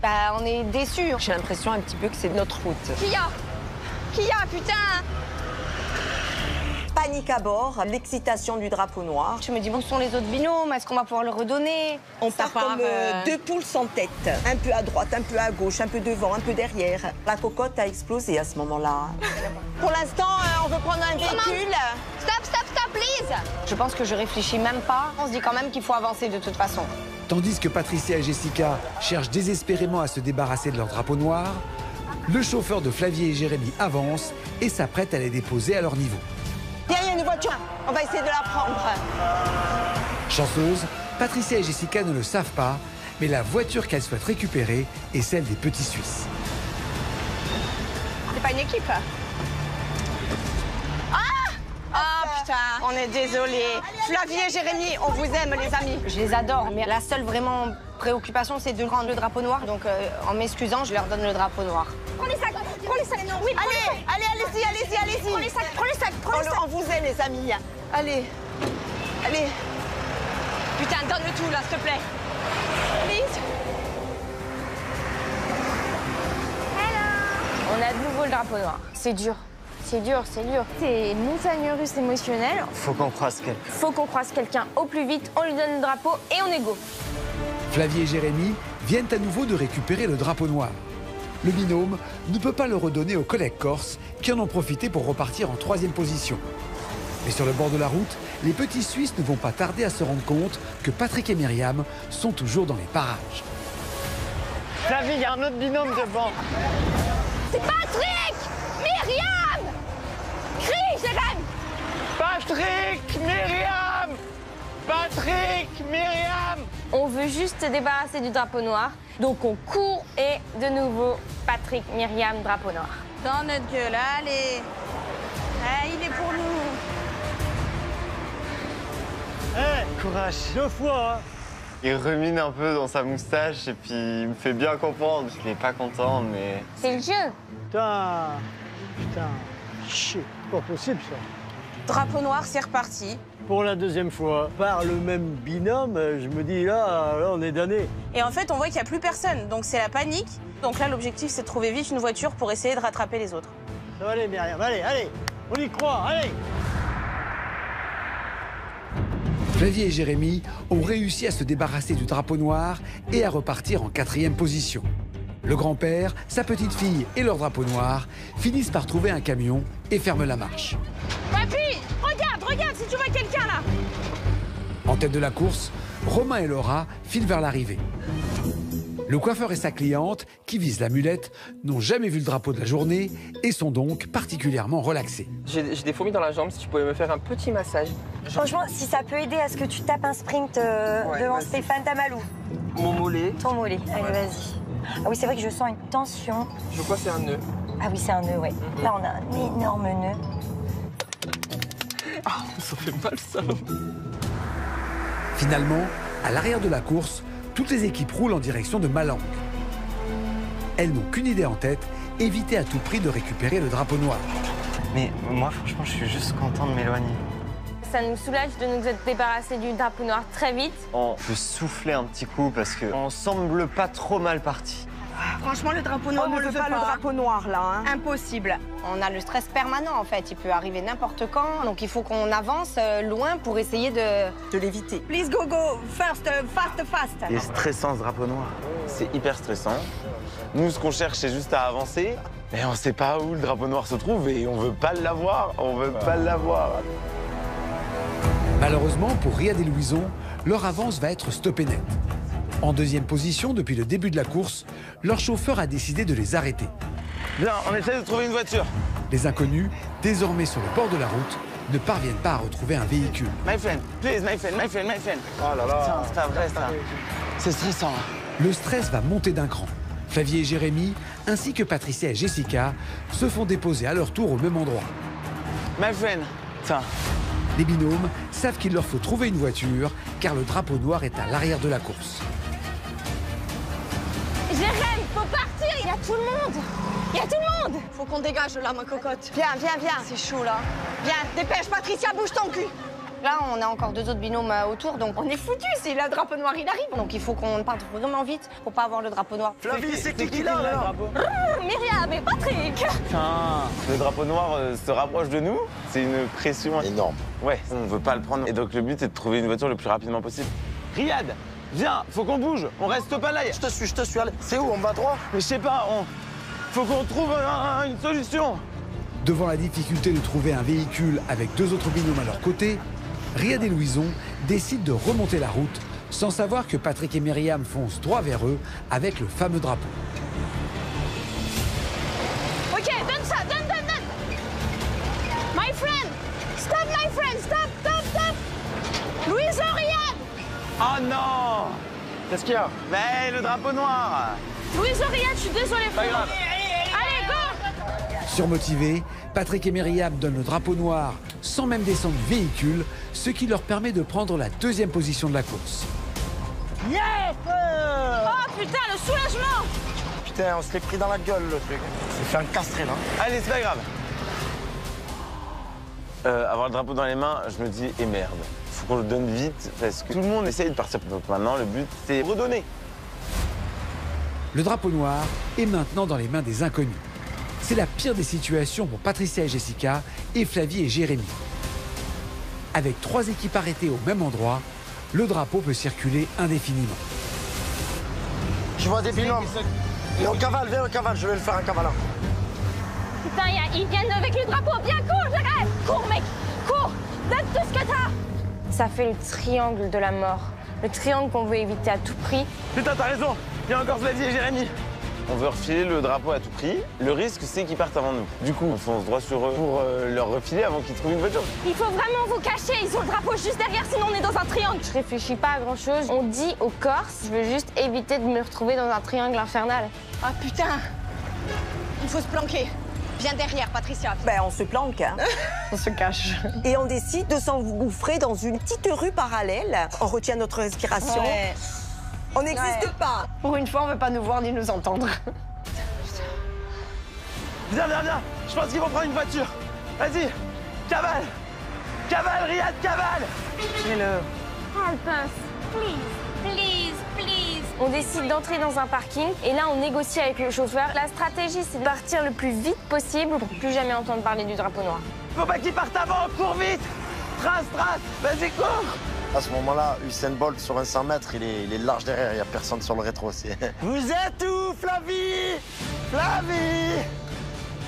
Bah on est déçus. J'ai l'impression un petit peu que c'est notre route. Qui y a, putain? panique à bord, l'excitation du drapeau noir. Je me dis, où sont les autres binômes? Est-ce qu'on va pouvoir le redonner? On part comme deux poules sans tête. Un peu à droite, un peu à gauche, un peu devant, un peu derrière. La cocotte a explosé à ce moment-là. Pour l'instant, on veut prendre un véhicule. Stop, stop, stop, please! Je pense que je réfléchis même pas. On se dit quand même qu'il faut avancer de toute façon. Tandis que Patricia et Jessica cherchent désespérément à se débarrasser de leur drapeau noir, le chauffeur de Flavie et Jérémy avance et s'apprête à les déposer à leur niveau. Viens, il y a une voiture, on va essayer de la prendre. Chanceuses, Patricia et Jessica ne le savent pas, mais la voiture qu'elles souhaitent récupérer est celle des petits Suisses. C'est pas une équipe? Putain, on est désolés. Flavie et Jérémy, on vous aime les amis. Je les adore, mais la seule vraiment préoccupation, c'est de rendre le drapeau noir. Donc en m'excusant, je leur donne le drapeau noir. Prends les sacs, oui, allez-y, allez-y. Prends les sacs, prends les sacs. On vous aime les amis. Allez, allez. Putain, donne-le tout là, s'il te plaît. Please. Hello. On a de nouveau le drapeau noir. C'est dur. C'est dur, c'est dur. C'est une montagne russe émotionnelle. Faut qu'on croise quelqu'un. Faut qu'on croise quelqu'un au plus vite, on lui donne le drapeau et on est go. Flavie et Jérémy viennent à nouveau de récupérer le drapeau noir. Le binôme ne peut pas le redonner aux collègues corses qui en ont profité pour repartir en 3e position. Mais sur le bord de la route, les petits Suisses ne vont pas tarder à se rendre compte que Patrick et Myriam sont toujours dans les parages. Flavie, il y a un autre binôme devant. C'est Patrick! Myriam! Crie, Jérém! Patrick, Myriam! Patrick, Myriam! On veut juste se débarrasser du drapeau noir. Donc on court et de nouveau Patrick, Myriam, drapeau noir. Dans notre gueule, allez! Ah, il est pour nous! Courage. 2 fois, hein. Il remine un peu dans sa moustache et puis il me fait bien comprendre. Il est pas content, mais... C'est le jeu. Putain, shit, pas possible ça. Drapeau noir, c'est reparti. Pour la 2e fois, par le même binôme, je me dis là on est damnés. Et en fait, on voit qu'il n'y a plus personne, donc c'est la panique. Donc là, l'objectif, c'est de trouver vite une voiture pour essayer de rattraper les autres. Ça va aller, Myriam, allez, on y croit, allez! Flavie et Jérémy ont réussi à se débarrasser du drapeau noir et à repartir en 4e position. Le grand-père, sa petite-fille et leur drapeau noir finissent par trouver un camion et ferment la marche. Papy, regarde, si tu vois quelqu'un là. En tête de la course, Romain et Laura filent vers l'arrivée. Le coiffeur et sa cliente, qui visent la mulette, n'ont jamais vu le drapeau de la journée et sont donc particulièrement relaxés. J'ai des fourmis dans la jambe, si tu pouvais me faire un petit massage. Franchement, si ça peut aider à ce que tu tapes un sprint devant Stéphane Tamalou. Mon mollet. Ton mollet, allez vas-y. Ah oui, c'est vrai que je sens une tension. Je crois que c'est un nœud. Ah oui, c'est un nœud, ouais. Là, on a un énorme nœud. Ah, ça fait mal, ça. Finalement, à l'arrière de la course, toutes les équipes roulent en direction de Malang. Elles n'ont qu'une idée en tête, éviter à tout prix de récupérer le drapeau noir. Mais moi, franchement, je suis juste content de m'éloigner. Ça nous soulage de nous être débarrassés du drapeau noir très vite. On peut souffler un petit coup parce qu'on semble pas trop mal parti. Franchement, le drapeau noir, on ne veut pas le drapeau noir, là. Hein. Impossible. On a le stress permanent, en fait. Il peut arriver n'importe quand. Donc, il faut qu'on avance loin pour essayer de l'éviter. Please go, go. First, fast. Il est stressant, ce drapeau noir. C'est hyper stressant. Nous, ce qu'on cherche, c'est juste à avancer. Mais on sait pas où le drapeau noir se trouve et on veut pas l'avoir. On veut pas l'avoir. Malheureusement, pour Riyad et Louison, leur avance va être stoppée net. En deuxième position depuis le début de la course, leur chauffeur a décidé de les arrêter. Bien, on essaie de trouver une voiture. Les inconnus, désormais sur le bord de la route, ne parviennent pas à retrouver un véhicule. My friend, please, my friend. Oh là là. Tiens, c'est pas vrai, ça. C'est stressant. Le stress va monter d'un cran. Flavie et Jérémy, ainsi que Patricia et Jessica, se font déposer à leur tour au même endroit. My friend, tiens. Les binômes savent qu'il leur faut trouver une voiture, car le drapeau noir est à l'arrière de la course. Jérém, faut partir, il y a tout le monde. Faut qu'on dégage là, ma cocotte. Viens. C'est chaud là. Viens. Dépêche, Patricia, bouge ton cul. Là, on a encore 2 autres binômes autour, donc on est foutus si le drapeau noir, il arrive. Donc, il faut qu'on parte vraiment vite pour pas avoir le drapeau noir. Flavie, c'est qui là, là? Myriam et Patrick. Putain, le drapeau noir se rapproche de nous. C'est une pression énorme. Ouais, on veut pas le prendre. Et donc, le but, c'est de trouver une voiture le plus rapidement possible. Riyad, viens, faut qu'on bouge. On reste pas là. Je te suis. Allez, c'est où? On va droit? Mais je sais pas, faut qu'on trouve une solution. Devant la difficulté de trouver un véhicule avec 2 autres binômes à leur côté, Riyad et Louison décident de remonter la route sans savoir que Patrick et Myriam foncent droit vers eux avec le fameux drapeau. Ok, donne ça, donne. My friend, stop. Louison, Riyad. Oh non! Qu'est-ce qu'il y a? Mais le drapeau noir! Louison, Riyad, je suis désolée. Pas grave. Allez, go. Surmotivés, Patrick et Myriam donnent le drapeau noir sans même descendre du véhicule, ce qui leur permet de prendre la 2e position de la course. Yes! Oh putain, le soulagement. Putain, on se l'est pris dans la gueule, le truc. C'est fait encastrer, là. Allez, c'est pas grave. Avoir le drapeau dans les mains, je me dis, et merde. Faut qu'on le donne vite, parce que tout le monde essaye de partir. Donc maintenant, le but, c'est redonner. Le drapeau noir est maintenant dans les mains des inconnus. C'est la pire des situations pour Patricia et Jessica et Flavie et Jérémy. Avec 3 équipes arrêtées au même endroit, le drapeau peut circuler indéfiniment. Je vois des binômes. Viens au cavale, je vais le faire un cavale. Putain, ils viennent avec le drapeau. Bien, cours, Jérém. Cours, mec. Cours. Donne tout ce que t'as. Ça fait le triangle de la mort. Le triangle qu'on veut éviter à tout prix. Putain, t'as raison. Il y a encore Flavie et Jérémy. On veut refiler le drapeau à tout prix. Le risque, c'est qu'ils partent avant nous. Du coup, on fonce droit sur eux pour leur refiler avant qu'ils trouvent une voiture. Il faut vraiment vous cacher. Ils ont le drapeau juste derrière, sinon on est dans un triangle. Je réfléchis pas à grand-chose. On dit aux Corses, je veux juste éviter de me retrouver dans un triangle infernal. Ah putain. Il faut se planquer. Viens derrière, Patricia. Ben, on se planque. Hein. On se cache. Et on décide de s'engouffrer dans une petite rue parallèle. On retient notre respiration. Ouais. On n'existe pas. Pour une fois, on veut pas nous voir ni nous entendre. Viens. Je pense qu'ils vont prendre une voiture. Vas-y, cavale. Cavale, Riyad, cavale. Fais-le. Help us, please. On décide d'entrer dans un parking et là on négocie avec le chauffeur. La stratégie c'est de partir le plus vite possible pour plus jamais entendre parler du drapeau noir. Faut pas qu'ils partent avant, cours vite. Trace, vas-y, cours. À ce moment-là, Usain Bolt sur un 100 mètres, il est large derrière, il n'y a personne sur le rétro. Vous êtes où, Flavie?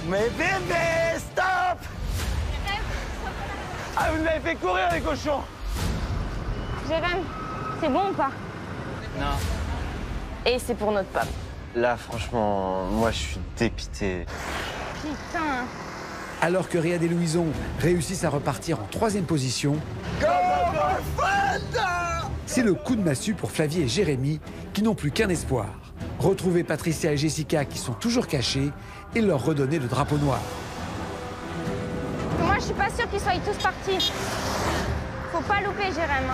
Mais bébé, stop! Ah, vous nous avez fait courir, les cochons. Jérém, c'est bon ou pas? Non. Et c'est pour notre pomme. Là, franchement, moi, je suis dépité. Putain. Alors que Riyad et Louison réussissent à repartir en 3e position, c'est le coup de massue pour Flavie et Jérémy qui n'ont plus qu'un espoir. Retrouver Patricia et Jessica qui sont toujours cachés et leur redonner le drapeau noir. Moi, je suis pas sûre qu'ils soient tous partis. Faut pas louper, Jérém.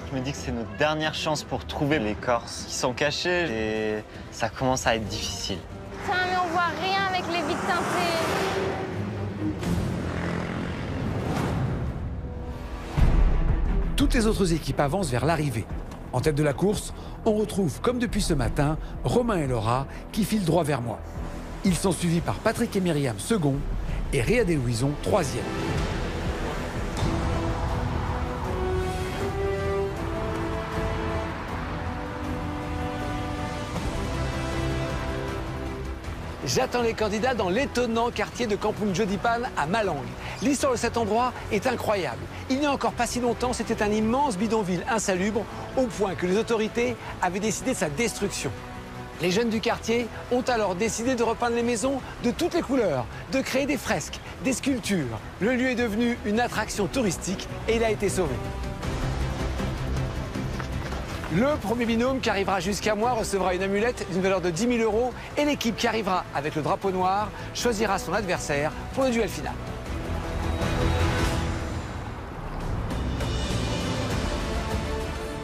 Je me dis que c'est notre dernière chance pour trouver les Corses qui sont cachés et ça commence à être difficile. Putain, mais on voit rien avec les vitres teintées. Toutes les autres équipes avancent vers l'arrivée. En tête de la course, on retrouve, comme depuis ce matin, Romain et Laura qui filent droit vers moi. Ils sont suivis par Patrick et Myriam, second, et Riyad et Louison, troisième. J'attends les candidats dans l'étonnant quartier de Kampung Jodipan à Malang. L'histoire de cet endroit est incroyable. Il n'y a encore pas si longtemps, c'était un immense bidonville insalubre, au point que les autorités avaient décidé de sa destruction. Les jeunes du quartier ont alors décidé de repeindre les maisons de toutes les couleurs, de créer des fresques, des sculptures. Le lieu est devenu une attraction touristique et il a été sauvé. Le premier binôme qui arrivera jusqu'à moi recevra une amulette d'une valeur de 10 000 € et l'équipe qui arrivera avec le drapeau noir choisira son adversaire pour le duel final.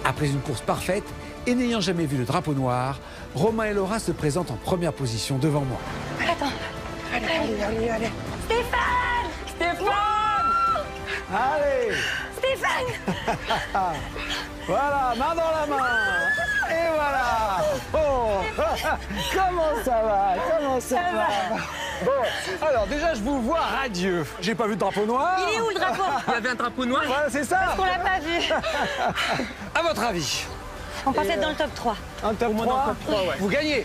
Après une course parfaite et n'ayant jamais vu le drapeau noir, Romain et Laura se présentent en première position devant moi. Attends. Allez. Stéphane! Stéphane! Allez! Stéphane! Voilà, main dans la main. Et voilà. Oh. Comment ça va? Comment ça va? Bon, alors déjà, je vous vois radieux. J'ai pas vu de drapeau noir. Il est où le drapeau? Il y avait un drapeau noir. Voilà, c'est ça. Parce qu'on l'a pas vu. À votre avis? On pensait être dans le top 3. Un top 3, dans le top 3, ouais. Vous gagnez.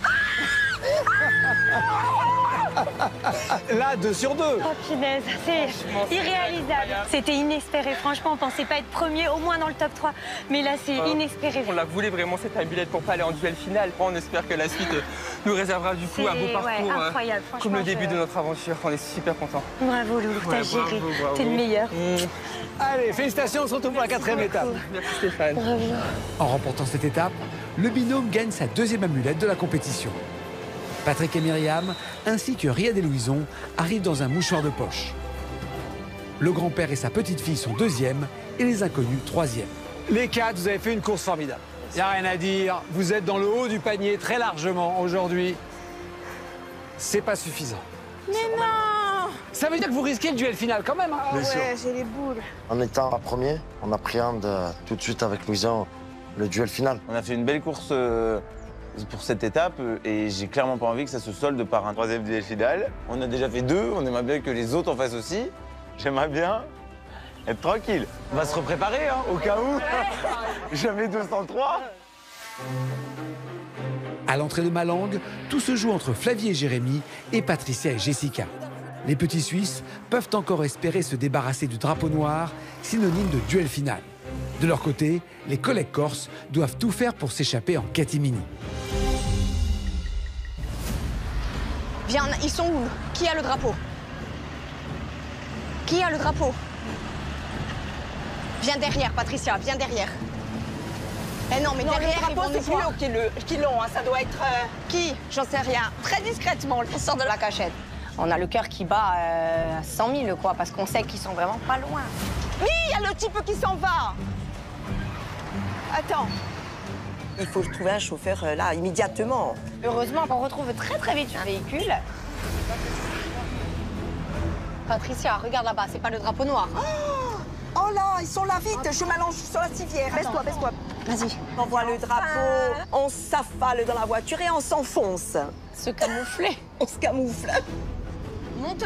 Là, 2 sur 2. Oh punaise, c'est irréalisable. C'était inespéré, franchement, on pensait pas être premier, au moins dans le top 3. Mais là, c'est inespéré. On la voulait vraiment cette amulette pour pas aller en duel final. On espère que la suite nous réservera du coup un beau parcours. Incroyable, comme le début de notre aventure. On est super contents. Bravo Loulou, t'as géré. T'es le meilleur. Allez, félicitations, on se retrouve pour la 4e étape. Merci Stéphane. Bravo. En remportant cette étape, le binôme gagne sa 2e amulette de la compétition. Patrick et Myriam, ainsi que Riyad et Louison, arrivent dans un mouchoir de poche. Le grand-père et sa petite-fille sont 2e et les inconnus 3e. Les 4, vous avez fait une course formidable. Il n'y a rien à dire, vous êtes dans le haut du panier très largement aujourd'hui. C'est pas suffisant. Mais non! Ça veut dire que vous risquez le duel final quand même. Hein. Ah ouais, j'ai les boules. En étant pas premier, on appréhende tout de suite avec Louison le duel final. On a fait une belle course pour cette étape et j'ai clairement pas envie que ça se solde par un 3e duel final. On a déjà fait 2, on aimerait bien que les autres en fassent aussi. J'aimerais bien être tranquille. On va se repréparer, hein, au cas où. Jamais 203. À l'entrée de Malang, tout se joue entre Flavie et Jérémy et Patricia et Jessica. Les petits Suisses peuvent encore espérer se débarrasser du drapeau noir, synonyme de duel final. De leur côté, les collègues corses doivent tout faire pour s'échapper en catimini. Viens, ils sont où? Qui a le drapeau? Qui a le drapeau? Viens derrière, Patricia, viens derrière. Eh non, mais Non, derrière, le drapeau, c'est plus eux qui l'ont, hein, ça doit être... Qui? J'en sais rien. Très discrètement, on sort de la cachette. On a le cœur qui bat à 100 000, quoi, parce qu'on sait qu'ils sont vraiment pas loin. Oui, il y a le type qui s'en va. Attends. Il faut trouver un chauffeur là, immédiatement. Heureusement qu'on retrouve très vite un véhicule. Patricia, regarde là-bas, c'est pas le drapeau noir. Oh là, ils sont là, vite, je m'allonge sur la civière. Baisse-toi, baisse-toi. Vas-y. On voit le drapeau, on s'affale dans la voiture et on s'enfonce. Se camoufler. On se camoufle. Monte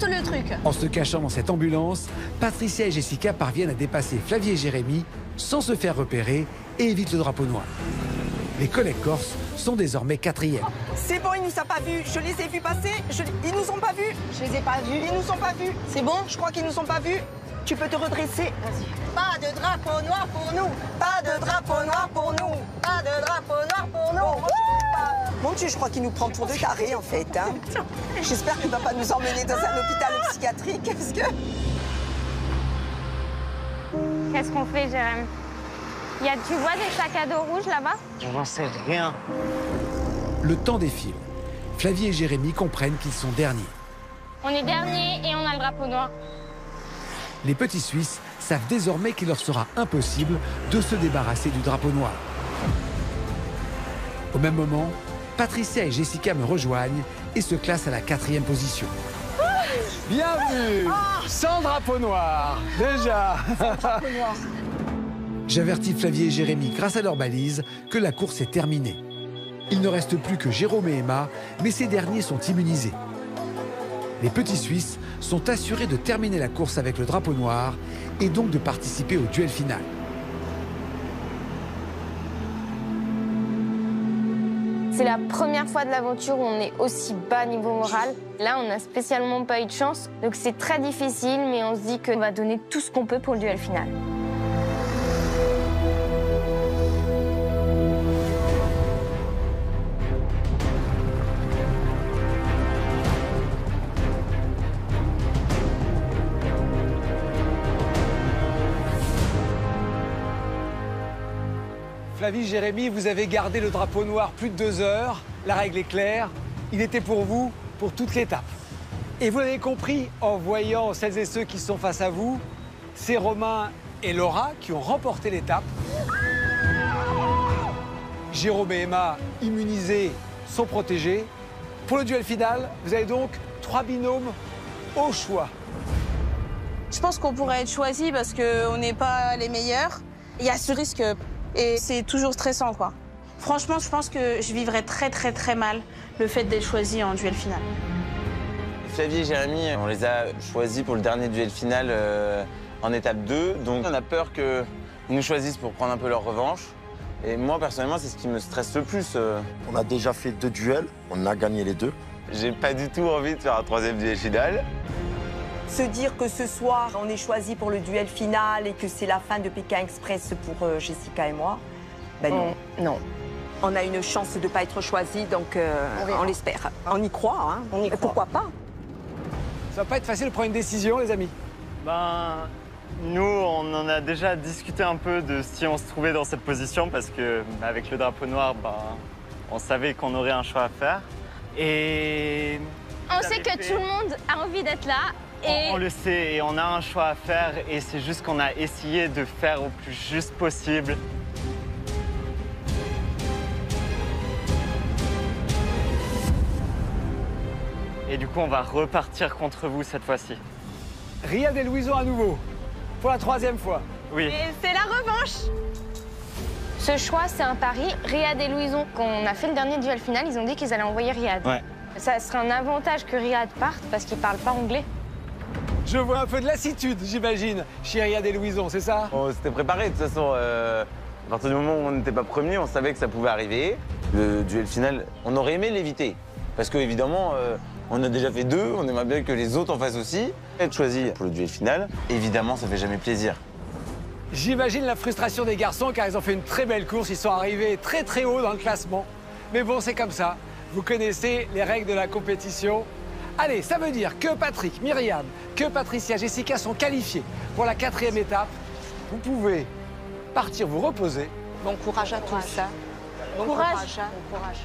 le truc. En se cachant dans cette ambulance, Patricia et Jessica parviennent à dépasser Flavie et Jérémy sans se faire repérer et évitent le drapeau noir. Les collègues corses sont désormais 4e. C'est bon, ils nous ont pas vus. Je les ai vus passer. Ils nous ont pas vus. Je les ai pas vus. Ils nous ont pas vus. C'est bon? Je crois qu'ils nous ont pas vus. Tu peux te redresser. Pas de drapeau noir pour nous. Pas de drapeau noir pour nous. Pas de drapeau noir pour nous. Mon Dieu, je crois qu'il nous prend pour 2 carrés, en fait. Hein. J'espère qu'il ne va pas nous emmener dans un hôpital psychiatrique, parce que... Qu'est-ce qu'on fait, Jérém? Tu vois des sacs à dos rouges là-bas? J'en sais rien. Le temps défile. Flavie et Jérémy comprennent qu'ils sont derniers. On est dernier et on a le drapeau noir. Les petits Suisses savent désormais qu'il leur sera impossible de se débarrasser du drapeau noir. Au même moment, Patricia et Jessica me rejoignent et se classent à la 4e position. Bienvenue! Sans drapeau noir, déjà! J'avertis Flavie et Jérémy, grâce à leur balise, que la course est terminée. Il ne reste plus que Jérôme et Emma, mais ces derniers sont immunisés. Les petits Suisses sont assurés de terminer la course avec le drapeau noir et donc de participer au duel final. C'est la première fois de l'aventure où on est aussi bas niveau moral. Là, on n'a spécialement pas eu de chance, donc c'est très difficile, mais on se dit qu'on va donner tout ce qu'on peut pour le duel final. Flavie, Jérémy, vous avez gardé le drapeau noir plus de 2 heures. La règle est claire, il était pour vous, pour toute l'étape. Et vous l'avez compris en voyant celles et ceux qui sont face à vous, c'est Romain et Laura qui ont remporté l'étape. Jérôme et Emma, immunisés, sont protégés. Pour le duel final, vous avez donc 3 binômes au choix. Je pense qu'on pourrait être choisi parce qu'on n'est pas les meilleurs. Il y a ce risque et c'est toujours stressant, quoi. Franchement, je pense que je vivrais très mal le fait d'être choisi en duel final. Flavie et Jérémy, on les a choisis pour le dernier duel final en étape 2. Donc on a peur qu'ils nous choisissent pour prendre un peu leur revanche. Et moi, personnellement, c'est ce qui me stresse le plus. On a déjà fait 2 duels, on a gagné les 2. J'ai pas du tout envie de faire un 3e duel final. Se dire que ce soir, on est choisi pour le duel final et que c'est la fin de Pékin Express pour Jessica et moi, ben non. Non. On a une chance de ne pas être choisi, donc on l'espère. On y croit, hein. On y croit. Pourquoi pas? Ça va pas être facile de prendre une décision, les amis. Ben, nous, on en a déjà discuté un peu de si on se trouvait dans cette position parce que avec le drapeau noir, ben, on savait qu'on aurait un choix à faire. Et on sait que tout le monde a envie d'être là. On le sait et on a un choix à faire et c'est juste qu'on a essayé de faire au plus juste possible. Et du coup, on va repartir contre vous cette fois-ci. Riyad et Louison à nouveau, pour la 3e fois. Oui. Et c'est la revanche. Ce choix, c'est un pari. Riyad et Louison, quand on a fait le dernier duel final, ils ont dit qu'ils allaient envoyer Riyad. Ouais. Ça serait un avantage que Riyad parte parce qu'il parle pas anglais. Je vois un peu de lassitude, j'imagine, chez Riyad et Louison, c'est ça? On s'était préparé, de toute façon. À partir du moment où on n'était pas premier, on savait que ça pouvait arriver. Le duel final, on aurait aimé l'éviter. Parce qu'évidemment, on a déjà fait 2, on aimerait bien que les autres en fassent aussi. Être choisi pour le duel final, évidemment, ça fait jamais plaisir. J'imagine la frustration des garçons car ils ont fait une très belle course, ils sont arrivés très haut dans le classement. Mais bon, c'est comme ça. Vous connaissez les règles de la compétition. Allez, ça veut dire que Patrick, Myriam, que Patricia, Jessica sont qualifiés pour la 4e étape. Vous pouvez partir vous reposer. Bon courage à tous. Bon courage. Bon courage.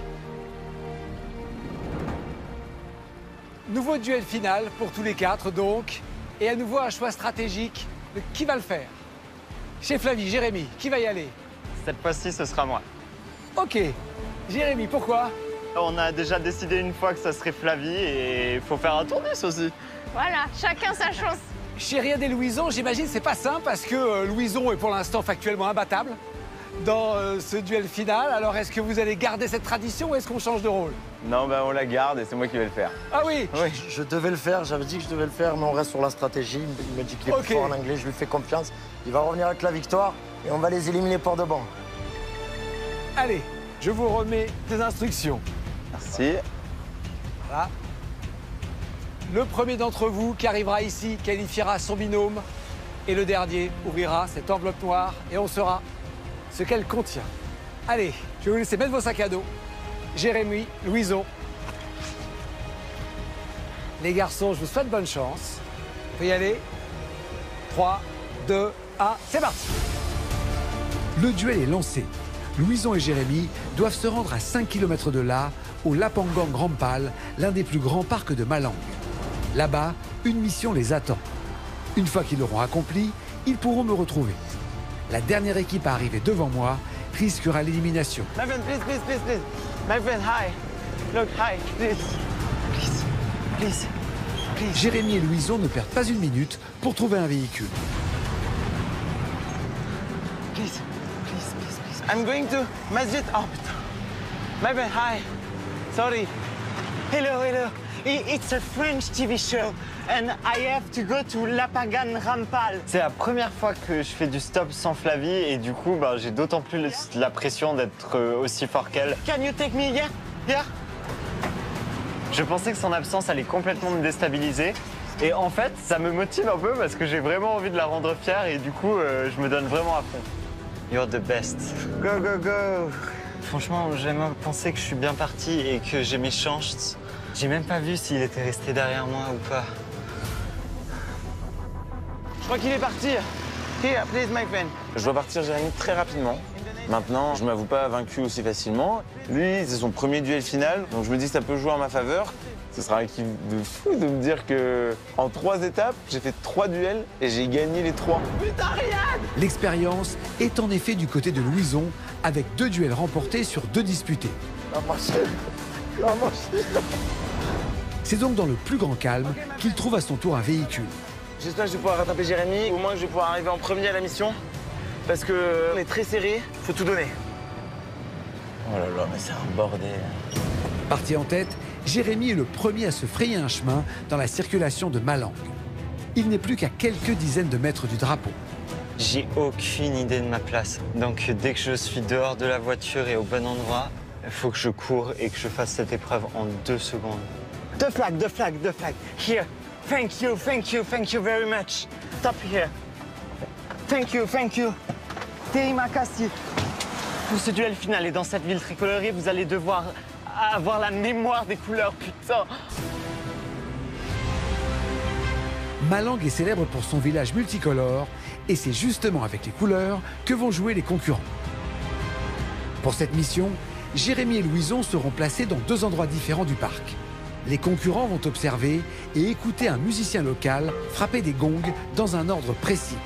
Nouveau duel final pour tous les 4 donc. Et à nouveau un choix stratégique de qui va le faire. Chez Flavie, Jérémy, qui va y aller? Cette fois-ci, ce sera moi. Ok. Jérémy, pourquoi? On a déjà décidé une fois que ça serait Flavie et il faut faire un tournus aussi. Voilà, chacun sa chance. Chez Riyad et Louison, j'imagine c'est pas simple parce que Louison est pour l'instant factuellement imbattable dans ce duel final. Alors est-ce que vous allez garder cette tradition ou est-ce qu'on change de rôle? Non, ben on la garde et c'est moi qui vais le faire. Ah oui? Oui, je devais le faire, j'avais dit que je devais le faire, mais on reste sur la stratégie. Il me dit qu'il est plus fort en anglais, je lui fais confiance. Il va revenir avec la victoire et on va les éliminer pour de bon. Allez, je vous remets des instructions. Merci. Voilà. Le premier d'entre vous qui arrivera ici qualifiera son binôme et le dernier ouvrira cette enveloppe noire et on saura ce qu'elle contient. Allez, je vais vous laisser mettre vos sacs à dos. Jérémy, Louison. Les garçons, je vous souhaite bonne chance. Vous pouvez y aller. 3, 2, 1, c'est parti. Le duel est lancé. Louison et Jérémy doivent se rendre à 5 km de là, au Lapangang Rampal, l'un des plus grands parcs de Malang. Là-bas, une mission les attend. Une fois qu'ils l'auront accomplie, ils pourront me retrouver. La dernière équipe à arriver devant moi risquera l'élimination. My friend, please. My friend, hi. Look, hi, please. Jérémy et Louison ne perdent pas une minute pour trouver un véhicule. please. Please, please, please. I'm going to Masjid. Oh, putain. My bad, hi. Sorry. Hello, hello. It's a French TV show and I have to go to Lapagan Rampal. C'est la première fois que je fais du stop sans Flavie et du coup, j'ai d'autant plus la pression d'être aussi fort qu'elle. Can you take me here? Here? Je pensais que son absence allait complètement me déstabiliser. Et en fait, ça me motive un peu parce que j'ai vraiment envie de la rendre fière et du coup, je me donne vraiment à fond. You're the best. Go, go, go. Franchement, j'aime penser que je suis bien parti et que j'ai mes chances. J'ai même pas vu s'il était resté derrière moi ou pas. Je crois qu'il est parti. Here, please, my friend. Je dois partir, Jérémy, très rapidement. Maintenant, je ne m'avoue pas vaincu aussi facilement. Lui, c'est son premier duel final, donc je me dis que ça peut jouer en ma faveur. Ce sera un kiff de fou de me dire que en 3 étapes, j'ai fait 3 duels et j'ai gagné les 3. Putain, Riyad! L'expérience est en effet du côté de Louison, avec 2 duels remportés sur 2 disputés. La machine. La machine. C'est donc dans le plus grand calme qu'il trouve à son tour un véhicule. J'espère que je vais pouvoir rattraper Jérémy, au moins que je vais pouvoir arriver en premier à la mission. Parce qu'on est très serré, faut tout donner. Oh là là, mais c'est un bordel. Parti en tête, Jérémy est le premier à se frayer un chemin dans la circulation de Malang. Il n'est plus qu'à quelques dizaines de mètres du drapeau. J'ai aucune idée de ma place. Donc dès que je suis dehors de la voiture et au bon endroit, il faut que je cours et que je fasse cette épreuve en 2 secondes. 2 flags, 2 flags, 2 flags. Here. Thank you, thank you, thank you very much. Stop here. Thank you, thank you. Terima kasih. Pour ce duel final et dans cette ville tricolorée, vous allez devoir avoir la mémoire des couleurs, putain. Malang est célèbre pour son village multicolore et c'est justement avec les couleurs que vont jouer les concurrents. Pour cette mission, Jérémy et Louison seront placés dans 2 endroits différents du parc. Les concurrents vont observer et écouter un musicien local frapper des gongs dans un ordre précis.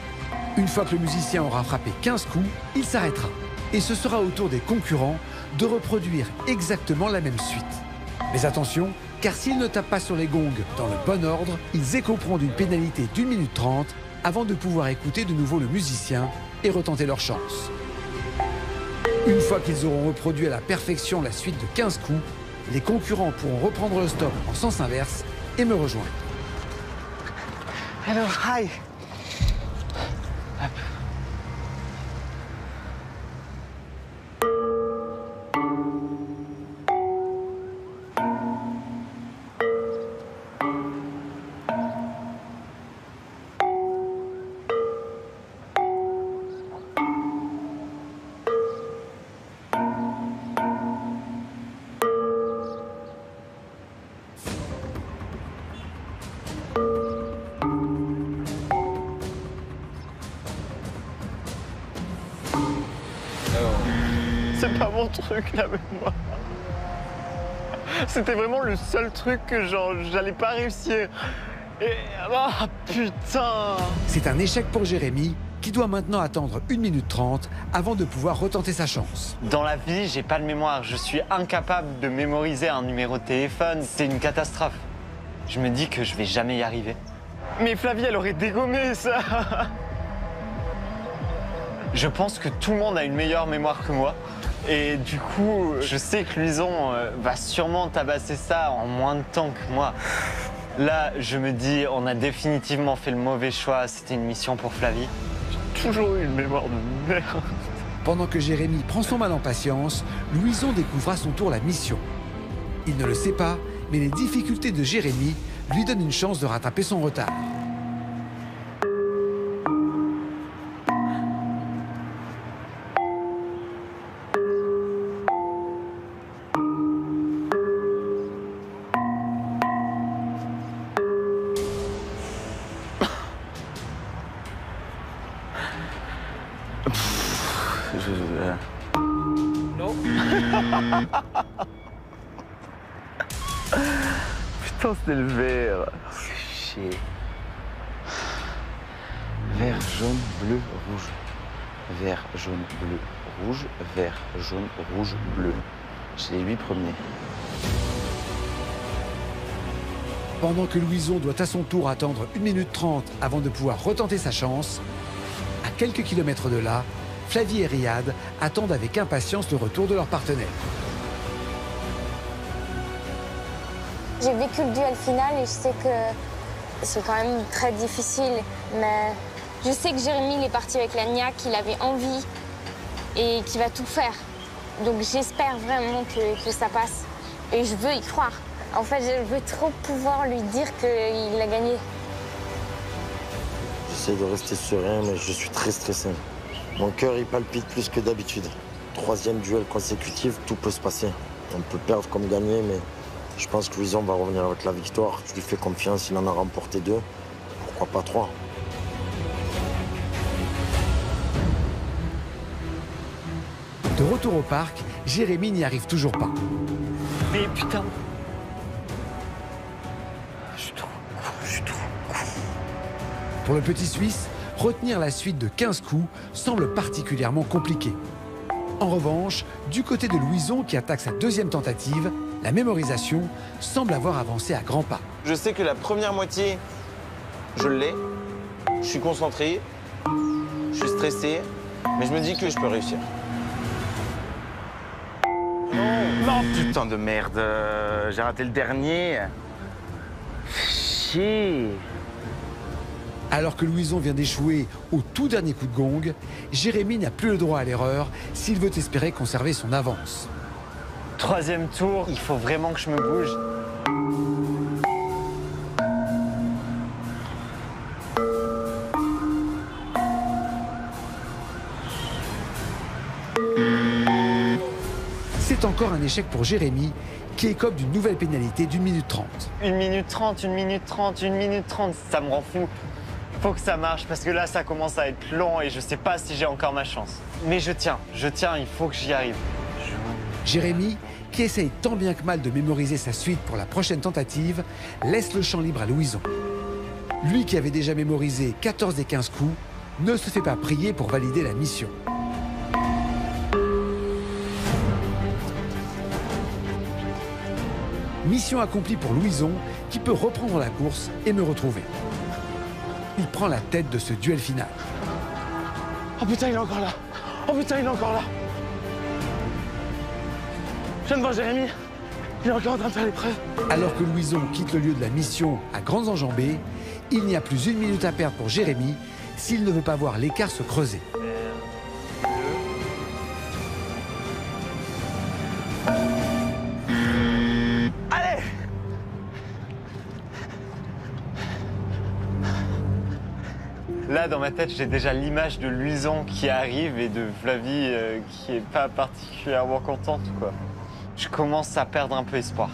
Une fois que le musicien aura frappé 15 coups, il s'arrêtera. Et ce sera au tour des concurrents de reproduire exactement la même suite. Mais attention, car s'ils ne tapent pas sur les gongs dans le bon ordre, ils écoperont d'une pénalité d'1 minute 30 avant de pouvoir écouter de nouveau le musicien et retenter leur chance. Une fois qu'ils auront reproduit à la perfection la suite de 15 coups, les concurrents pourront reprendre le stop en sens inverse et me rejoindre. Hello, hi. C'est pas mon truc, la mémoire. C'était vraiment le seul truc que j'allais pas réussir. Et... ah, putain! C'est un échec pour Jérémy, qui doit maintenant attendre 1 minute 30 avant de pouvoir retenter sa chance. Dans la vie, j'ai pas de mémoire. Je suis incapable de mémoriser un numéro de téléphone. C'est une catastrophe. Je me dis que je vais jamais y arriver. Mais Flavie, elle aurait dégommé ça! Je pense que tout le monde a une meilleure mémoire que moi. Et du coup, je sais que Louison va sûrement tabasser ça en moins de temps que moi. Là, je me dis, on a définitivement fait le mauvais choix. C'était une mission pour Flavie. J'ai toujours eu une mémoire de merde. Pendant que Jérémy prend son mal en patience, Louison découvre à son tour la mission. Il ne le sait pas, mais les difficultés de Jérémy lui donnent une chance de rattraper son retard. Non. Putain, c'était le vert. Chier. Vert, jaune, bleu, rouge. Vert, jaune, bleu, rouge. Vert, jaune, rouge, bleu. J'ai les 8 premiers. Pendant que Louison doit à son tour attendre 1 minute 30 avant de pouvoir retenter sa chance, à quelques kilomètres de là, Flavie et Riyad attendent avec impatience le retour de leur partenaire. J'ai vécu le duel final et je sais que c'est quand même très difficile. Mais je sais que Jérémy il est parti avec la niaque, qu'il avait envie et qu'il va tout faire. Donc j'espère vraiment que ça passe. Et je veux y croire. En fait, je veux trop pouvoir lui dire qu'il a gagné. J'essaie de rester serein, mais je suis très stressé. Mon cœur, il palpite plus que d'habitude. 3e duel consécutif, tout peut se passer. On peut perdre comme gagner, mais je pense que Louison va revenir avec la victoire. Je lui fais confiance, il en a remporté 2. Pourquoi pas 3? De retour au parc, Jérémy n'y arrive toujours pas. Mais putain. Pour le petit Suisse, retenir la suite de 15 coups semble particulièrement compliqué. En revanche, du côté de Louison qui attaque sa 2e tentative, la mémorisation semble avoir avancé à grands pas. Je sais que la première moitié, je l'ai. Je suis concentré, je suis stressé, mais je me dis que je peux réussir. Non, putain de merde, j'ai raté le dernier. Chier. Alors que Louison vient d'échouer au tout dernier coup de gong, Jérémy n'a plus le droit à l'erreur s'il veut espérer conserver son avance. 3e tour, il faut vraiment que je me bouge. C'est encore un échec pour Jérémy qui écope d'une nouvelle pénalité d'1 minute 30. 1 minute 30, 1 minute 30, 1 minute 30, ça me rend fou. Faut que ça marche parce que là ça commence à être long et je sais pas si j'ai encore ma chance. Mais je tiens, il faut que j'y arrive. Jérémy, qui essaye tant bien que mal de mémoriser sa suite pour la prochaine tentative, laisse le champ libre à Louison. Lui qui avait déjà mémorisé 14 des 15 coups, ne se fait pas prier pour valider la mission. Mission accomplie pour Louison, qui peut reprendre la course et me retrouver. Il prend la tête de ce duel final. Oh putain, il est encore là. Oh putain, il est encore là. Je viens de voir Jérémy. Il est encore en train de faire l'épreuve. Alors que Louison quitte le lieu de la mission à grandes enjambées, il n'y a plus 1 minute à perdre pour Jérémy s'il ne veut pas voir l'écart se creuser. Allez! Là, dans ma tête, j'ai déjà l'image de Louison qui arrive et de Flavie qui est pas particulièrement contente, quoi. Je commence à perdre un peu espoir.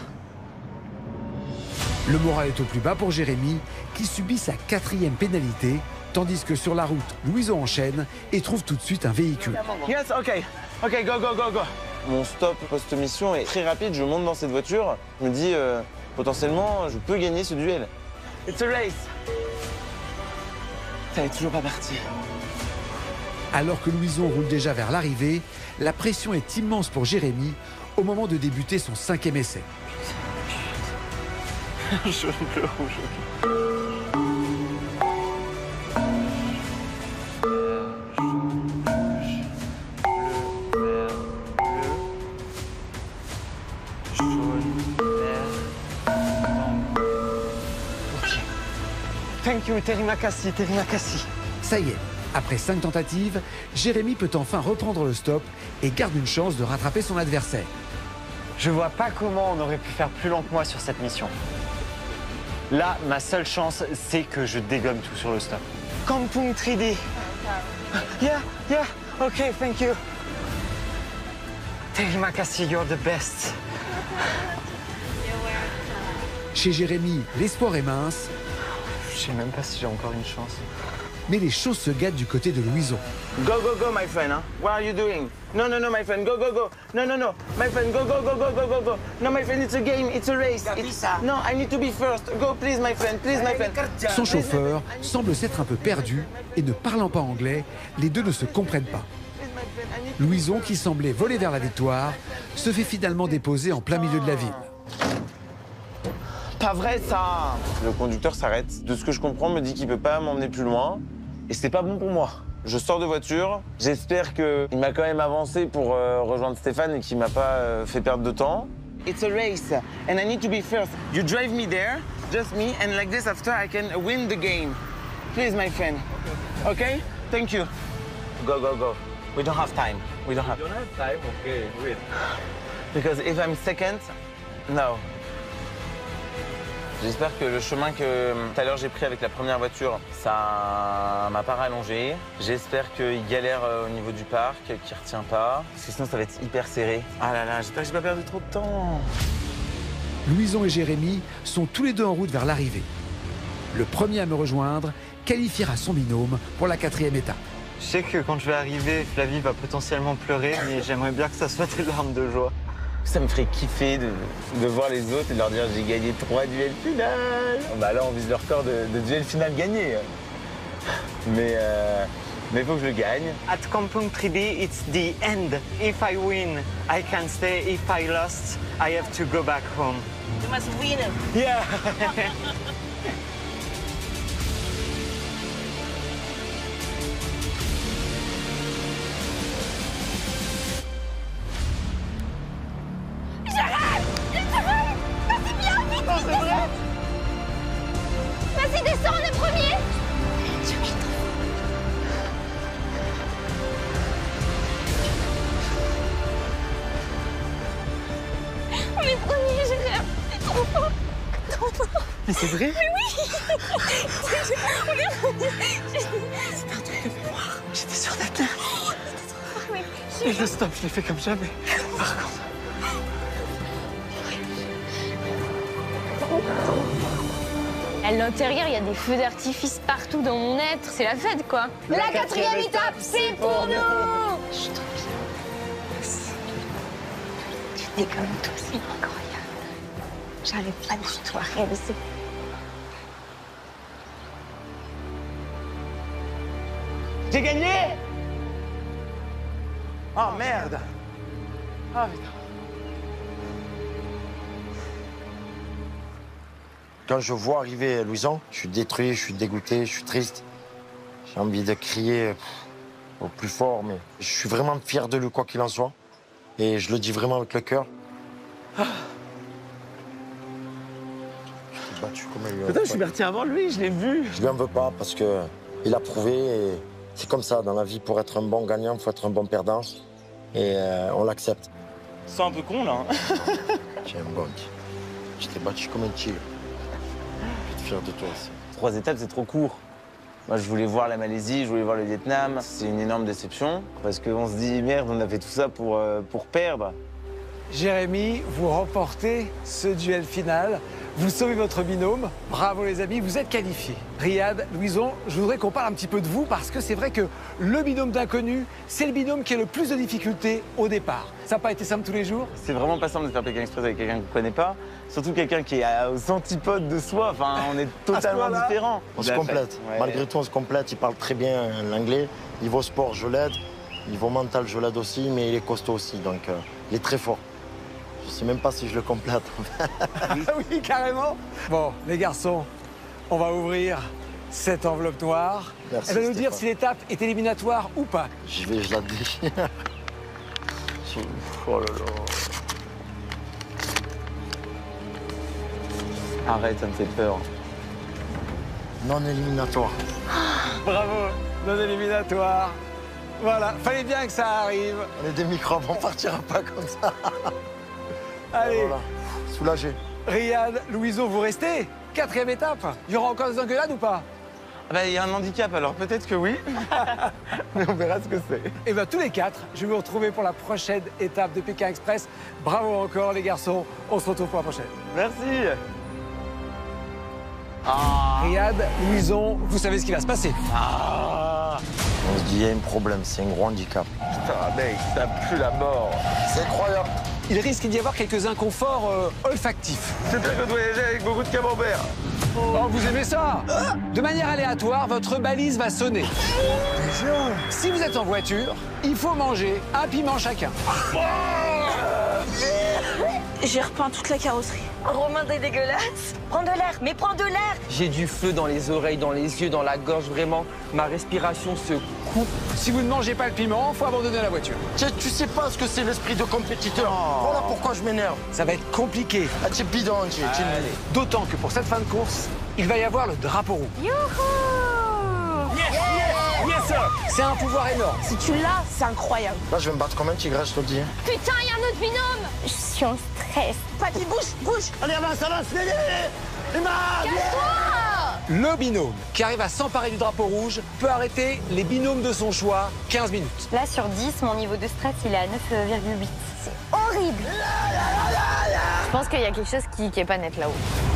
Le moral est au plus bas pour Jérémy, qui subit sa 4e pénalité, tandis que sur la route, Louison enchaîne et trouve tout de suite un véhicule. Yes, ok. Ok, go, go, go, go. Mon stop post-mission est très rapide. Je monte dans cette voiture. Je me dis, potentiellement, je peux gagner ce duel. It's a race. Ça n'est toujours pas parti. Alors que Louison roule déjà vers l'arrivée, la pression est immense pour Jérémy au moment de débuter son 5e essai. Jaune, bleu, rouge. Thank you, Terima kassi, Terima kassi. Ça y est, après 5 tentatives, Jérémy peut enfin reprendre le stop et garde une chance de rattraper son adversaire. Je vois pas comment on aurait pu faire plus long que moi sur cette mission. Là, ma seule chance, c'est que je dégomme tout sur le stop. Kampung 3D. Yeah, yeah, ok, thank you. Terima kassi, you're the best. Chez Jérémy, l'espoir est mince. Je sais même pas si j'ai encore une chance. Mais les choses se gâtent du côté de Louison. Go, go, go, my friend. Huh? What are you doing? No, no, no, my friend. Go, go, go. No, no, no. My friend, go, go, go, go, go, go, go. No, my friend, it's a game. It's a race. No, I need to be first. Go, please, my friend. Please, my friend. Son chauffeur semble s'être un peu perdu et ne parlant pas anglais, les deux ne se comprennent pas. Louison, qui semblait voler vers la victoire, se fait finalement déposer en plein milieu de la ville. Pas vrai, ça. Le conducteur s'arrête. De ce que je comprends, me dit qu'il peut pas m'emmener plus loin. Et c'est pas bon pour moi. Je sors de voiture. J'espère qu'il m'a quand même avancé pour rejoindre Stéphane et qu'il m'a pas fait perdre de temps. It's a race and I need to be first. You drive me there, just me, and like this after I can win the game. Please, my friend. Okay? Thank you. Go, go, go. We don't have time. We don't have time. Okay, wait. Because if I'm second, no. J'espère que le chemin que tout à l'heure j'ai pris avec la première voiture, ça m'a pas rallongé. J'espère qu'il galère au niveau du parc, qu'il retient pas, parce que sinon ça va être hyper serré. Ah là là, j'espère que j'ai pas perdu trop de temps. Louison et Jérémy sont tous les deux en route vers l'arrivée. Le premier à me rejoindre qualifiera son binôme pour la 4e étape. Je sais que quand je vais arriver, Flavie va potentiellement pleurer, mais j'aimerais bien que ça soit des larmes de joie. Ça me ferait kiffer de voir les autres et de leur dire j'ai gagné 3 duels finales. Bah là on vise le record de duels finales gagnés. Mais il faut que je le gagne. At Kampung 3D, it's the end. If I win, I can stay. If I lost, I have to go back home. You must win. Yeah. Vas-y, descends, on est premier. On est premier, Jérém. C'est trop fort. Trop fort. Mais c'est vrai? Mais oui. On est premier. C'était un truc de mémoire. J'étais sûre d'être là. Mais Et le stop, je l'ai fait comme jamais. Par contre. À l'intérieur, il y a des feux d'artifice partout dans mon être. C'est la fête, quoi. La 4e étape, c'est pour nous. Je suis trop bien. Tu es comme tout, c'est incroyable. J'arrive pas du tout à réaliser. J'ai gagné! Oh merde! Oh putain. Quand je vois arriver Louison, je suis détruit, je suis dégoûté, je suis triste. J'ai envie de crier au plus fort, mais je suis vraiment fier de lui, quoi qu'il en soit. Et je le dis vraiment avec le cœur. Je t'ai battu comme un lion. Putain, je suis parti avant lui, je l'ai vu. Je lui en veux pas parce qu'il a prouvé. Et c'est comme ça, dans la vie, pour être un bon gagnant, il faut être un bon perdant. Et on l'accepte. C'est un peu con, là. Tiens, bon. Je t'ai battu comme un tigre. Fier de toi aussi. 3 étapes, c'est trop court. Moi, je voulais voir la Malaisie, je voulais voir le Vietnam. C'est une énorme déception parce qu'on se dit, merde, on a fait tout ça pour perdre. Jérémy, vous remportez ce duel final. Vous sauvez votre binôme. Bravo les amis, vous êtes qualifiés. Riyad, Louison, je voudrais qu'on parle un petit peu de vous parce que c'est vrai que le binôme d'inconnus, c'est le binôme qui a le plus de difficultés au départ. Ça n'a pas été simple tous les jours? C'est vraiment pas simple de faire Pékin Express avec quelqu'un qu'on ne connaît pas. Surtout quelqu'un qui est aux antipodes de soi. Enfin, on est totalement différents. On se complète. Ouais. Malgré tout, on se complète. Il parle très bien l'anglais. Niveau sport, je l'aide. Niveau mental, je l'aide aussi. Mais il est costaud aussi. Donc, il est très fort. Je sais même pas si je le complète. Oui, carrément. Bon, les garçons, on va ouvrir cette enveloppe noire. Merci, elle va nous Stéphane. dire si l'étape est éliminatoire ou pas. J'y vais, je la déchire. Oh là là. Arrête, ça me fait peur. Non éliminatoire. Bravo, non éliminatoire. Voilà, fallait bien que ça arrive. On est des microbes, on partira pas comme ça. Allez. Voilà. Soulagé. Riyad, Louison, vous restez? 4e étape. Il y aura encore des engueulades ou pas? Il y a un handicap, alors peut-être que oui. Mais on verra ce que c'est. Et bien, tous les 4, je vais vous retrouver pour la prochaine étape de Pékin Express. Bravo encore, les garçons. On se retrouve pour la prochaine. Merci. Riyad, Louison, vous savez ce qui va se passer. On se dit, il y a un problème, c'est un gros handicap. Putain, mec, ça pue la mort. C'est incroyable. Il risque d'y avoir quelques inconforts olfactifs. C'est très bien de voyager avec beaucoup de camembert. Oh, vous aimez ça? De manière aléatoire, votre balise va sonner. Si vous êtes en voiture, il faut manger un piment chacun. J'ai repeint toute la carrosserie. Romain, t'es dégueulasse. Prends de l'air, mais prends de l'air. J'ai du feu dans les oreilles, dans les yeux, dans la gorge, vraiment. Ma respiration se coupe. Si vous ne mangez pas le piment, faut abandonner la voiture. Tu sais pas ce que c'est l'esprit de compétiteur. Voilà pourquoi je m'énerve. Ça va être compliqué. Ah, t'es bidon, D'autant que pour cette fin de course, il va y avoir le drapeau rouge. Youhou! Yes, sir. C'est un pouvoir énorme. Si tu l'as, c'est incroyable. Là, je vais me battre comme un tigre, je te le dis. Putain, il y a un autre binôme. Je suis en stress. Papy, bouge. Allez, avance, Casse-toi! Le binôme qui arrive à s'emparer du drapeau rouge peut arrêter les binômes de son choix 15 minutes. Là, sur 10, mon niveau de stress, il est à 9,8. C'est horrible. Je pense qu'il y a quelque chose qui est pas net là-haut.